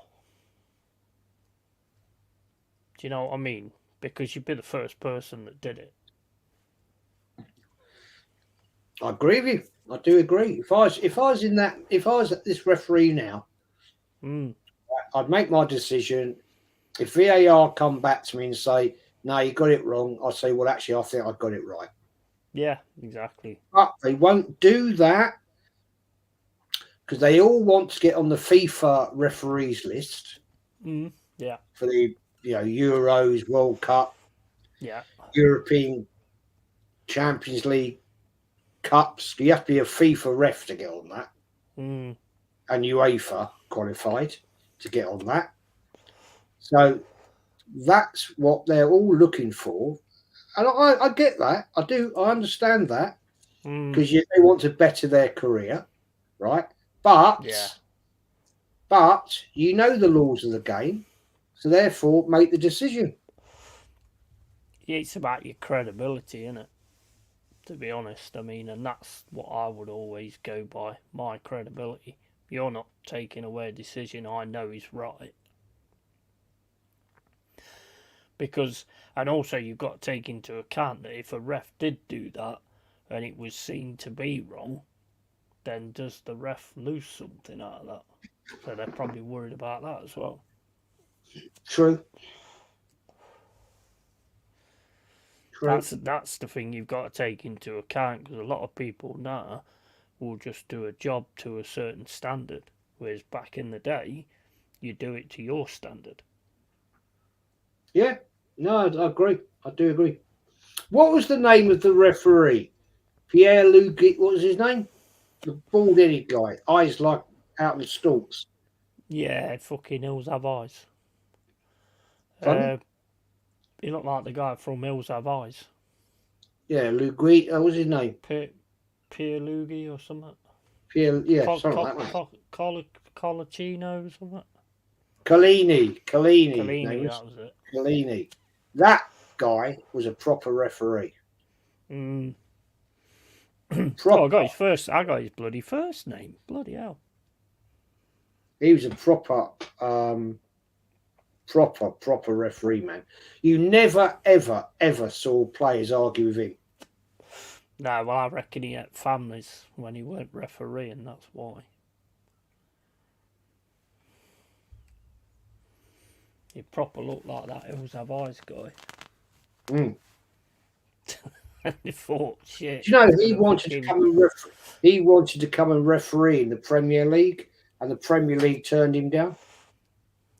Do you know what I mean? Because you'd be the first person that did it. I agree with you. I do agree. If I was this referee now, I'd make my decision. If VAR come back to me and say, "No, you got it wrong," I'd say, "Well, actually, I think I got it right." Yeah, exactly. But they won't do that because they all want to get on the FIFA referees list Yeah, for the Euros, World Cup, yeah. European Champions League cups. You have to be a FIFA ref to get on that, and UEFA qualified to get on that. So that's what they're all looking for, and I get that. I do. I understand that because they want to better their career, right? But Yeah. you know the laws of the game, so therefore make the decision. It's about your credibility, isn't it? To be honest, I mean, and that's what I would always go by, my credibility. You're not taking away a decision I know is right. Because, and also you've got to take into account that if a ref did do that and it was seen to be wrong, then does the ref lose something out of that? So they're probably worried about that as well. True. That's the thing you've got to take into account, because a lot of people now will just do a job to a certain standard, whereas back in the day, you do it to your standard. Yeah, no, I agree. I do agree. What was the name of the referee? Pierre Lugi. What was his name? The bald-headed guy, eyes like out of the stalks. Yeah, fucking Hills Have Eyes. Funny. He looked like the guy from Hills Have Eyes. Yeah, Luigi. What was his name? Pierre Luigi or something. Pierre. Yeah, something like that. Colacino or something. Collini. That was it. Collini. That guy was a proper referee. Proper. I got his bloody first name. Bloody hell. He was a proper referee, man. You never, ever, ever saw players argue with him. No, well, I reckon he had families when he weren't refereeing, that's why. He proper looked like that Hills Have Eyes guy. And he thought, shit. Do you know he wanted to come and referee in the Premier League, and the Premier League turned him down?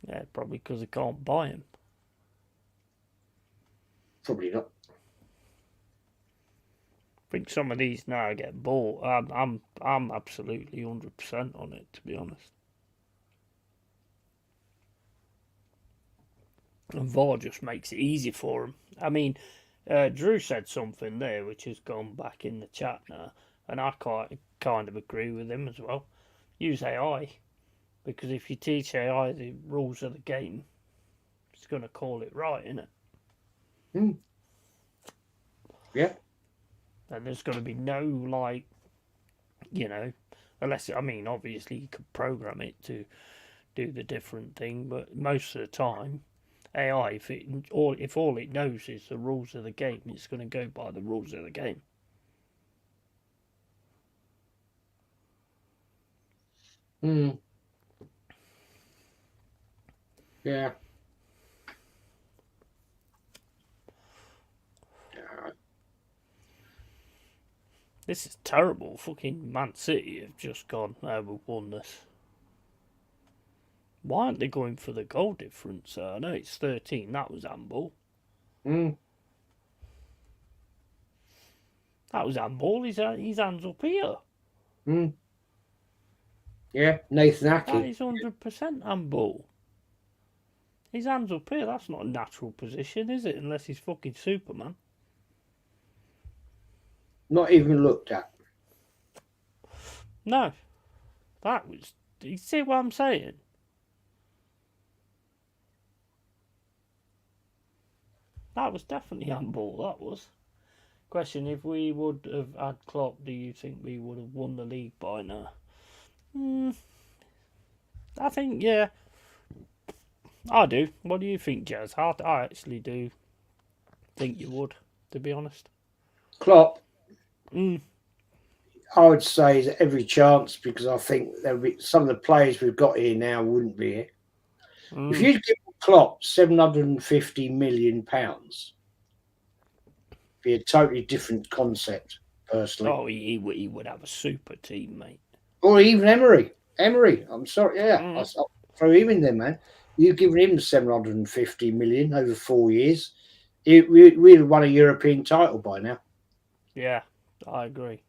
Yeah, probably because they can't buy him. Probably not. I think some of these now get bought. I'm absolutely 100% on it, to be honest. And VAR just makes it easy for them. I mean, Drew said something there which has gone back in the chat now, and I kind of agree with him as well. Use AI, because if you teach AI the rules of the game, it's going to call it right, isn't it? Yeah. And there's going to be no, unless, I mean, obviously you could program it to do the different thing, but most of the time, AI, if all it knows is the rules of the game, it's going to go by the rules of the game. Yeah. This is terrible. Fucking Man City have just gone, we've won this. Why aren't they going for the goal difference? I know it's 13. That was handball. That was handball. His hands up here. Yeah, Nathan Ake. That is 100% handball. His hands up here. That's not a natural position, is it? Unless he's fucking Superman. Not even looked at. No. That was... Do you see what I'm saying? That was definitely handball. That was. Question: if we would have had Klopp, do you think we would have won the league by now? I think yeah. I do. What do you think, Jazz? I actually do think you would, to be honest. Klopp, Mm. I would say is every chance because I think there'll be some of the players we've got here now wouldn't be here. If you'd give Klopp £750 million, be a totally different concept, personally. Oh, he would have a super team, mate. Or even Emery. I'm sorry, yeah, I'll throw him in there, man. You've given him 750 million over 4 years. We'd have won a European title by now. Yeah, I agree.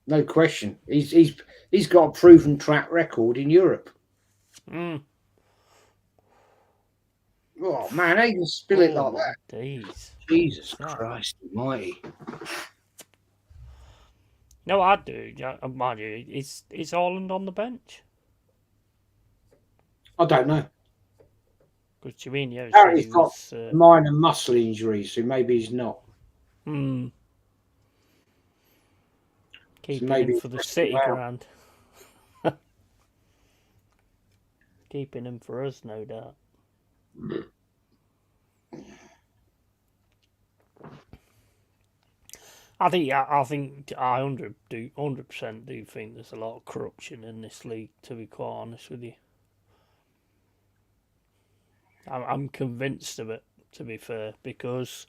No question. He's got a proven track record in Europe. Oh man, they can spill it like that. Days. Jesus Christ Almighty! No, I do. Mind you, is Haaland on the bench? I don't know. Because Chirino Apparently said he's he got was. minor muscle injuries, so maybe he's not. Keeping so maybe him for the City ground. Keeping him for us, no doubt. I think I 100% do think there's a lot of corruption in this league. To be quite honest with you, I'm convinced of it. To be fair, because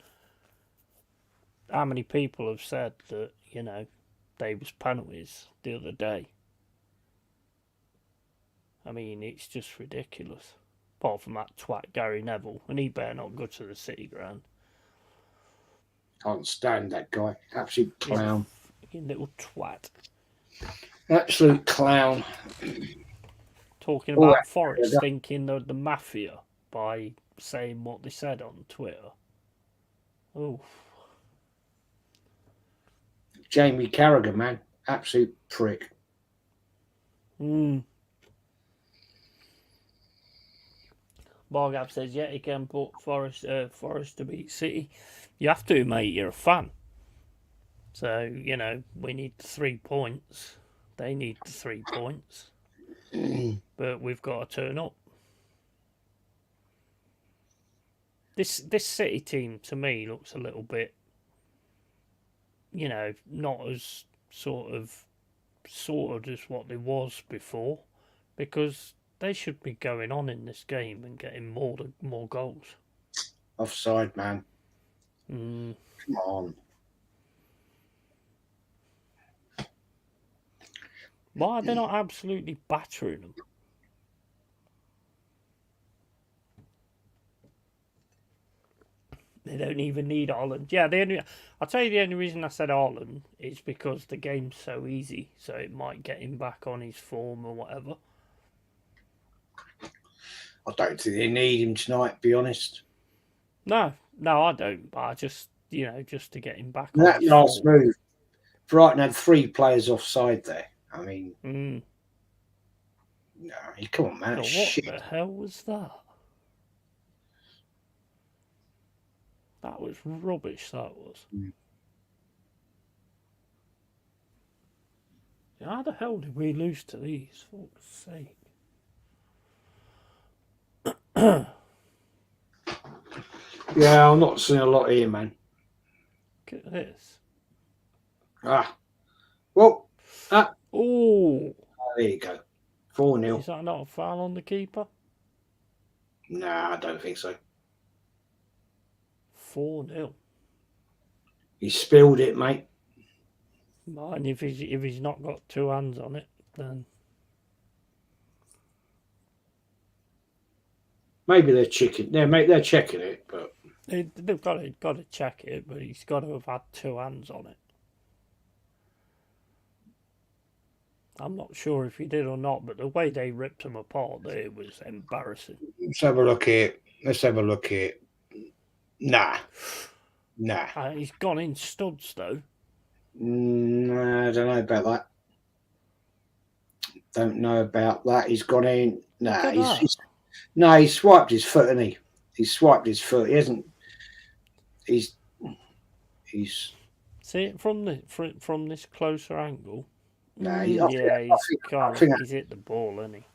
how many people have said that they was penalties the other day? I mean, it's just ridiculous. Apart from that twat Gary Neville, and he better not go to the City ground. Can't stand that guy. Absolute clown. Fucking little twat. Absolute clown. Talking about Forest thinking they're the mafia by saying what they said on Twitter. Oh. Jamie Carragher, man. Absolute prick. Bargab says, yeah, he can put Forest to beat City. You have to, mate. You're a fan. So, we need 3 points. They need the 3 points. But we've got to turn up. This City team, to me, looks a little bit, not as sorted as what they was before. Because they should be going on in this game and getting more goals. Offside, man. Come on. Why are they not absolutely battering them? They don't even need Haaland. Yeah, I'll tell you the only reason I said Haaland is because the game's so easy, so it might get him back on his form or whatever. I don't think they need him tonight, to be honest. No, I don't. But I just, just to get him back on that his last form. move, Brighton had 3 players offside there. I mean, no, come on, man. What shit. the hell was that? That was rubbish, that was. How the hell did we lose to these? For fuck's sake. Yeah, I'm not seeing a lot here, man. Look at this. Well. Oh. There you go. 4-0. Is that not a foul on the keeper? Nah, I don't think so. 4-0. He spilled it, mate. And if he's not got 2 hands on it, then maybe they're checking. They're checking it, but they've got to check it. But he's got to have had 2 hands on it. I'm not sure if he did or not, but the way they ripped him apart there was embarrassing. Let's have a look here. Nah. He's gone in studs, though. Nah, I don't know about that. He's gone in. Nah, No, he swiped his foot, hasn't he? He swiped his foot. He hasn't. He's. See it from this closer angle. No, Yeah, he's I think he's hit the ball, isn't he?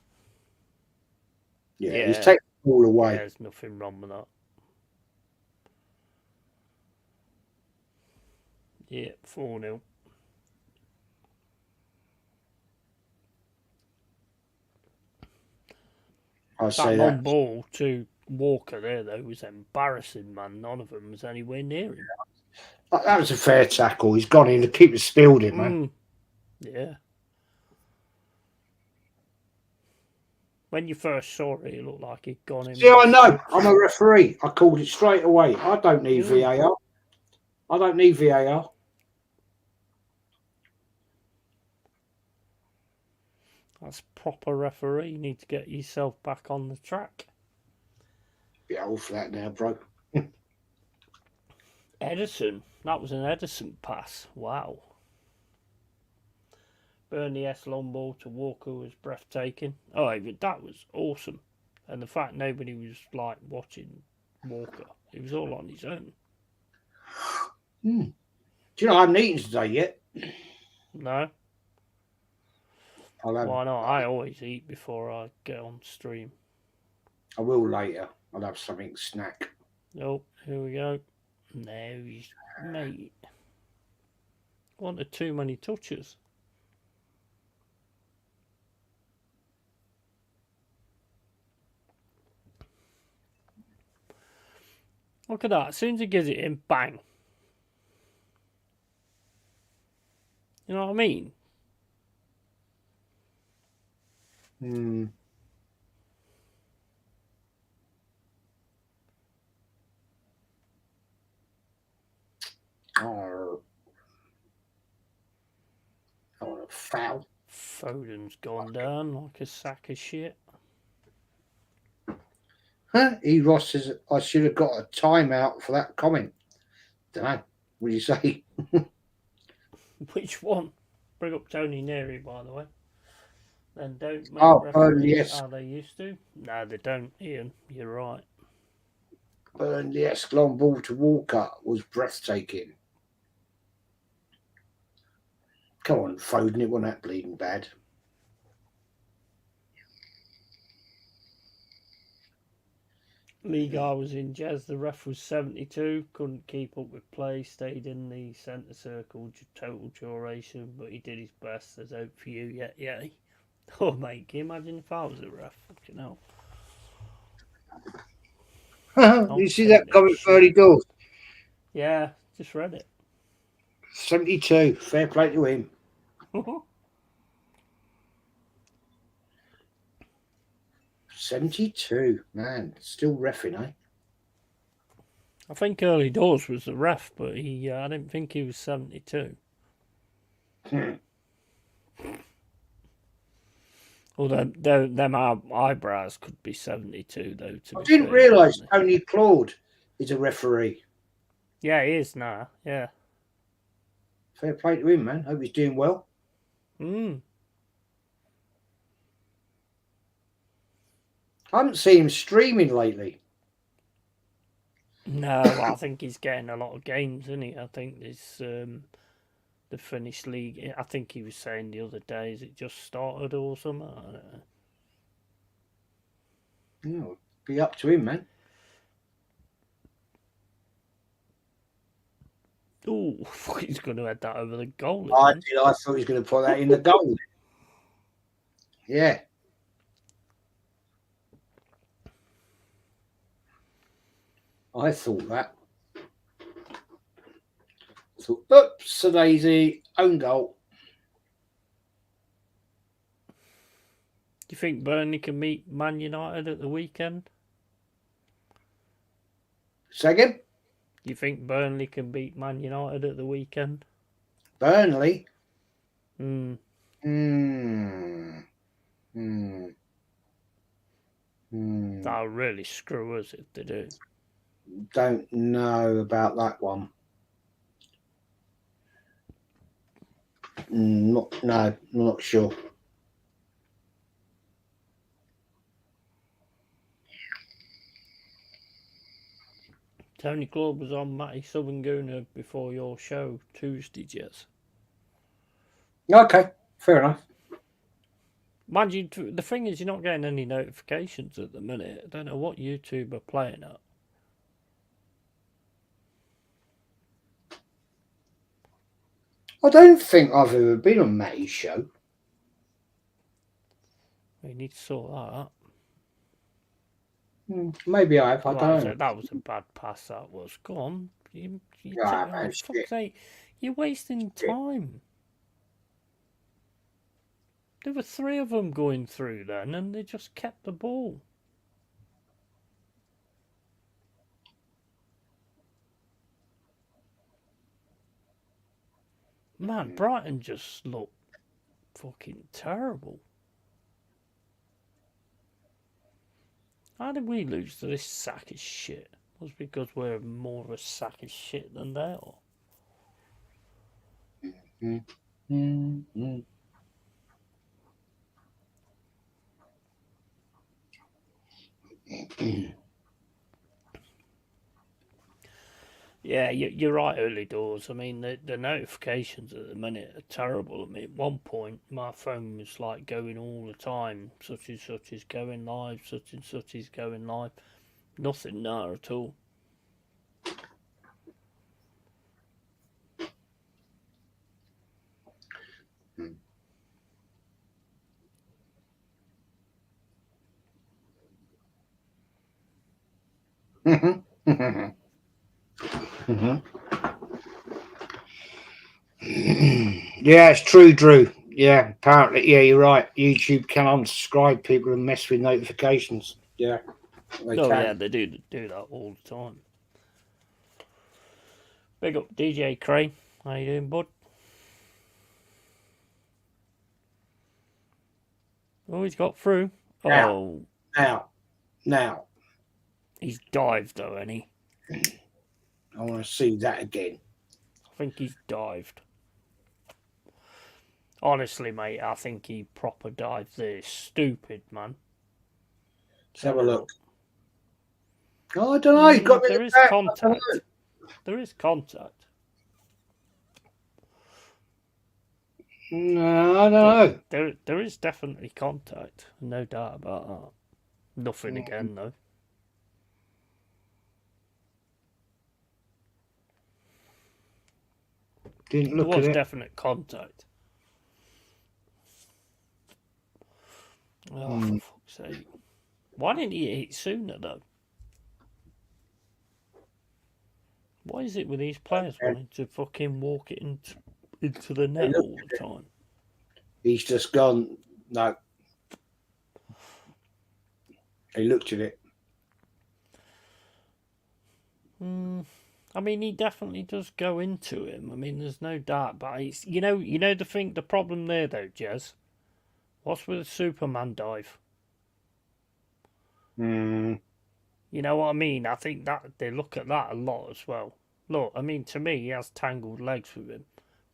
yeah, he's Yeah, taken the ball yeah. away. There's nothing wrong with that. Yeah, 4-0. I That say long that. ball to Walker there, though, was embarrassing, man. None of them was anywhere near him. That was a fair tackle. He's gone in to keep the spilled it, man. Yeah. When you first saw it, it looked like he'd gone in. See, I know. I'm a referee. I called it straight away. I don't need VAR. I don't need VAR. That's proper referee. You need to get yourself back on the track. Be old for that now, bro. Edison. That was an Edison pass. Wow. Burnley S long ball to Walker was breathtaking. Oh, that was awesome. And the fact nobody was like watching Walker. He was all on his own. Do you know I haven't eaten today yet? No. Why not? I always eat before I get on stream. I will later. I'll have something to snack. Oh, here we go. No, mate. Wanted too many touches. Look at that. As soon as he gives it in, bang. You know what I mean? Oh, a foul. Foden's gone down like a sack of shit. Huh? Ross says I should have got a timeout for that comment. Don't know. What do you say? Which one? Bring up Tony Neri, by the way. Then don't make referees yes. how they used to. No, they don't, Ian. You're right. Burnley-esque long ball to Walker was breathtaking. Come on, Foden, it wasn't that bleeding bad. Liga was in Jezza. The ref was 72. Couldn't keep up with play. Stayed in the centre circle total duration, but he did his best. There's hope for you yet, yeah. Oh, mate, can you imagine if I was a ref? Fucking hell. You see that comment for early doors? Yeah, just read it. 72. Fair play to him. 72, man, still reffing, eh? I think early doors was the ref, but I didn't think he was 72. Although them eyebrows could be 72, though. I didn't realise Tony Claude is a referee. Yeah, he is now. Yeah. Fair play to him, man. Hope he's doing well. I haven't seen him streaming lately. No, I think he's getting a lot of games, isn't he? I think this the Finnish league. I think he was saying the other day, is it just started or something? I don't know. Oh, be up to him, man. Oh, he's going to head that over the goal. I thought he was going to put that in the goal. Yeah. I thought that. So, oops, a daisy, own goal. Do you think Burnley can meet Man United at the weekend? Second? Do you think Burnley can beat Man United at the weekend? Burnley? That'll really screw us if they do. Don't know about that one. Not sure. Tony Claude was on Matty Southern before your show Tuesday, Jez. Okay, fair enough. Mind you, the thing is, you're not getting any notifications at the minute. I don't know what YouTube are playing at. I don't think I've ever been on Matty's show. We need to sort that out. Maybe I have. I don't know. That was a bad pass. That was. Go on. Man, Fuck's sake! You're wasting time. There were 3 of them going through then, and they just kept the ball. Man, Brighton just looked fucking terrible. How did we lose to this sack of shit? It was because we're more of a sack of shit than they are. Yeah, you're right, early doors. I mean, the notifications at the minute are terrible. I mean, at one point, my phone was like going all the time. Such and such is going live, such and such is going live. Nothing there at all. Yeah, it's true, Drew. Yeah, apparently, yeah, you're right. YouTube can unsubscribe people and mess with notifications. Yeah, they can. Yeah, they do that all the time. Big up DJ Cray. How you doing, bud? Oh, he's got through. Now. He's dived though, ain't he? I want to see that again. I think he's dived. Honestly, mate, I think he proper dived there. Stupid, man. Let's have a look. Oh, I don't know. He's got there is contact. There is contact. No, I don't know. There is definitely contact. No doubt about that. Nothing again, though. Didn't look there was at it. Definite contact. Oh, for fuck's sake. Why didn't he hit sooner, though? Why is it with these players wanting to fucking walk it into the net all the time? He's just gone, no. He looked at it. I mean, he definitely does go into him. I mean, there's no doubt. But it's, you know the problem there though, Jez. What's with the Superman dive? You know what I mean? I think that they look at that a lot as well. Look, I mean, to me, he has tangled legs with him,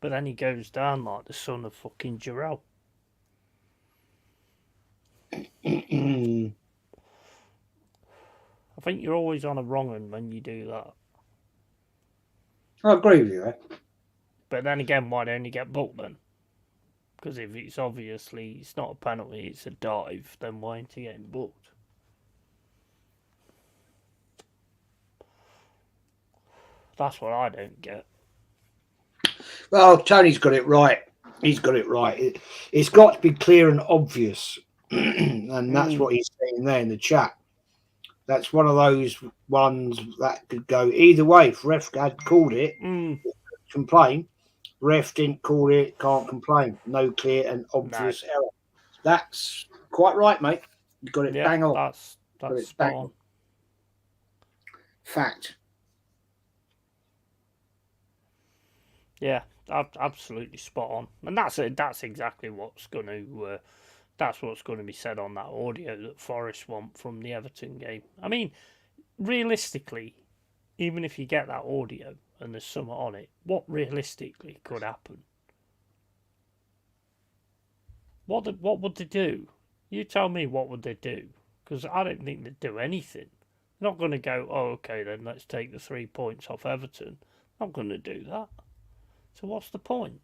but then he goes down like the son of fucking Jarrell. I think you're always on a wrong one when you do that. I agree with you, eh? But then again, why don't you get booked then? Because if it's obviously it's not a penalty, it's a dive, then why aren't you getting booked? That's what I don't get. Well, Tony's got it right. He's got it right. It's got to be clear and obvious. And that's what he's saying there in the chat. That's one of those ones that could go either way. If ref had called it, complain. Ref didn't call it, can't complain. No clear and obvious error. That's quite right, mate. You got it bang on. That's spot on. Fact. Yeah, absolutely spot on, and that's it. That's exactly what's going to. That's what's going to be said on that audio that Forest want from the Everton game. I mean, realistically, even if you get that audio and there's something on it, what realistically could happen? What would they do? You tell me what would they do? Because I don't think they'd do anything. They're not going to go, oh, okay, then let's take the 3 points off Everton. Not going to do that. So what's the point?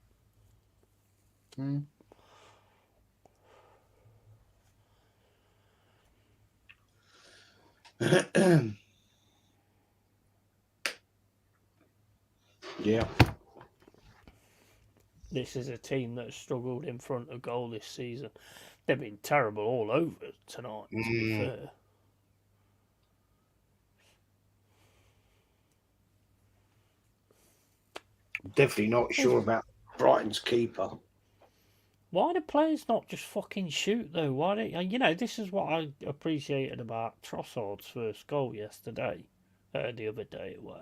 Yeah. This is a team that has struggled in front of goal this season. They've been terrible all over tonight, to be fair. Definitely not sure about Brighton's keeper. Why do players not just fucking shoot, though? Why do this is what I appreciated about Trossard's first goal yesterday, the other day or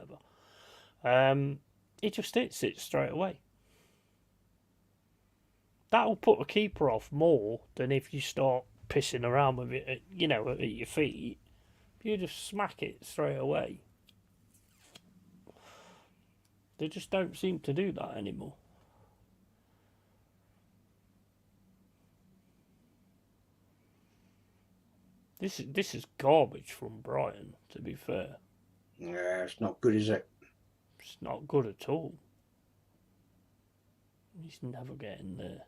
whatever. He just hits it straight away. That'll put a keeper off more than if you start pissing around with it, at your feet. You just smack it straight away. They just don't seem to do that anymore. This is garbage from Brighton, to be fair. Yeah, it's not good, is it? It's not good at all. He's never getting there.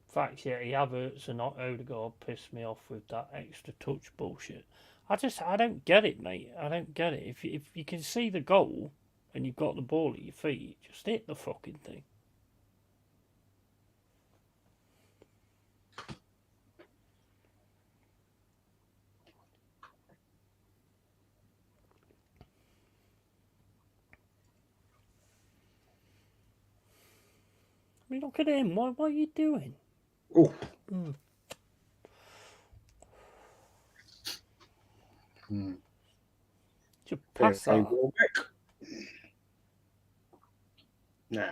In fact, yeah, Havertz and Odegaard pissed me off with that extra touch bullshit. I don't get it, mate. I don't get it. If you can see the goal and you've got the ball at your feet, just hit the fucking thing. I mean, look at him. What are you doing? Oh. Just pass that. Nah.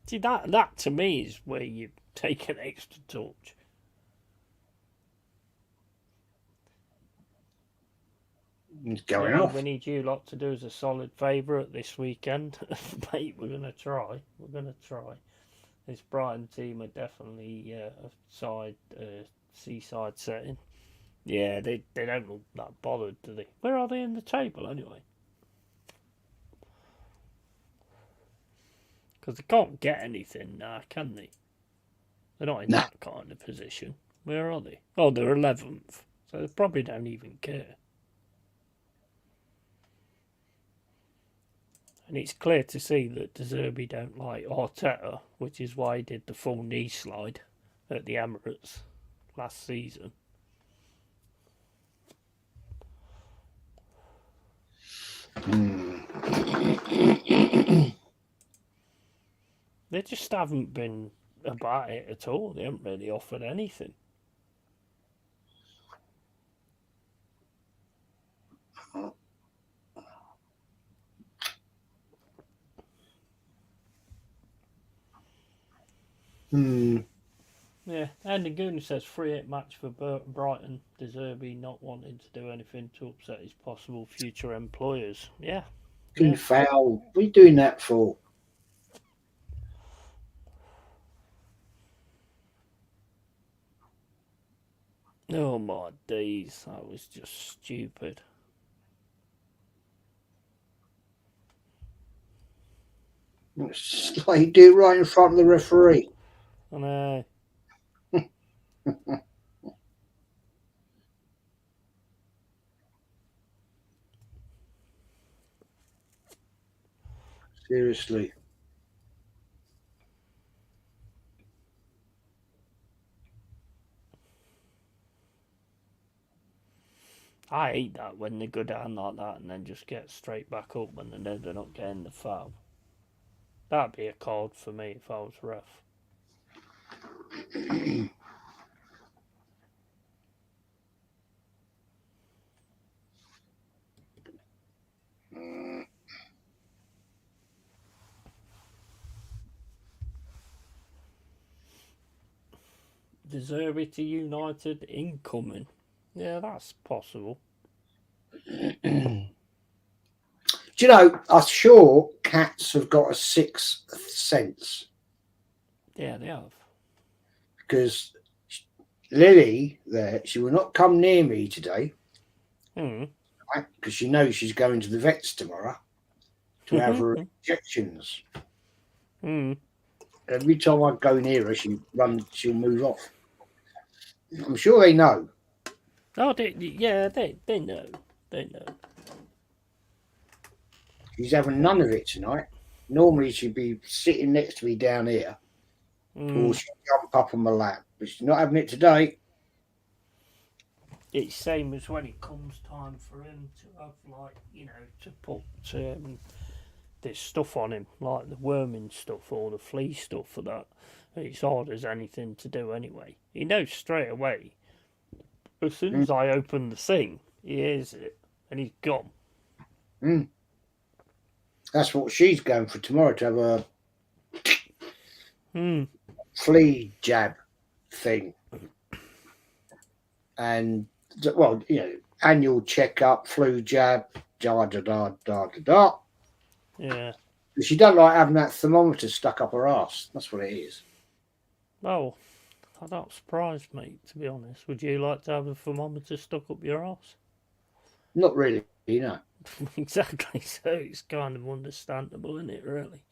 See, that to me is where you take an extra touch. He's going off. We need you lot to do us a solid favourite this weekend. Mate, we're going to try. This Brighton team are definitely a seaside setting. Yeah, they don't look that bothered, do they? Where are they in the table, anyway? Because they can't get anything now, can they? They're not in that kind of position. Where are they? Oh, they're 11th. So they probably don't even care. And it's clear to see that De Zerbi don't like Arteta, which is why he did the full knee slide at the Emirates last season. They just haven't been about it at all. They haven't really offered anything. Yeah, Andy Goon says 3-8 match for Brighton. De Zerbi not wanting to do anything to upset his possible future employers. Yeah. Foul. What are you doing that for? Oh my days, that was just stupid. It's like you do it right in front of the referee. I know. Seriously. I hate that when they go down like that and then just get straight back up when they're not getting the foul. That'd be a card for me if I was ref. De Zerbi to United incoming. Yeah, that's possible. Do you know, I'm sure cats have got a sixth sense Yeah, they have. because Lily, there, she will not come near me today, Mm. right? Because she knows she's going to the vets tomorrow to have her injections. Mm. Every time I go near her, she'll move off. I'm sure they know. Oh, they know. They know. She's having none of it tonight. Normally she'd be sitting next to me down here, or Mm. she'd jump up on my lap, but she's not having it today. It's same as when it comes time for him to have, like, to put this stuff on him, like the worming stuff or the flea stuff for that. It's hard as anything to do anyway. He knows straight away. As soon Mm, as I open the thing, he hears it and he's gone. mm. That's what she's going for tomorrow, to have a Mm. flea jab thing. And, well, annual checkup, flu jab, da da da da da da. Yeah. She don't like having that thermometer stuck up her ass. That's what it is. Oh, that don't surprise me, to be honest. Would you like to have a thermometer stuck up your ass? Not really, Exactly, so it's kind of understandable, isn't it, really?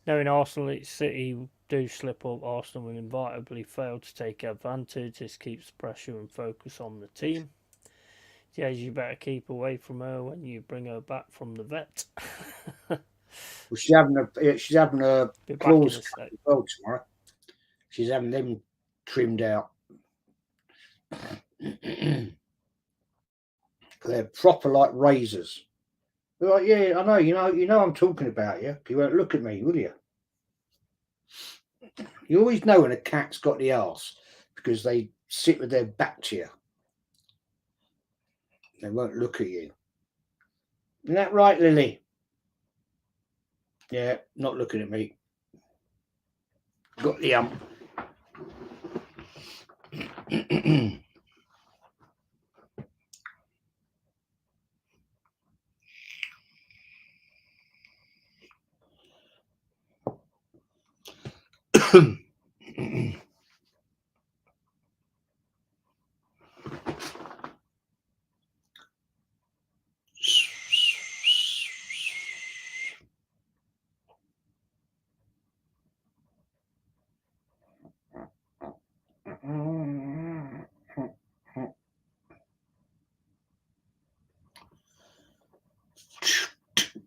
Knowing Arsenal and City do slip up, Arsenal will inevitably fail to take advantage. This keeps pressure and focus on the team. Yeah, you better keep away from her when you bring her back from the vet. Well, she's having a Be back in claws a cut sec. as well tomorrow. She's having them trimmed out. They're proper like razors. They're like, yeah, I know, you know I'm talking about you. You won't look at me, will you? You always know when a cat's got the arse because they sit with their back to you. They won't look at you. Isn't that right, Lily? Yeah, not looking at me. Got the ump.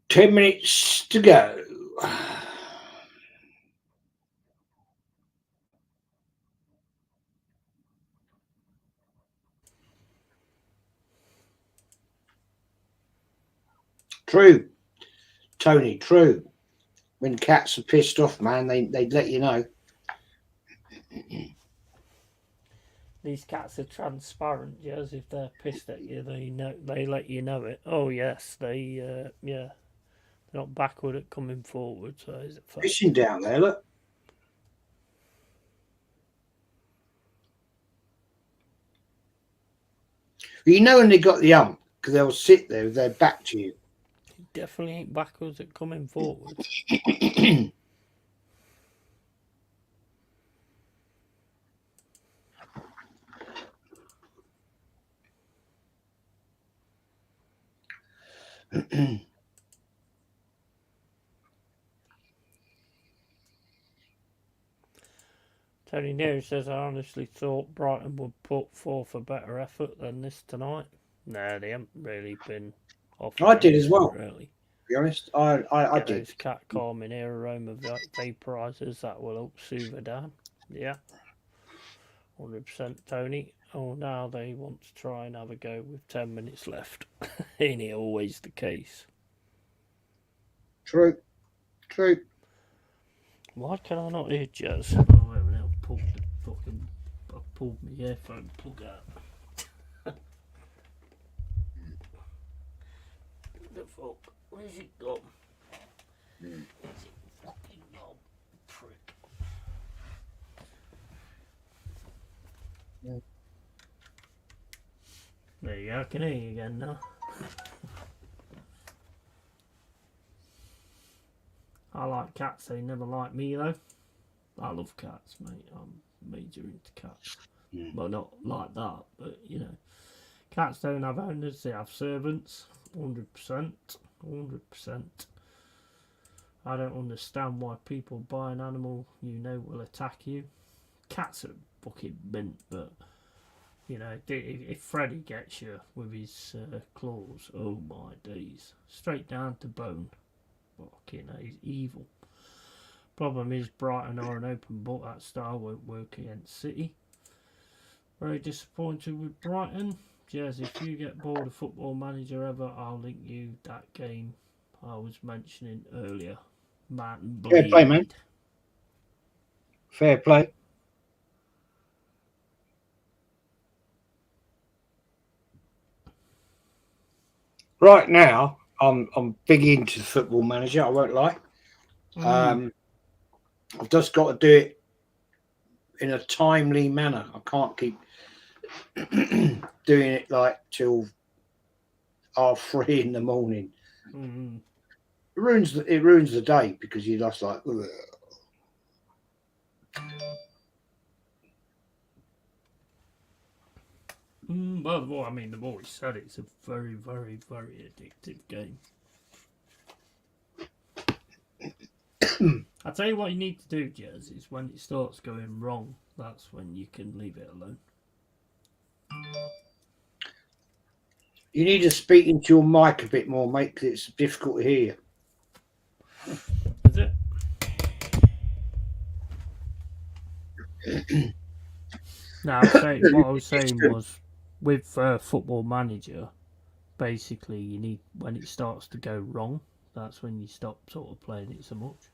10 minutes to go. True, Tony, true. When cats are pissed off, man, they let you know. These cats are transparent, yes. If they're pissed at you, they let you know it. Oh yes, they're not backward at coming forward. So is it fact? Fishing down there, look. You know when they got the ump, because they'll sit there with their back to you. Definitely ain't backwards at coming forward. Tony Neary says, I honestly thought Brighton would put forth a better effort than this tonight. No, they haven't really been I offering did as anything, well, really. to be honest. I Get did. those cat calming aroma vaporizers, that will help soothe her down. Yeah, 100% Tony. Oh, now they want to try and have a go with 10 minutes left. Ain't it always the case? True. Why can I not hear Jezza? Oh, wait a minute, I pulled my earphone plug out. The fuck? Where's it gone? Is it fucking knob? Prick. There you go, I can hear you again now. I like cats. They never like me though. I love cats, mate. I'm major into cats. Well, not like that, but you know, cats don't have owners. They have servants. 100%. 100%. I don't understand why people buy an animal you know will attack you. Cats are fucking mint, but you know, if Freddy gets you with his claws, oh my days, straight down to bone. Fucking hell, he's evil. Problem is, Brighton are an open book. That style won't work against City. Very disappointed with Brighton. Jez, if you get bored of Football Manager ever, I'll link you that game I was mentioning earlier. Man, Fair play, man. Fair play. Right now, I'm big into Football Manager. I won't lie. I've just got to do it in a timely manner. I can't keep doing it like till 3:30 in the morning. It ruins the day because you're just like. Ugh. Well, I mean, the more he said it's a very, very, very addictive game. I tell you what you need to do, Jez, is when it starts going wrong, that's when you can leave it alone. You need to speak into your mic a bit more, mate, because it's difficult to hear you. Is it? No, what I was saying was, with Football Manager, basically you need, when it starts to go wrong, that's when you stop sort of playing it so much.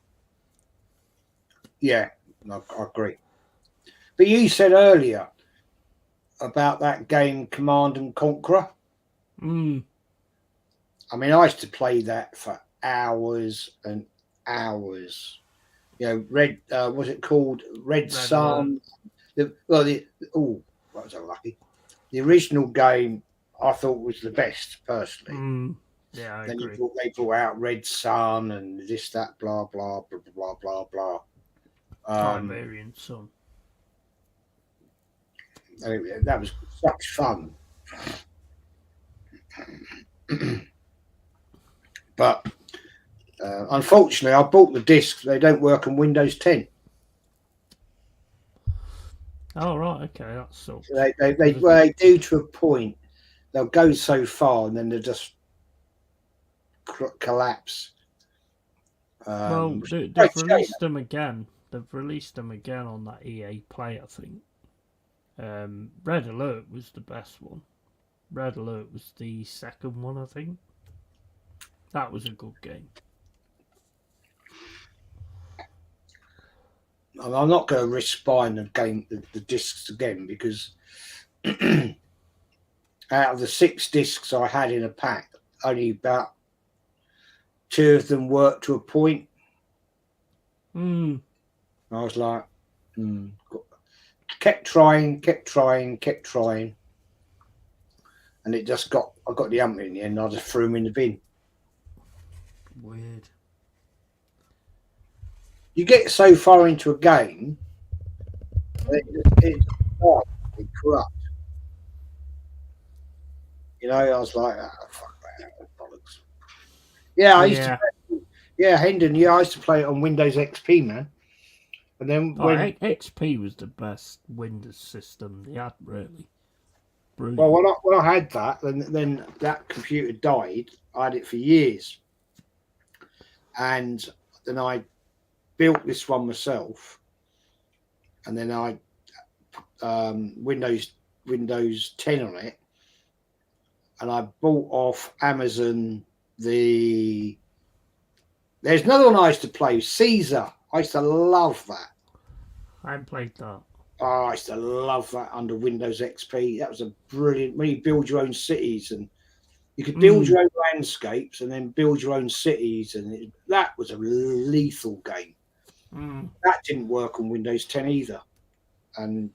Yeah, I agree. But you said earlier about that game Command and Conqueror. I mean, I used to play that for hours and hours. You know, was it called Red Sun? That was unlucky. The original game I thought was the best, personally. Yeah, I then agree. They brought out Red Sun and this, that, blah, blah, blah, blah, blah, blah. Iberian Sun. That was such fun. But unfortunately, I bought the discs. They don't work on Windows 10. Oh, right, okay, that sucks. They do to a point. They'll go so far and then they'll just collapse. Well, they've released them again. They've released them again on that EA Play, I think. Red Alert was the best one. Red Alert was the second one, I think. That was a good game. I'm not going to risk buying the discs again, because out of the 6 discs I had in a pack, only about 2 of them worked to a point. I was like, kept trying, and it just I got the hump in the end. I just threw them in the bin. Weird. You get so far into a game, it's corrupt. You know, I was like, fuck that, bollocks. Yeah, Hendon. Yeah, I used to play it on Windows XP, man. And then when XP was the best Windows system they had, really. Brilliant. Well, when I had that, then that computer died. I had it for years, and then I built this one myself, and then I Windows 10 on it, and I bought off Amazon there's another one I used to play, Caesar. I used to love that. I haven't played that. Oh, I used to love that under Windows XP. That was a brilliant, when you build your own cities, and you could build your own landscapes and then build your own cities, and that was a lethal game. That didn't work on Windows 10 either, and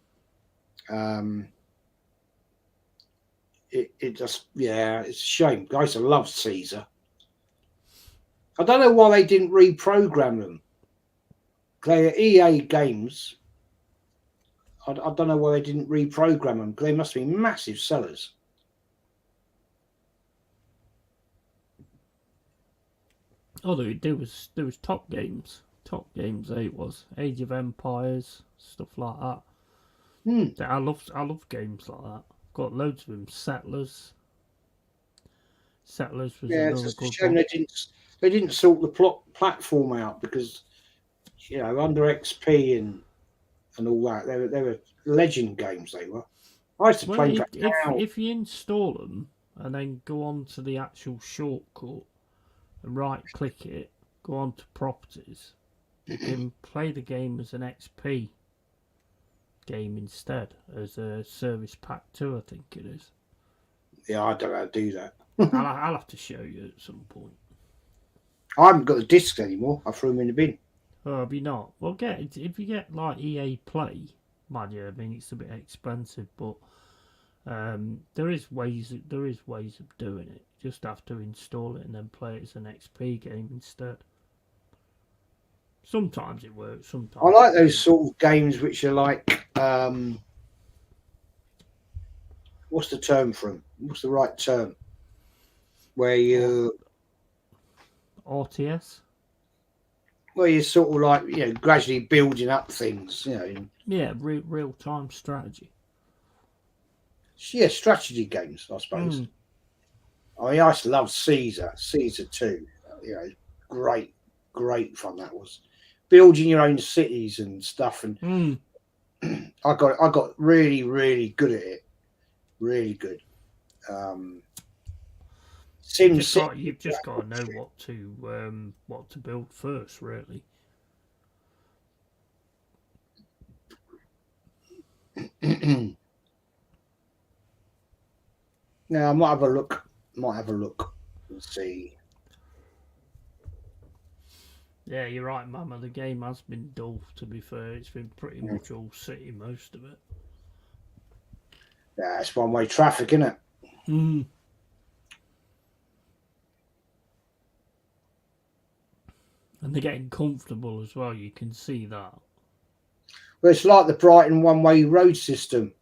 it just, it's a shame. I used to love Caesar. I don't know why they didn't reprogram them. They're EA games. I don't know why they didn't reprogram them. They must be massive sellers. Oh, there was top games. Top games. It was Age of Empires, stuff like that. I love games like that. Got loads of them. Settlers was Yeah, it's another just a good shame one. they didn't sort the platform out because under XP and all that they were legend games. They were. I used to Well, play them for hours. if you install them and then go on to the actual shortcut and right click it, go on to properties, you can play the game as an XP game instead, as a service pack 2, I think it is. Yeah, I don't know how to do that. I'll have to show you at some point. I haven't got the discs anymore. I threw them in the bin. Oh, have you not? Well, if you get like EA Play, mind you, I mean it's a bit expensive, but there is ways of doing it. You just have to install it and then play it as an XP game instead. Sometimes it works. Sometimes I like those sort of games which are like what's the term for them? What's the right term? Where you RTS. Well, you're sort of like gradually building up things. Yeah, real time strategy. Yeah, strategy games, I suppose. I mean, I used to love Caesar 2. Great fun that was. Building your own cities and stuff, and I got really good at it. Really good. You've just got to know what to build first, really. Now I might have a look. And see. Yeah, you're right, Mama. The game has been dull. To be fair, it's been pretty much all city, most of it. Yeah, it's one-way traffic, isn't it? And they're getting comfortable as well. You can see that. Well, it's like the Brighton one-way road system.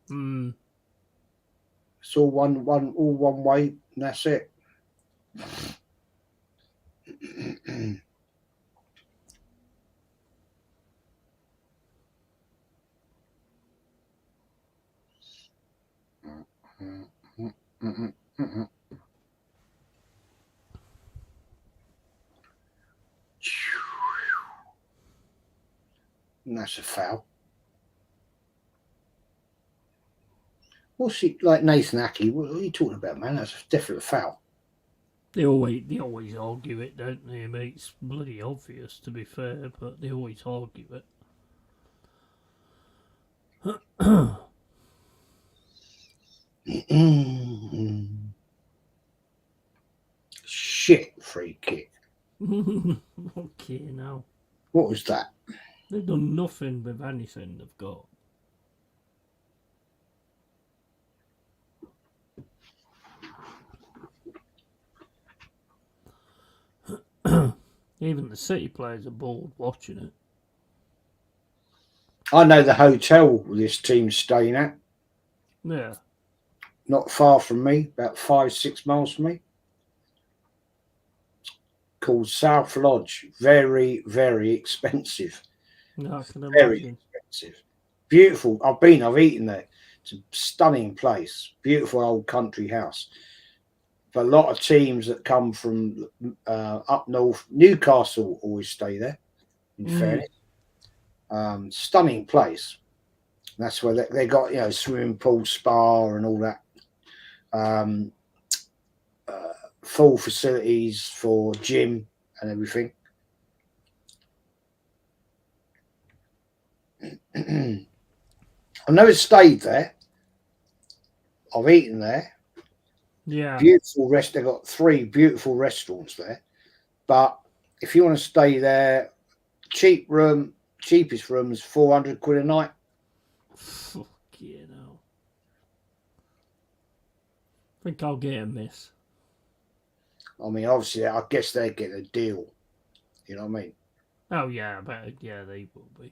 It's all one way, and that's it. And that's a foul. What's he like, Nathan Ackey? What are you talking about, man? That's definitely a foul. They always argue it, don't they? I mean, it's bloody obvious, to be fair, but they always argue it. Shit, free kick. Okay, now. What was that? They've done nothing with anything they've got. Even the City players are bored watching it. I know the hotel this team's staying at. Yeah. Not far from me, about 5-6 miles from me. Called South Lodge. Very, very expensive. No, I can imagine. Very expensive. Beautiful. I've eaten there. It's a stunning place. Beautiful old country house. But a lot of teams that come from up north, Newcastle always stay there, in fairness. Stunning place. That's where they got, swimming pool, spa and all that. Full facilities for gym and everything. I've never stayed there. I've eaten there. Yeah. Beautiful They've got 3 beautiful restaurants there. But if you want to stay there, cheapest room is 400 quid a night. Fuck yeah, no. I think I'll get a miss. I mean, obviously, I guess they're getting a deal. You know what I mean? Oh yeah, but yeah, they will be.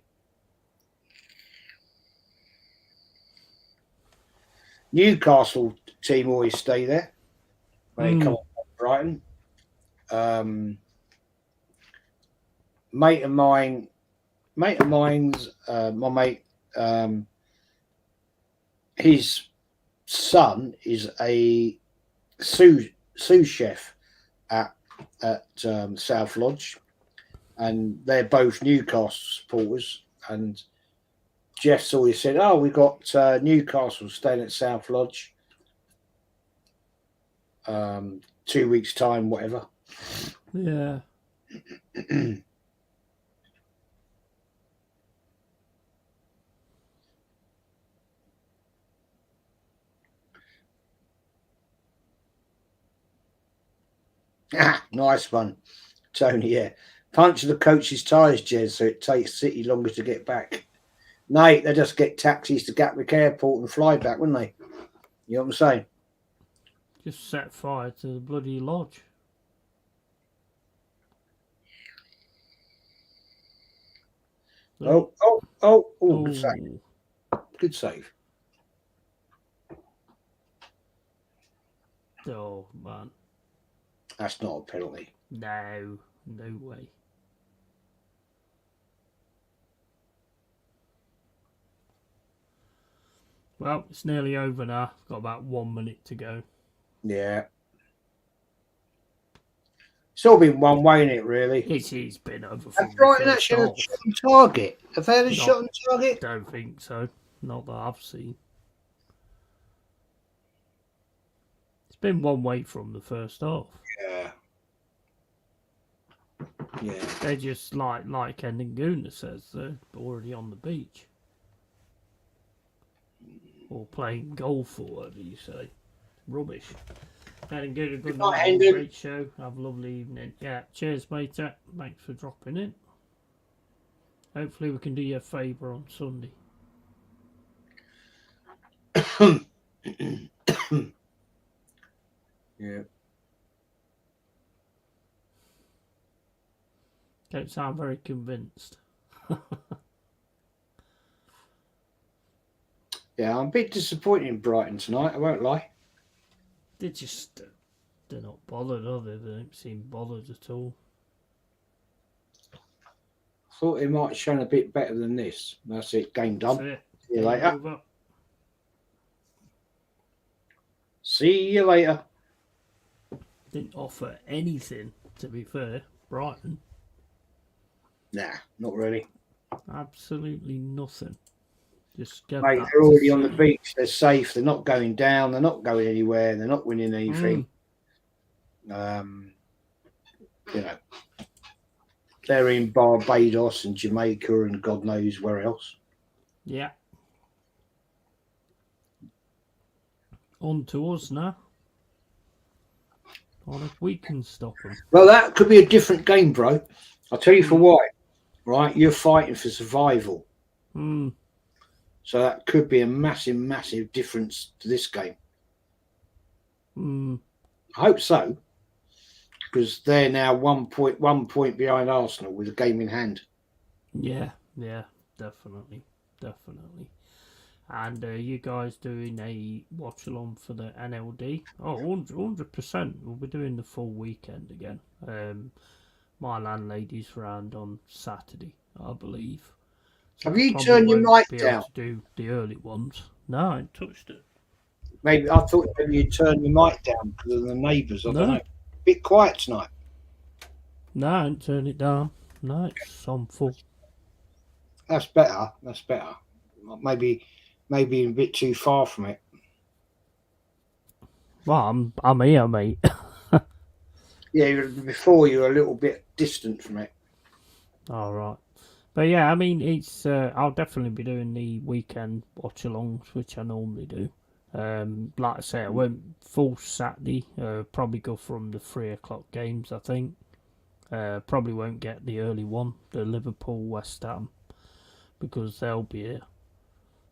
Newcastle team always stay there when they come Mm. up to Brighton. Mate of mine's my mate. His son is a sous chef at South Lodge, and they're both Newcastle supporters. And Jeff's always said, "Oh, we got Newcastle staying at South Lodge. 2 weeks time, whatever." Yeah. Nice one, Tony. Yeah, punch the coach's tyres, Jez, so it takes City longer to get back. Mate, they just get taxis to Gatwick Airport and fly back, wouldn't they? You know what I'm saying? Just set fire to the bloody lodge. Oh, good save. Good save. Oh man. That's not a penalty. No way. Well, it's nearly over now. Got about 1 minute to go. Yeah. It's all been one way, isn't it, really? It's been over from Have Brighton the actually had a first shot on target? Have they had a shot on target? Don't think so. Not that I've seen. It's been one way from the first half. Yeah. Yeah. They're just like Endinguna says, they're already on the beach. Or playing golf or whatever you say. Rubbish. Endinguna, good night, Hendon. great show. Have a lovely evening. Yeah, cheers, mate. Thanks for dropping in. Hopefully we can do you a favour on Sunday. Yeah. Don't sound very convinced. Yeah, I'm a bit disappointed in Brighton tonight, I won't lie. They're just... they're not bothered, are they? They don't seem bothered at all. Thought they might have shown a bit better than this. That's it, game done. That's it. See you Game later. over. See you later. Didn't offer anything, to be fair. Brighton. Nah, not really. Absolutely nothing. Just go Mate, back they're to already on the City. beach. They're safe. They're not going down. They're not going anywhere. They're not winning anything. You know, they're in Barbados and Jamaica and God knows where else. Yeah. On to us now. On if we can stop them. Well, that could be a different game, bro. I'll tell you for why. Right, you're fighting for survival. So that could be a massive, massive difference to this game. I hope so, because they're now 1 point behind Arsenal with a game in hand. Yeah, definitely. And you guys doing a watch along for the NLD? Oh, 100%. We'll be doing the full weekend again. My landlady's round on Saturday, I believe. So Have you turned your mic down? To do the early ones. No, I ain't touched it. Maybe I thought maybe you'd turn your mic down because of the neighbours. I don't know. Bit quiet tonight. No, I ain't turned it down. No, it's on full. That's better. Maybe a bit too far from it. Well, I'm here, mate. Yeah, before you were a little bit distant from it. All right. But yeah, I mean, it's. I'll definitely be doing the weekend watch-alongs, which I normally do. Like I say, I went full Saturday. Probably go from the 3 o'clock games, I think. Probably won't get the early one, the Liverpool West Ham, because they'll be here.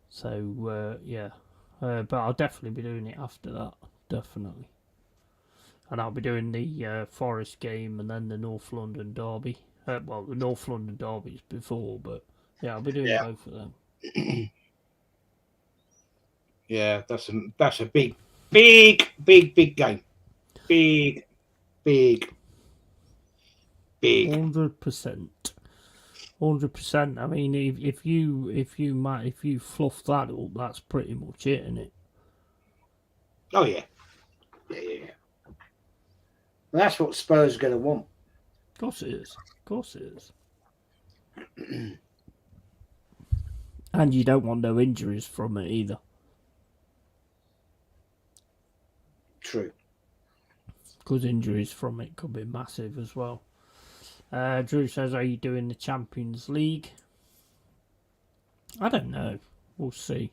So yeah, but I'll definitely be doing it after that, definitely. And I'll be doing the Forest game and then the North London derby. Well, the North London derby's before, but yeah, I'll be doing both of them. Yeah, that's a big game. Big. 100%. I mean, if you fluff that up, that's pretty much it, isn't it? Oh yeah. That's what Spurs are going to want. Of course it is. And you don't want no injuries from it either. True. Because injuries from it could be massive as well. Drew says, are you doing the Champions League? I don't know. We'll see.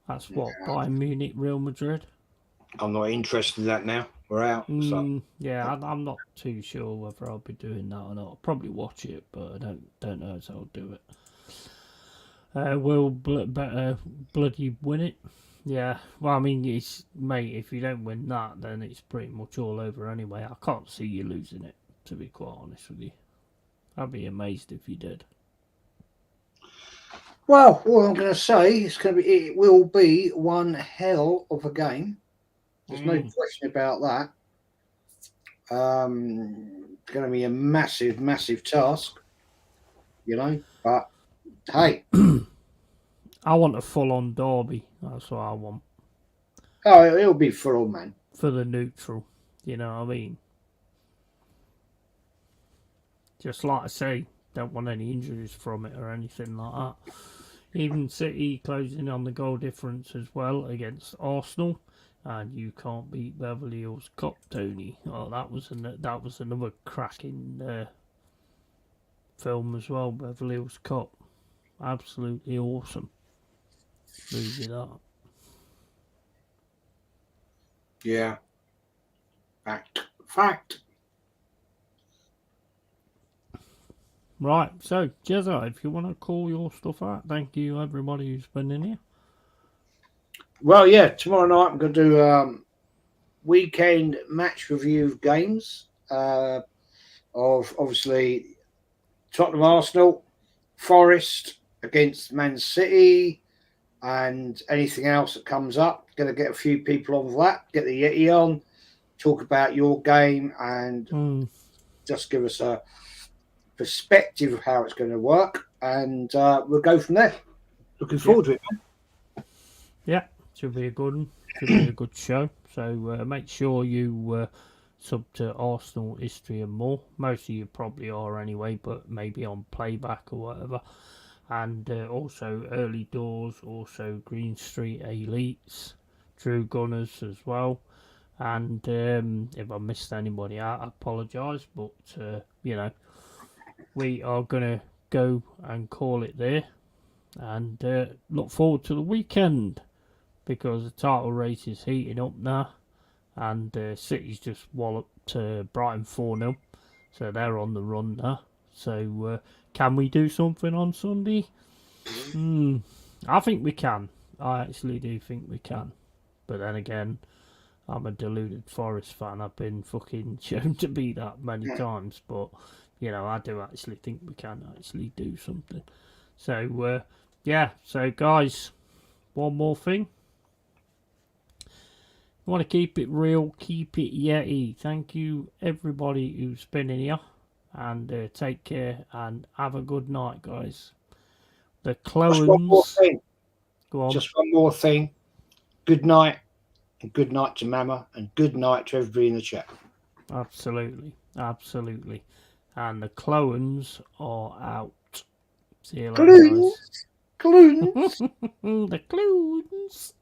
That's what, Bayern Munich, Real Madrid? I'm not interested in that now. We're out. So. Yeah, I'm not too sure whether I'll be doing that or not. I'll probably watch it, but I don't know if I'll do it. Will better bloody win it? Yeah. Well, I mean, mate, if you don't win that, then it's pretty much all over anyway. I can't see you losing it, to be quite honest with you. I'd be amazed if you did. Well, all I'm going to say is it will be one hell of a game. There's no question about that. It's going to be a massive task, but hey. I want a full-on derby. That's what I want. Oh, it'll be full, man. For the neutral, you know what I mean? Just like I say, don't want any injuries from it or anything like that. Even City closing on the goal difference as well against Arsenal. And you can't beat Beverly Hills Cop, Tony. Oh, that was another cracking film as well, Beverly Hills Cop. Absolutely awesome. Movie that. Yeah. Fact. Right, so Jezza, if you want to call your stuff out, thank you everybody who's been in here. Well, yeah, tomorrow night I'm going to do weekend match review of games of obviously Tottenham Arsenal, Forest against Man City, and anything else that comes up. Going to get a few people on that, get the Yeti on, talk about your game, and just give us a perspective of how it's going to work, and we'll go from there. Looking forward to it, man. Yeah, should be a good one. Should be a good show. So make sure you sub to Arsenal History and More. Most of you probably are anyway, but maybe on playback or whatever. And also Early Doors, also Green Street Elites, True Gunners as well. And if I missed anybody out, I apologise, but we are going to go and call it there. And look forward to the weekend, because the title race is heating up now, and City's just walloped Brighton 4-0, so they're on the run now. So can we do something on Sunday? I think we can. I actually do think we can. But then again, I'm a deluded Forest fan. I've been fucking shown to be that many times, but I do actually think we can actually do something. So so guys, one more thing. You want to keep it real, keep it Yeti. Thank you everybody who's been in here, and take care and have a good night, guys. The clones. Just one more thing. Go on. Just one more thing. Good night, and good night to Mama, and good night to everybody in the chat. Absolutely. And the clones are out. See you later, guys. Clones. The clones.